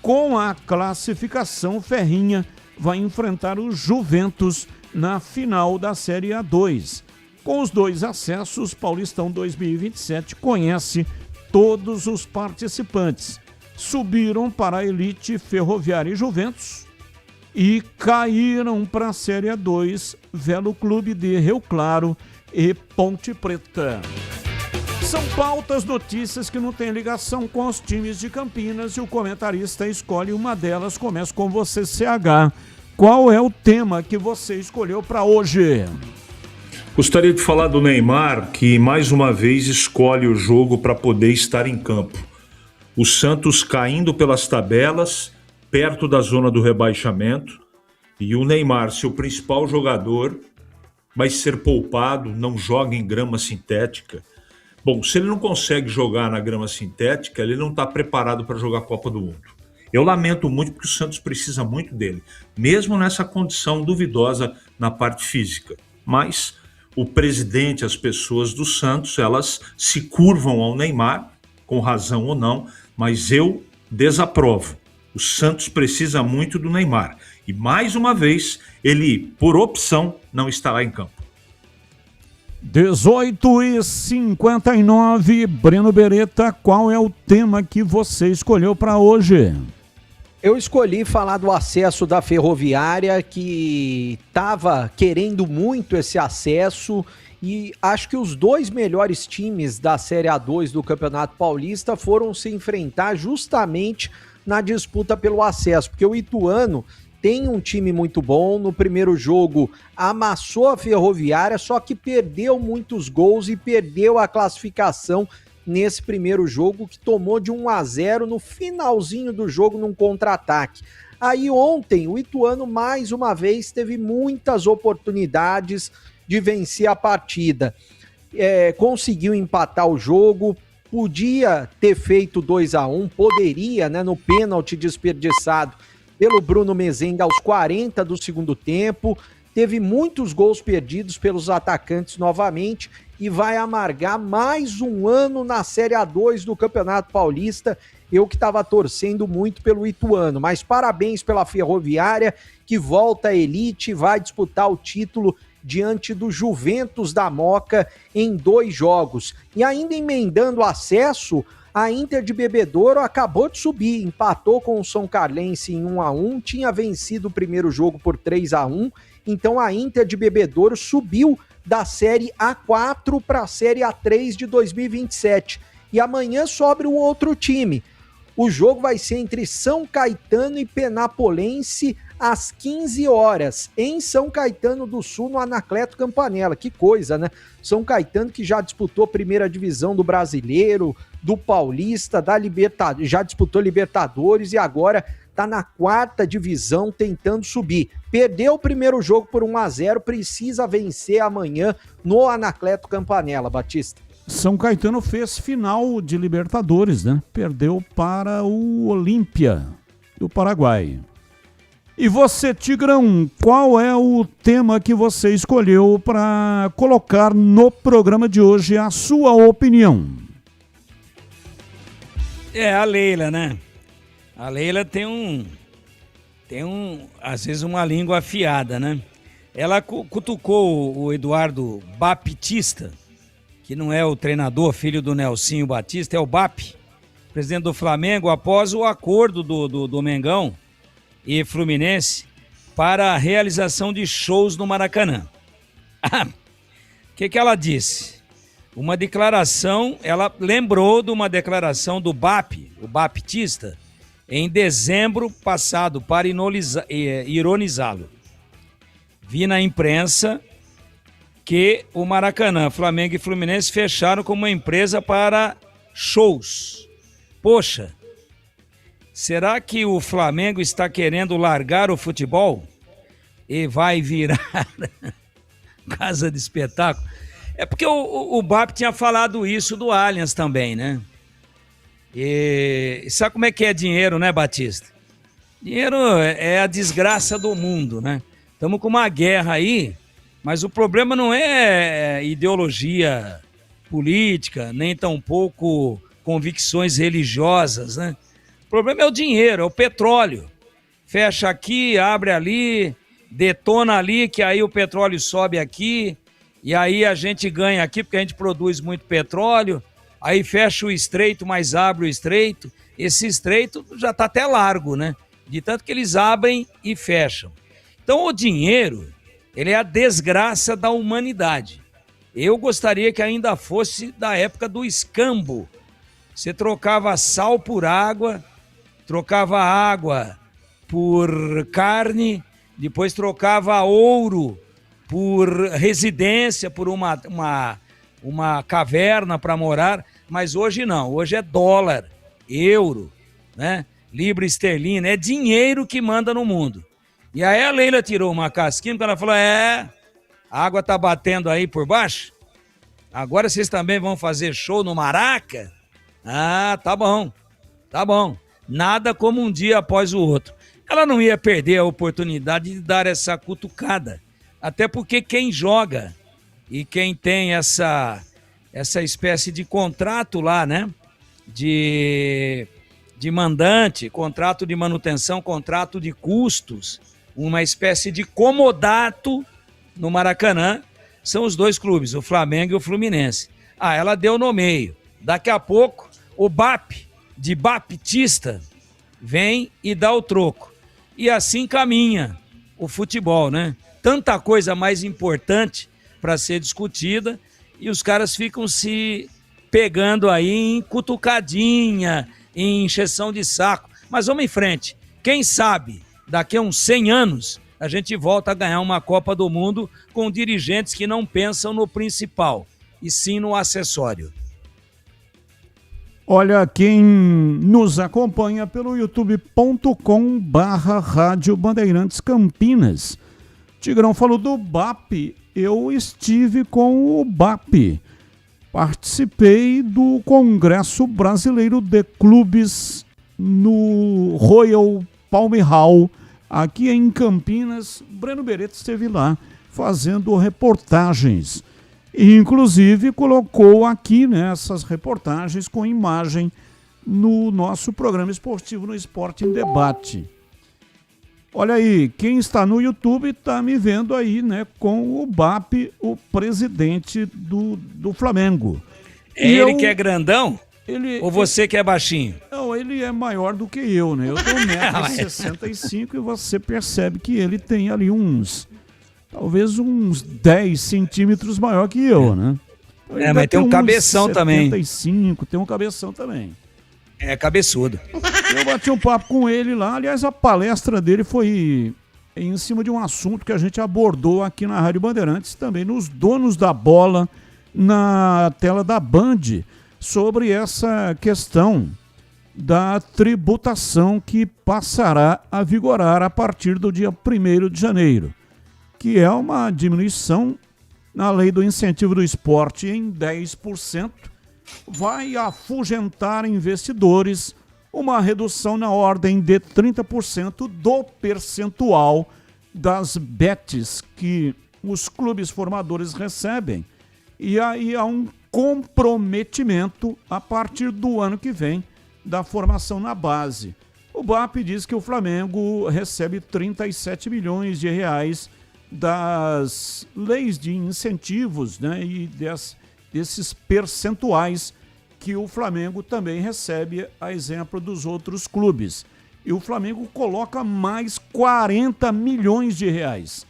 Com a classificação, Ferrinha vai enfrentar o Juventus na final da Série A2. Com os 2 acessos, Paulistão 2027 conhece todos os participantes. Subiram para a elite Ferroviária e Juventus e caíram para a Série A2 Velo Clube de Rio Claro e Ponte Preta. São pautas, notícias que não têm ligação com os times de Campinas e o comentarista escolhe uma delas. Começa com você, CH. Qual é o tema que você escolheu para hoje? Gostaria de falar do Neymar, que mais uma vez escolhe o jogo para poder estar em campo. O Santos caindo pelas tabelas, perto da zona do rebaixamento, e o Neymar, seu principal jogador, vai ser poupado, não joga em grama sintética. Bom, se ele não consegue jogar na grama sintética, ele não está preparado para jogar a Copa do Mundo. Eu lamento muito porque o Santos precisa muito dele, mesmo nessa condição duvidosa na parte física. Mas o presidente, as pessoas do Santos, elas se curvam ao Neymar, com razão ou não, mas eu desaprovo. O Santos precisa muito do Neymar. E mais uma vez, ele, por opção, não estará em campo. 18h59, Breno Beretta, qual é o tema que você escolheu para hoje? Eu escolhi falar do acesso da Ferroviária, que estava querendo muito esse acesso, e acho que os 2 melhores times da Série A2 do Campeonato Paulista foram se enfrentar justamente na disputa pelo acesso, porque o Ituano tem um time muito bom. No primeiro jogo amassou a Ferroviária, só que perdeu muitos gols e perdeu a classificação nesse primeiro jogo, que tomou de 1-0 no finalzinho do jogo num contra-ataque. Aí ontem o Ituano mais uma vez teve muitas oportunidades de vencer a partida. Conseguiu empatar o jogo, podia ter feito 2-1, poderia, né, no pênalti desperdiçado pelo Bruno Mezenga aos 40 do segundo tempo. Teve muitos gols perdidos pelos atacantes novamente e vai amargar mais um ano na Série A2 do Campeonato Paulista. Eu que estava torcendo muito pelo Ituano, mas parabéns pela Ferroviária, que volta à elite e vai disputar o título diante do Juventus da Moca em 2 jogos. E ainda emendando o acesso, a Inter de Bebedouro acabou de subir, empatou com o São Carlense em 1-1, tinha vencido o primeiro jogo por 3-1, então a Inter de Bebedouro subiu da Série A4 para a Série A3 de 2027. E amanhã sobe o outro time. O jogo vai ser entre São Caetano e Penapolense às 15 horas, em São Caetano do Sul, no Anacleto Campanella. Que coisa, né? São Caetano que já disputou a primeira divisão do Brasileiro, do Paulista, já disputou Libertadores e agora está na 4ª divisão tentando subir. Perdeu o primeiro jogo por 1-0, precisa vencer amanhã no Anacleto Campanella, Batista. São Caetano fez final de Libertadores, né? Perdeu para o Olímpia do Paraguai. E você, Tigrão, qual é o tema que você escolheu para colocar no programa de hoje? A sua opinião. A Leila, né? A Leila tem às vezes uma língua afiada, né? Ela cutucou o Eduardo Baptista, que não é o treinador, filho do Nelsinho Batista, é o BAP, presidente do Flamengo, após o acordo do Mengão e Fluminense para a realização de shows no Maracanã. O que ela disse? Uma declaração, ela lembrou de uma declaração do BAP, o Baptista, em dezembro passado, para ironizá-lo. Vi na imprensa que o Maracanã, Flamengo e Fluminense fecharam como uma empresa para shows. Poxa, será que o Flamengo está querendo largar o futebol e vai virar casa de espetáculo? É porque o BAP tinha falado isso do Allianz também, né? E sabe como é que é dinheiro, né, Batista? Dinheiro é a desgraça do mundo, né? Estamos com uma guerra aí, mas o problema não é ideologia política, nem tampouco convicções religiosas, né? O problema é o dinheiro, é o petróleo. Fecha aqui, abre ali, detona ali, que aí o petróleo sobe aqui, e aí a gente ganha aqui porque a gente produz muito petróleo, aí fecha o estreito, mas abre o estreito. Esse estreito já está até largo, né? De tanto que eles abrem e fecham. Então o dinheiro, ele é a desgraça da humanidade. Eu gostaria que ainda fosse da época do escambo. Você trocava sal por água, trocava água por carne, depois trocava ouro por residência, por uma caverna para morar, mas hoje não, hoje é dólar, euro, né? Libra esterlina, é dinheiro que manda no mundo. E aí a Leila tirou uma casquinha, porque ela falou, a água tá batendo aí por baixo, agora vocês também vão fazer show no Maraca? Ah, tá bom, nada como um dia após o outro. Ela não ia perder a oportunidade de dar essa cutucada, até porque quem joga e quem tem essa espécie de contrato lá, né, de mandante, contrato de manutenção, contrato de custos, uma espécie de comodato no Maracanã, são os dois clubes, o Flamengo e o Fluminense. Ela deu no meio. Daqui a pouco, o BAP, de Baptista, vem e dá o troco. E assim caminha o futebol, né? Tanta coisa mais importante para ser discutida e os caras ficam se pegando aí em cutucadinha, em encheção de saco. Mas vamos em frente. Quem sabe, daqui a uns 100 anos, a gente volta a ganhar uma Copa do Mundo com dirigentes que não pensam no principal, e sim no acessório. Olha, quem nos acompanha pelo youtube.com/Rádio Bandeirantes Campinas. Tigrão falou do BAP, eu estive com o BAP. participei do Congresso Brasileiro de Clubes no Royal Palm Hall, aqui em Campinas. Breno Beretta esteve lá fazendo reportagens. E, inclusive, colocou aqui, né, essas reportagens com imagem no nosso programa esportivo no Esporte em Debate. Olha aí, quem está no YouTube está me vendo aí, né, com o BAP, o presidente do Flamengo. É e ele que é grandão? Ou você que é baixinho? Não, ele é maior do que eu, né? Eu tenho 1,65 m e você percebe que ele tem ali talvez uns 10 centímetros maior que eu, né? Então, mas tem um cabeção também. 75, tem um cabeção também. É cabeçudo. Eu bati um papo com ele lá. Aliás, a palestra dele foi em cima de um assunto que a gente abordou aqui na Rádio Bandeirantes, também nos Donos da Bola, na tela da Band, sobre essa questão da tributação que passará a vigorar a partir do dia 1º de janeiro, que é uma diminuição na lei do incentivo do esporte em 10%, vai afugentar investidores, uma redução na ordem de 30% do percentual das bets que os clubes formadores recebem. E aí há um comprometimento a partir do ano que vem da formação na base. O BAP diz que o Flamengo recebe 37 milhões de reais das leis de incentivos, né, e desses percentuais que o Flamengo também recebe, a exemplo dos outros clubes. E o Flamengo coloca mais 40 milhões de reais.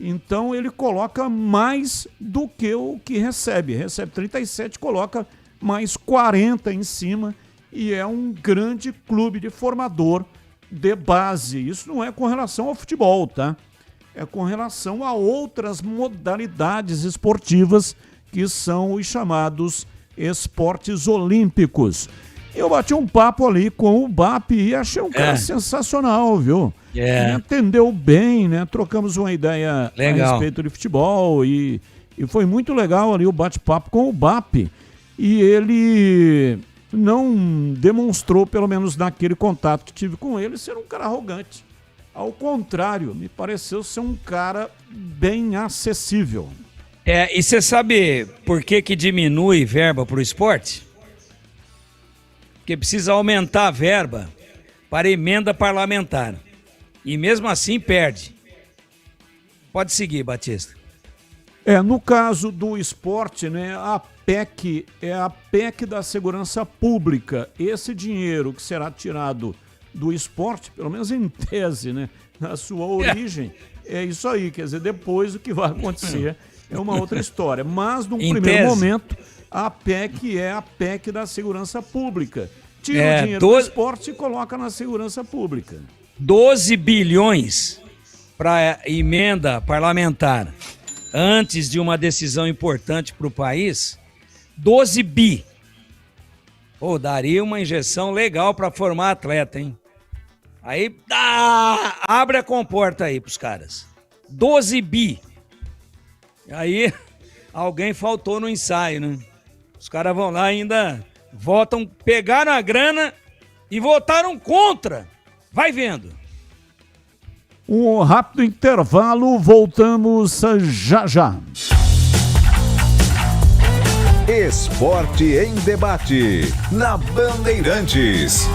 Então ele coloca mais do que o que recebe. Recebe 37, coloca mais 40 em cima e é um grande clube de formador de base. Isso não é com relação ao futebol, tá? É com relação a outras modalidades esportivas que são os chamados esportes olímpicos. Eu bati um papo ali com o BAP e achei um cara sensacional, viu? Me atendeu bem, né? Trocamos uma ideia a respeito de futebol e foi muito legal ali o bate-papo com o BAP. E ele não demonstrou, pelo menos naquele contato que tive com ele, ser um cara arrogante. Ao contrário, me pareceu ser um cara bem acessível. E você sabe por que diminui verba para o esporte? Porque precisa aumentar a verba para emenda parlamentar. E mesmo assim perde. Pode seguir, Batista. No caso do esporte, né, a PEC é a PEC da segurança pública. Esse dinheiro que será tirado do esporte, pelo menos em tese, né, na sua origem, é isso aí. Quer dizer, depois o que vai acontecer é uma outra história. Mas, num primeiro momento, a PEC é a PEC da segurança pública. Tira o dinheiro do esporte e coloca na segurança pública. 12 bilhões para emenda parlamentar antes de uma decisão importante para o país. 12 bi. Daria uma injeção legal para formar atleta, hein? Aí abre a comporta aí pros caras. 12 bi. Aí alguém faltou no ensaio, né? Os caras vão lá e ainda votam, pegaram a grana e votaram contra. Vai vendo. Um rápido intervalo, voltamos já já. Esporte em Debate, na Bandeirantes.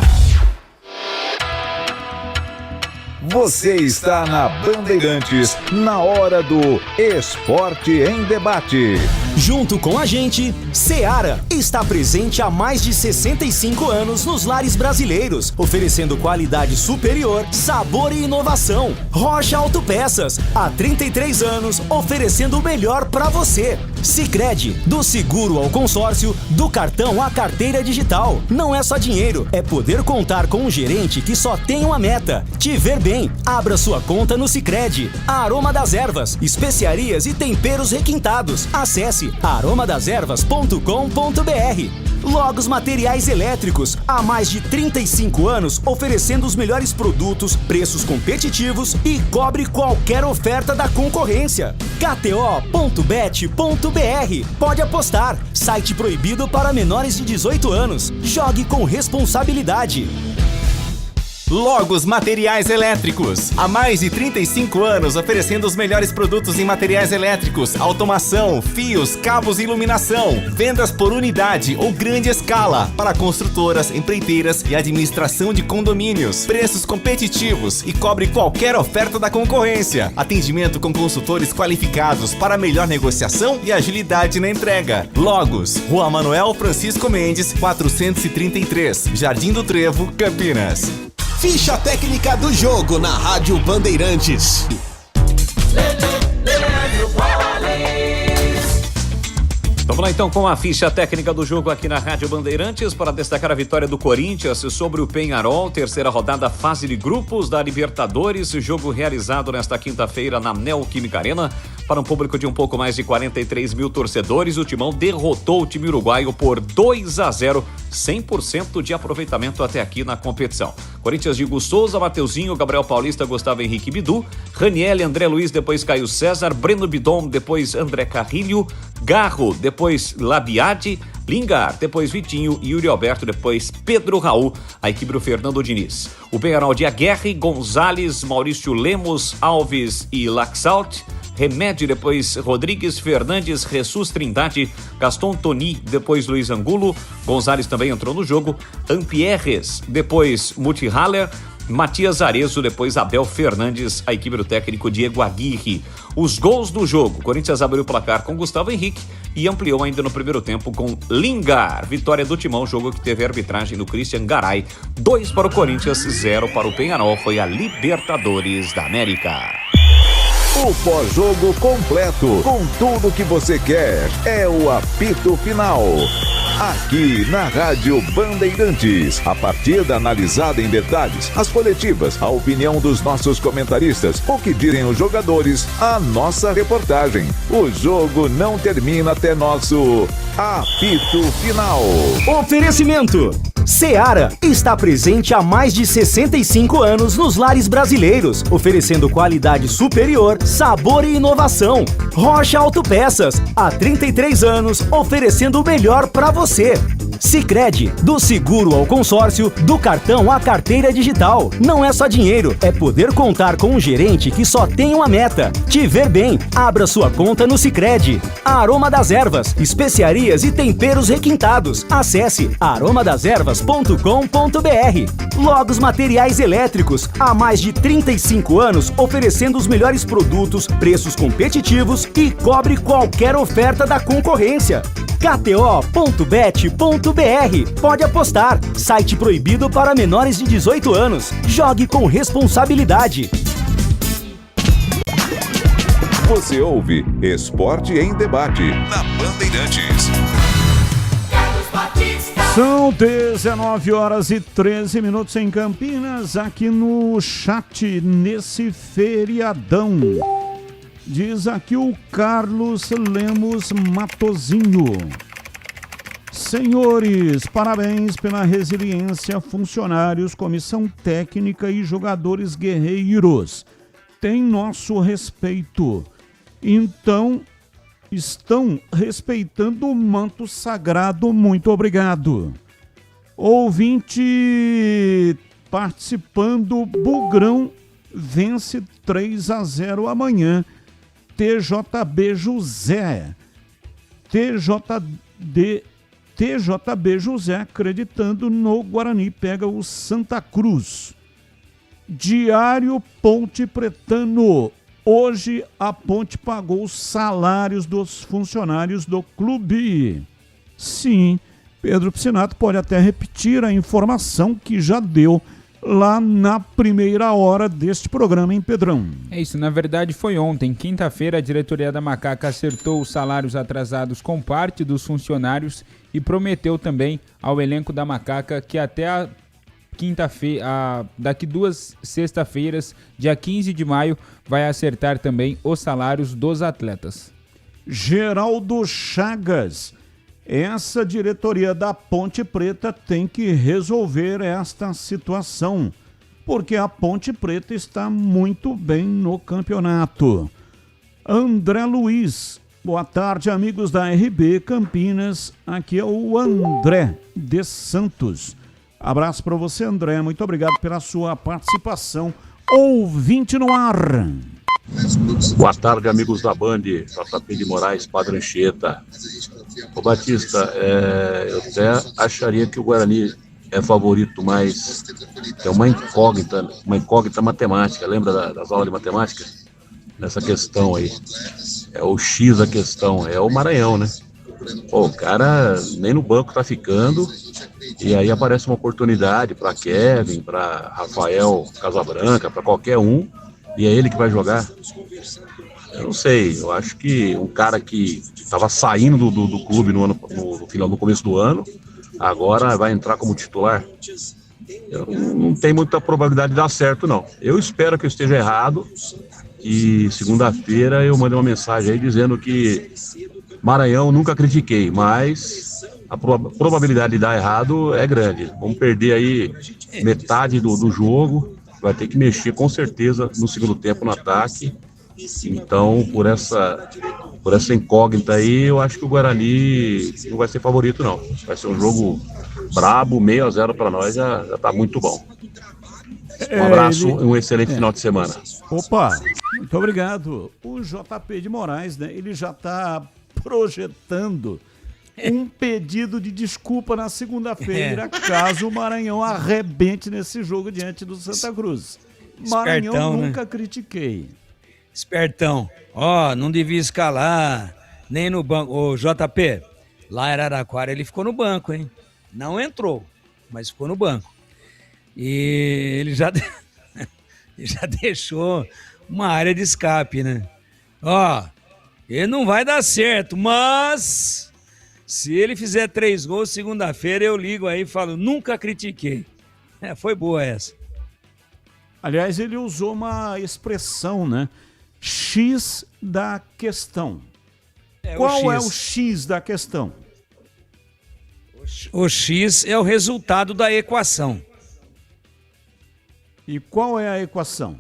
Você está na Bandeirantes, na hora do Esporte em Debate. Junto com a gente, Seara está presente há mais de 65 anos nos lares brasileiros, oferecendo qualidade superior, sabor e inovação. Rocha Autopeças, há 33 anos, oferecendo o melhor para você. Sicredi, do seguro ao consórcio, do cartão à carteira digital. Não é só dinheiro, é poder contar com um gerente que só tem uma meta: te ver bem. Abra sua conta no Sicredi. A Aroma das Ervas, especiarias e temperos requintados. Acesse Acesse aromadeservas.com.br. Logos Materiais Elétricos, há mais de 35 anos oferecendo os melhores produtos, preços competitivos e cobre qualquer oferta da concorrência. KTO.bet.br. Pode apostar. Site proibido para menores de 18 anos. Jogue com responsabilidade. Logos Materiais Elétricos. Há mais de 35 anos oferecendo os melhores produtos em materiais elétricos, automação, fios, cabos e iluminação. Vendas por unidade ou grande escala para construtoras, empreiteiras e administração de condomínios. Preços competitivos e cobre qualquer oferta da concorrência. Atendimento com consultores qualificados para melhor negociação e agilidade na entrega. Logos, Rua Manuel Francisco Mendes, 433, Jardim do Trevo, Campinas. Ficha técnica do jogo na Rádio Bandeirantes. Vamos lá então com a ficha técnica do jogo aqui na Rádio Bandeirantes para destacar a vitória do Corinthians sobre o Peñarol, terceira rodada fase de grupos da Libertadores, jogo realizado nesta quinta-feira na Neoquímica Arena. Para um público de um pouco mais de 43 mil torcedores, o Timão derrotou o time uruguaio por 2-0, 100% de aproveitamento até aqui na competição. Corinthians de Hugo Souza, Mateuzinho, Gabriel Paulista, Gustavo Henrique Bidu, Raniel, André Luiz, depois Caio César, Breno Bidon, depois André Carrilho, Garro, depois Labiade, Lingard, depois Vitinho, Yuri Alberto, depois Pedro Raul, a equipe do Fernando Diniz. O Peñarol de Aguerre, Gonzalez, Maurício Lemos, Alves e Laxalt, Remédio, depois Rodrigues, Fernandes, Jesus Trindade, Gaston Toni, depois Luiz Angulo, Gonzalez também entrou no jogo, Ampierres, depois Mutihaller, Matias Arezo, depois Abel Fernandes, a equipe do técnico Diego Aguirre. Os gols do jogo: Corinthians abriu o placar com Gustavo Henrique e ampliou ainda no primeiro tempo com Lingard. Vitória do Timão, jogo que teve a arbitragem do Christian Garay. 2 para o Corinthians, 0 para o Peñarol. Foi a Libertadores da América. O pós-jogo completo, com tudo que você quer, é o apito final. Aqui na Rádio Bandeirantes, a partida analisada em detalhes, as coletivas, a opinião dos nossos comentaristas, o que dizem os jogadores, a nossa reportagem. O jogo não termina até nosso apito final. Oferecimento: Seara está presente há mais de 65 anos nos lares brasileiros, oferecendo qualidade superior, sabor e inovação. Rocha Autopeças, há 33 anos, oferecendo o melhor para você. Sicredi, do seguro ao consórcio, do cartão à carteira digital. Não é só dinheiro, é poder contar com um gerente que só tem uma meta: te ver bem. Abra sua conta no Sicredi. Aroma das Ervas, especiarias e temperos requintados. Acesse aromadeservas.com.br. Logos Materiais Elétricos, há mais de 35 anos oferecendo os melhores produtos, preços competitivos e cobre qualquer oferta da concorrência. KTO.bet.br. Pode apostar. Site proibido para menores de 18 anos. Jogue com responsabilidade. Você ouve Esporte em Debate na Bandeirantes. São 19 horas e 13 minutos em Campinas, aqui no chat, nesse feriadão. Diz aqui o Carlos Lemos Matozinho: senhores, parabéns pela resiliência, funcionários, comissão técnica e jogadores guerreiros. Tem nosso respeito. Então, estão respeitando o manto sagrado. Muito obrigado. Ouvinte participando: Bugrão vence 3-0 amanhã. TJB José. TJB José acreditando no Guarani, pega o Santa Cruz. Diário Ponte Pretano: hoje a Ponte pagou os salários dos funcionários do clube. Sim, Pedro Piscinato pode até repetir a informação que já deu lá na primeira hora deste programa, hein, Pedrão? É isso, na verdade foi ontem, quinta-feira, a diretoria da Macaca acertou os salários atrasados com parte dos funcionários e prometeu também ao elenco da Macaca que até a quinta-feira, daqui 2 sexta-feiras, dia 15 de maio, vai acertar também os salários dos atletas. Geraldo Chagas. Essa diretoria da Ponte Preta tem que resolver esta situação, porque a Ponte Preta está muito bem no campeonato. André Luiz, boa tarde, amigos da RB Campinas. Aqui é o André de Santos. Abraço para você, André. Muito obrigado pela sua participação. Ouvinte no ar. Boa tarde, amigos da Band. JP de Moraes, Padre Anchieta. Ô Batista, eu até acharia que o Guarani é favorito, mas é uma incógnita matemática. Lembra das aulas de matemática? Nessa questão aí. É o X da questão, é o Maranhão, né? Pô, o cara nem no banco tá ficando, e aí aparece uma oportunidade para Kevin, para Rafael Casabranca, para qualquer um, e é ele que vai jogar. Eu não sei, eu acho que um cara que estava saindo do clube no começo do ano, agora vai entrar como titular. Não tem muita probabilidade de dar certo, não. Eu espero que eu esteja errado, e segunda-feira eu mandei uma mensagem aí dizendo que Maranhão nunca critiquei, mas a probabilidade de dar errado é grande. Vamos perder aí metade do jogo, vai ter que mexer com certeza no segundo tempo no ataque. Então, por essa incógnita aí, eu acho que o Guarani não vai ser favorito, não. Vai ser um jogo brabo, 6-0 para nós, já tá muito bom. Um abraço e um excelente final de semana. Opa, muito obrigado. O JP de Moraes, né, ele já está projetando um pedido de desculpa na segunda-feira, caso o Maranhão arrebente nesse jogo diante do Santa Cruz. Maranhão Espertão, nunca né? critiquei. Espertão. Não devia escalar nem no banco. Ô, JP, lá em Araraquara ele ficou no banco, hein? Não entrou, mas ficou no banco. E ele já deixou uma área de escape, né? Ele não vai dar certo, mas se ele fizer 3 gols segunda-feira, eu ligo aí e falo, nunca critiquei. Foi boa essa. Aliás, ele usou uma expressão, né? X da questão. Qual é o X da questão? O X é o resultado da equação. E qual é a equação?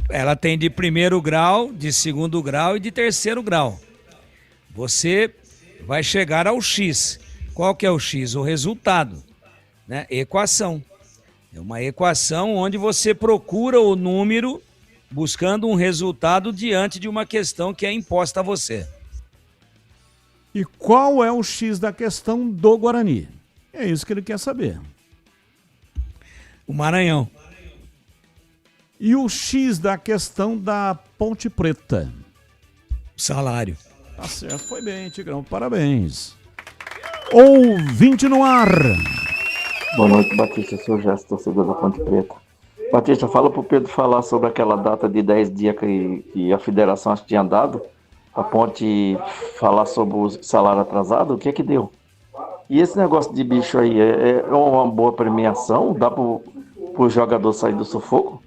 Ela tem de primeiro grau, de segundo grau e de terceiro grau. Você vai chegar ao X. Qual que é o X? O resultado, né? Equação. É uma equação onde você procura o número buscando um resultado diante de uma questão que é imposta a você. E qual é o X da questão do Guarani? É isso que ele quer saber. O Maranhão. E o X da questão da Ponte Preta? Salário. Tá certo, foi bem, Tigrão, parabéns. Ouvinte no ar. Boa noite, Batista, sou o Gesto, torcedor da Ponte Preta. Batista, fala pro Pedro falar sobre aquela data de 10 dias que a federação acho que tinha dado, a Ponte falar sobre o salário atrasado, o que é que deu? E esse negócio de bicho aí, é uma boa premiação? Dá pro jogador sair do sufoco?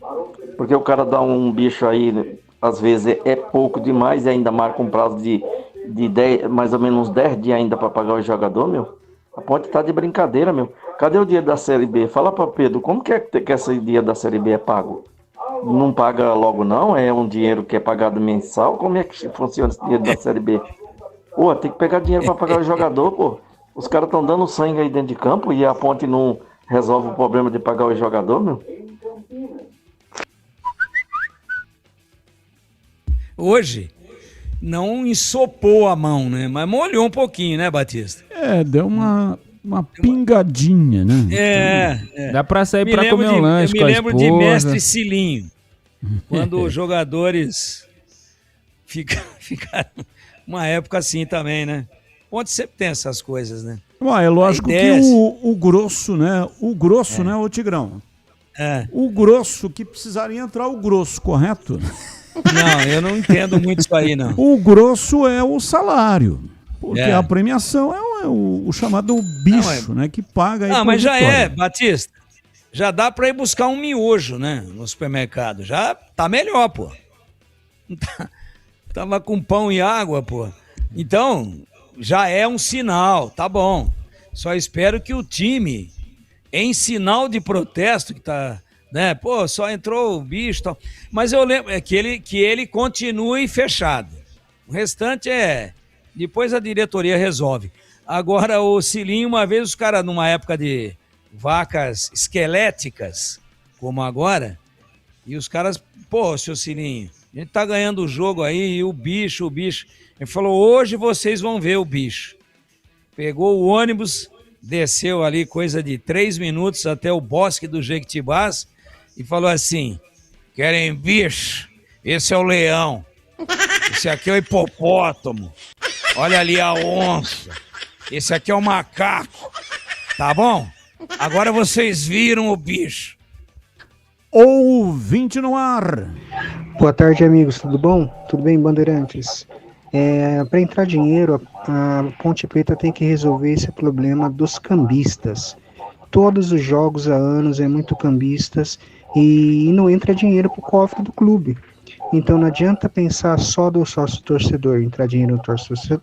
Porque o cara dá um bicho aí, às vezes é pouco demais e ainda marca um prazo de 10, mais ou menos uns 10 dias ainda para pagar o jogador, meu. A Ponte tá de brincadeira, meu. Cadê o dia da Série B? Fala para Pedro, como que é que esse dia da Série B é pago? Não paga logo não? É um dinheiro que é pagado mensal? Como é que funciona esse dia da Série B? Pô, tem que pegar dinheiro para pagar o jogador, pô. Os caras estão dando sangue aí dentro de campo e a Ponte não resolve o problema de pagar o jogador, meu. Hoje não ensopou a mão, né? Mas molhou um pouquinho, né, Batista? Deu uma pingadinha, né? Dá pra sair pra comer um lanche com a esposa. Eu me lembro de Mestre Cilinho, quando os jogadores ficaram uma época assim também, né? Ponte sempre tem essas coisas, né? É lógico que o grosso, né? O grosso, né, ô Tigrão? O grosso, que precisaria entrar o grosso, correto? Não, eu não entendo muito isso aí, não. O grosso é o salário. Porque a premiação é o chamado bicho, né? Que paga aí. Mas já Batista. Já dá pra ir buscar um miojo, né? No supermercado. Já tá melhor, pô. Tava com pão e água, pô. Então, já é um sinal, tá bom. Só espero que o time, em sinal de protesto, que tá, né? Pô, só entrou o bicho e tal. Mas eu lembro que ele continue fechado. O restante depois a diretoria resolve. Agora, o Cilinho, uma vez os caras, numa época de vacas esqueléticas, como agora, e os caras, pô, seu Cilinho, a gente tá ganhando o jogo aí, e o bicho. Ele falou, hoje vocês vão ver o bicho. Pegou o ônibus, desceu ali coisa de 3 minutos até o Bosque do Jequitibás e falou assim, querem bicho? Esse é o leão. Esse aqui é o hipopótamo. Olha ali a onça. Esse aqui é o macaco. Tá bom? Agora vocês viram o bicho. Ouvinte no ar. Boa tarde, amigos. Tudo bom? Tudo bem, Bandeirantes? Para entrar dinheiro, a Ponte Preta tem que resolver esse problema dos cambistas. Todos os jogos há anos é muito cambistas e não entra dinheiro para o cofre do clube. Então não adianta pensar só do sócio-torcedor, entrar dinheiro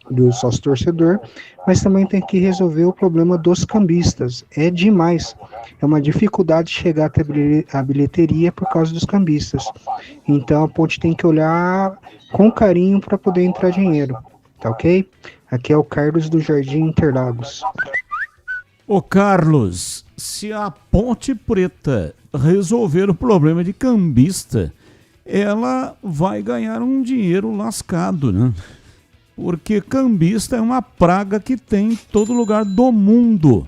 do sócio-torcedor, mas também tem que resolver o problema dos cambistas. É demais. É uma dificuldade chegar até a bilheteria por causa dos cambistas. Então a Ponte tem que olhar com carinho para poder entrar dinheiro. Tá ok? Aqui é o Carlos do Jardim Interlagos. Ô Carlos, se a Ponte Preta resolver o problema de cambista, ela vai ganhar um dinheiro lascado, né? Porque cambista é uma praga que tem em todo lugar do mundo,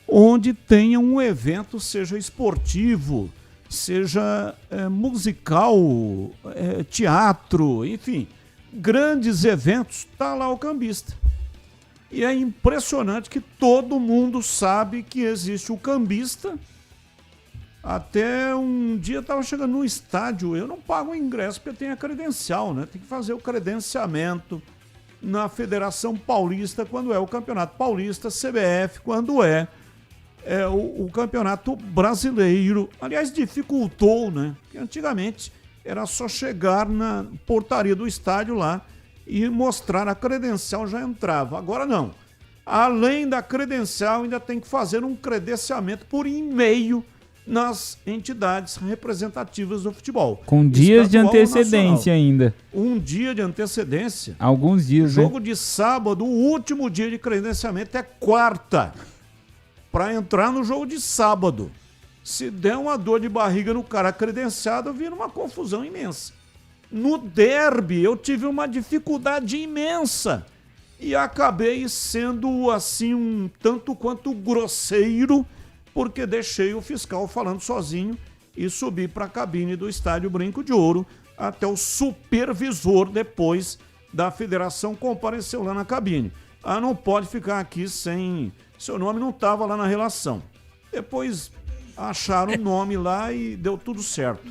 onde tenha um evento, seja esportivo, seja musical, teatro, enfim, grandes eventos, tá lá o cambista. E é impressionante que todo mundo sabe que existe o cambista. Até um dia eu estava chegando no estádio, eu não pago o ingresso porque tem a credencial, né? Tem que fazer o credenciamento na Federação Paulista quando é o Campeonato Paulista, CBF quando é o Campeonato Brasileiro. Aliás, dificultou, né? Porque antigamente era só chegar na portaria do estádio lá e mostrar a credencial, já entrava. Agora não. Além da credencial, ainda tem que fazer um credenciamento por e-mail nas entidades representativas do futebol. Com dias de estadual, antecedência nacional. ainda. Um dia de antecedência. Alguns dias, Jogo de sábado, o último dia de credenciamento é quarta. Para entrar no jogo de sábado. Se der uma dor de barriga no cara credenciado, vira uma confusão imensa. No derby, eu tive uma dificuldade imensa. E acabei sendo, assim, um tanto quanto grosseiro, porque deixei o fiscal falando sozinho e subi para a cabine do Estádio Brinco de Ouro até o supervisor, depois da federação, compareceu lá na cabine. Não pode ficar aqui sem... Seu nome não estava lá na relação. Depois acharam o nome lá e deu tudo certo.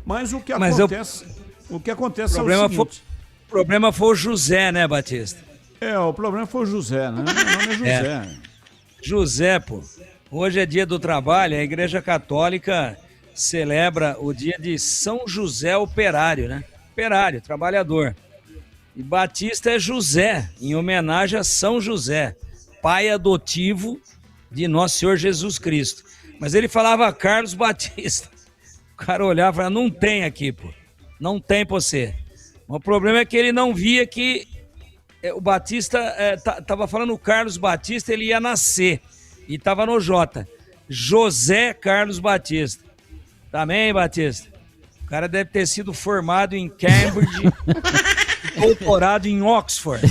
Mas o que acontece é o seguinte... O problema foi o José, né, Batista? O problema foi o José, né? Meu nome é José. José, pô. Hoje é dia do trabalho, a Igreja Católica celebra o dia de São José Operário, né? Operário, trabalhador. E Batista é José, em homenagem a São José, pai adotivo de Nosso Senhor Jesus Cristo. Mas ele falava Carlos Batista. O cara olhava e falava, não tem aqui, pô. Não tem pra você. O problema é que ele não via que o Batista, tava falando o Carlos Batista, ele ia nascer. E tava no J. José Carlos Batista. Também, Batista. O cara deve ter sido formado em Cambridge, doutorado em Oxford.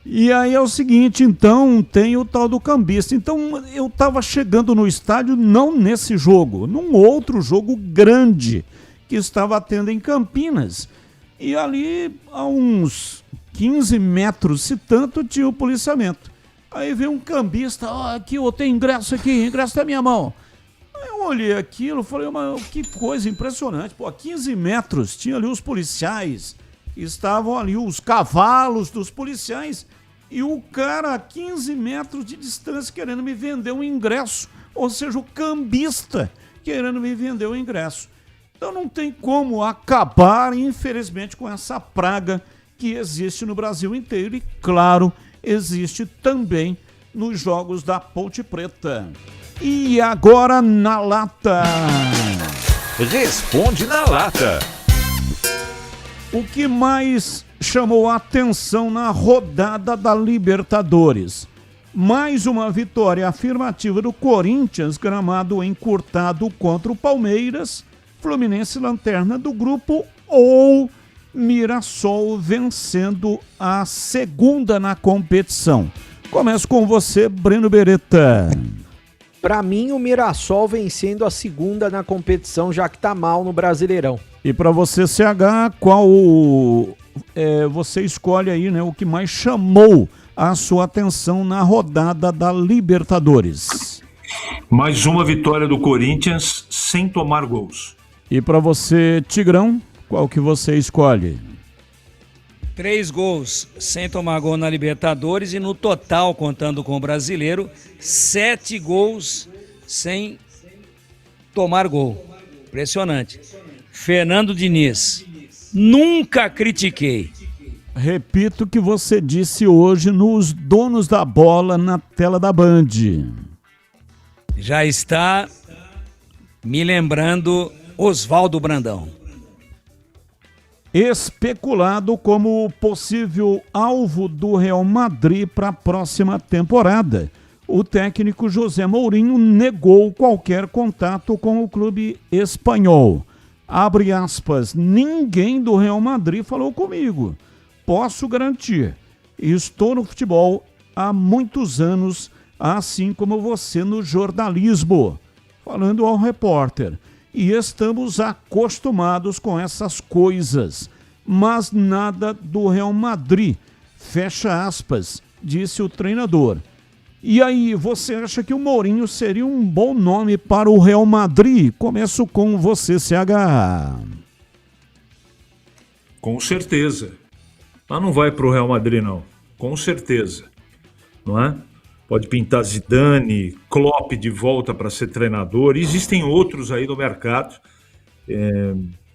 E aí é o seguinte, então, tem o tal do cambista. Então, eu tava chegando no estádio, não nesse jogo, num outro jogo grande que estava tendo em Campinas. E ali, a uns 15 metros, se tanto, tinha o policiamento. Aí veio um cambista, aqui, tem ingresso aqui, ingresso da minha mão. Aí eu olhei aquilo, falei, mas que coisa impressionante. Pô, a 15 metros tinha ali os policiais, estavam ali os cavalos dos policiais, e o cara a 15 metros de distância querendo me vender um ingresso, ou seja, o cambista querendo me vender o ingresso. Então não tem como acabar, infelizmente, com essa praga que existe no Brasil inteiro e, claro, existe também nos jogos da Ponte Preta. E agora na lata. Responde na lata. O que mais chamou a atenção na rodada da Libertadores? Mais uma vitória afirmativa do Corinthians, gramado encurtado contra o Palmeiras, Fluminense lanterna do grupo, ou Mirassol vencendo a segunda na competição. Começo com você, Breno Beretta. Para mim, o Mirassol vencendo a segunda na competição, já que tá mal no Brasileirão. E para você, CH, qual você escolhe aí, né, o que mais chamou a sua atenção na rodada da Libertadores? Mais uma vitória do Corinthians sem tomar gols. E para você, Tigrão, qual que você escolhe? 3 gols sem tomar gol na Libertadores e no total, contando com o Brasileiro, 7 gols sem tomar gol. Impressionante. Fernando Diniz, nunca critiquei. Repito o que você disse hoje nos Donos da Bola na tela da Band. Já está me lembrando Oswaldo Brandão. Especulado como possível alvo do Real Madrid para a próxima temporada. O técnico José Mourinho negou qualquer contato com o clube espanhol. Abre aspas, ninguém do Real Madrid falou comigo. Posso garantir, estou no futebol há muitos anos, assim como você no jornalismo. Falando ao repórter. E estamos acostumados com essas coisas, mas nada do Real Madrid, fecha aspas, disse o treinador. E aí, você acha que o Mourinho seria um bom nome para o Real Madrid? Começo com você, CH. Com certeza. Mas não vai para o Real Madrid, não. Com certeza. Não é? Pode pintar Zidane, Klopp de volta para ser treinador. Existem outros aí no mercado.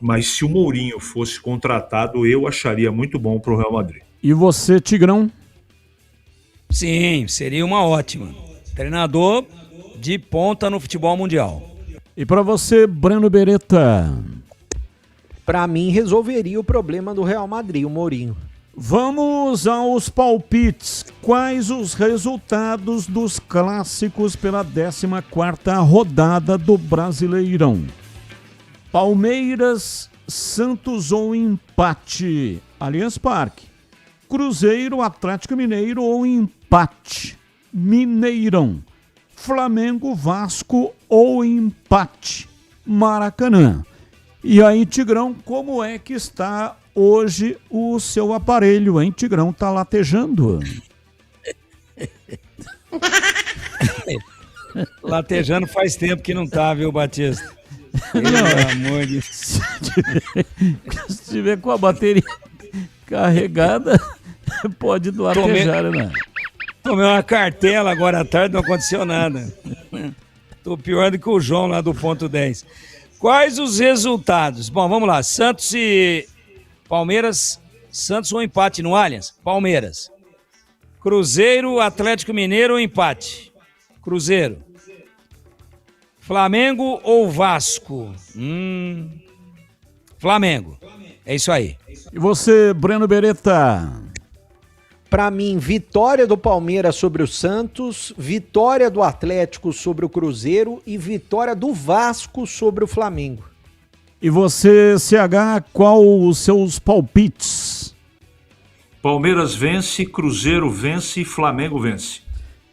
Mas se o Mourinho fosse contratado, eu acharia muito bom para o Real Madrid. E você, Tigrão? Sim, seria uma ótima. Treinador de ponta no futebol mundial. E para você, Breno Beretta? Para mim, resolveria o problema do Real Madrid, o Mourinho. Vamos aos palpites. Quais os resultados dos clássicos pela 14ª rodada do Brasileirão? Palmeiras, Santos ou empate? Allianz Parque. Cruzeiro, Atlético Mineiro ou empate? Mineirão. Flamengo, Vasco ou empate? Maracanã. E aí, Tigrão, como é que está hoje o seu aparelho, hein, Tigrão? Tá latejando? Latejando faz tempo que não tá, viu, Batista? Pelo amor de Deus. Se tiver com a bateria carregada, pode latejar, né? Tomei uma cartela agora à tarde, não aconteceu nada. Tô pior do que o João lá do ponto 10. Quais os resultados? Bom, vamos lá. Santos e Palmeiras. Santos ou empate no Allianz? Palmeiras. Cruzeiro, Atlético Mineiro ou empate? Cruzeiro. Flamengo ou Vasco? Flamengo. É isso aí. E você, Breno Beretta? Para mim, vitória do Palmeiras sobre o Santos, vitória do Atlético sobre o Cruzeiro e vitória do Vasco sobre o Flamengo. E você, CH, qual os seus palpites? Palmeiras vence, Cruzeiro vence e Flamengo vence.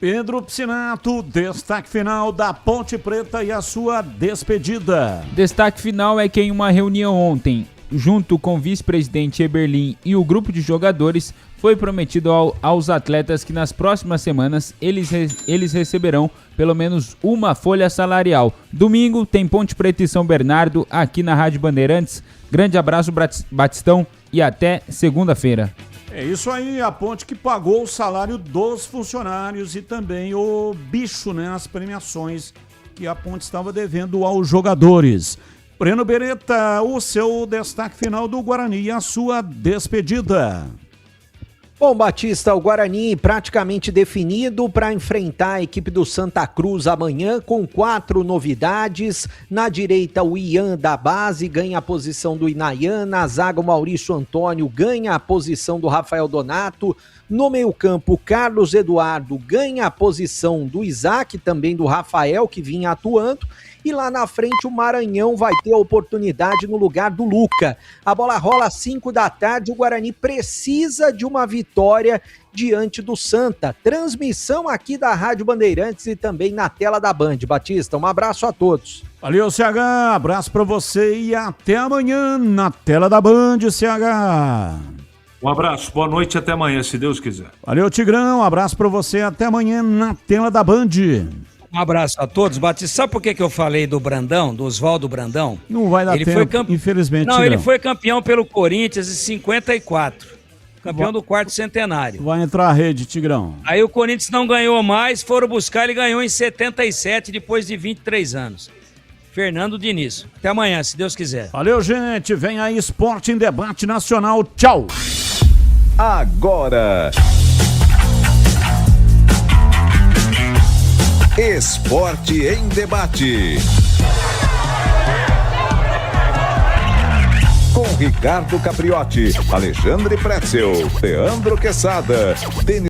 Pedro Piscinato, destaque final da Ponte Preta e a sua despedida. Destaque final é que em uma reunião ontem, junto com o vice-presidente Eberlin e o grupo de jogadores, foi prometido aos atletas que nas próximas semanas eles receberão pelo menos uma folha salarial. Domingo tem Ponte Preta e São Bernardo aqui na Rádio Bandeirantes. Grande abraço, Batistão, e até segunda-feira. É isso aí, a Ponte que pagou o salário dos funcionários e também o bicho, né, as premiações que a Ponte estava devendo aos jogadores. Breno Beretta, o seu destaque final do Guarani e a sua despedida. Bom, Batista, o Guarani praticamente definido para enfrentar a equipe do Santa Cruz amanhã com 4 novidades. Na direita, o Ian da base ganha a posição do Inayan. Na zaga, o Maurício Antônio ganha a posição do Rafael Donato. No meio-campo, Carlos Eduardo ganha a posição do Isaac, também do Rafael, que vinha atuando. E lá na frente o Maranhão vai ter a oportunidade no lugar do Luca. A bola rola às 5 da tarde, o Guarani precisa de uma vitória diante do Santa. Transmissão aqui da Rádio Bandeirantes e também na tela da Band. Batista, um abraço a todos. Valeu, CH, abraço pra você e até amanhã na tela da Band, CH. Um abraço, boa noite e até amanhã, se Deus quiser. Valeu, Tigrão, abraço pra você, até amanhã na tela da Band. Um abraço a todos. Batista, sabe por que eu falei do Brandão, do Oswaldo Brandão? Não vai dar tempo, infelizmente. Não, ele foi campeão pelo Corinthians em 54. Campeão do quarto centenário. Vai entrar a rede, Tigrão. Aí o Corinthians não ganhou mais, foram buscar, ele ganhou em 77, depois de 23 anos. Fernando Diniz. Até amanhã, se Deus quiser. Valeu, gente. Vem aí, Esporte em Debate Nacional. Tchau. Agora... Esporte em Debate. Com Ricardo Capriotti, Alexandre Pretzel, Leandro Quesada, Denis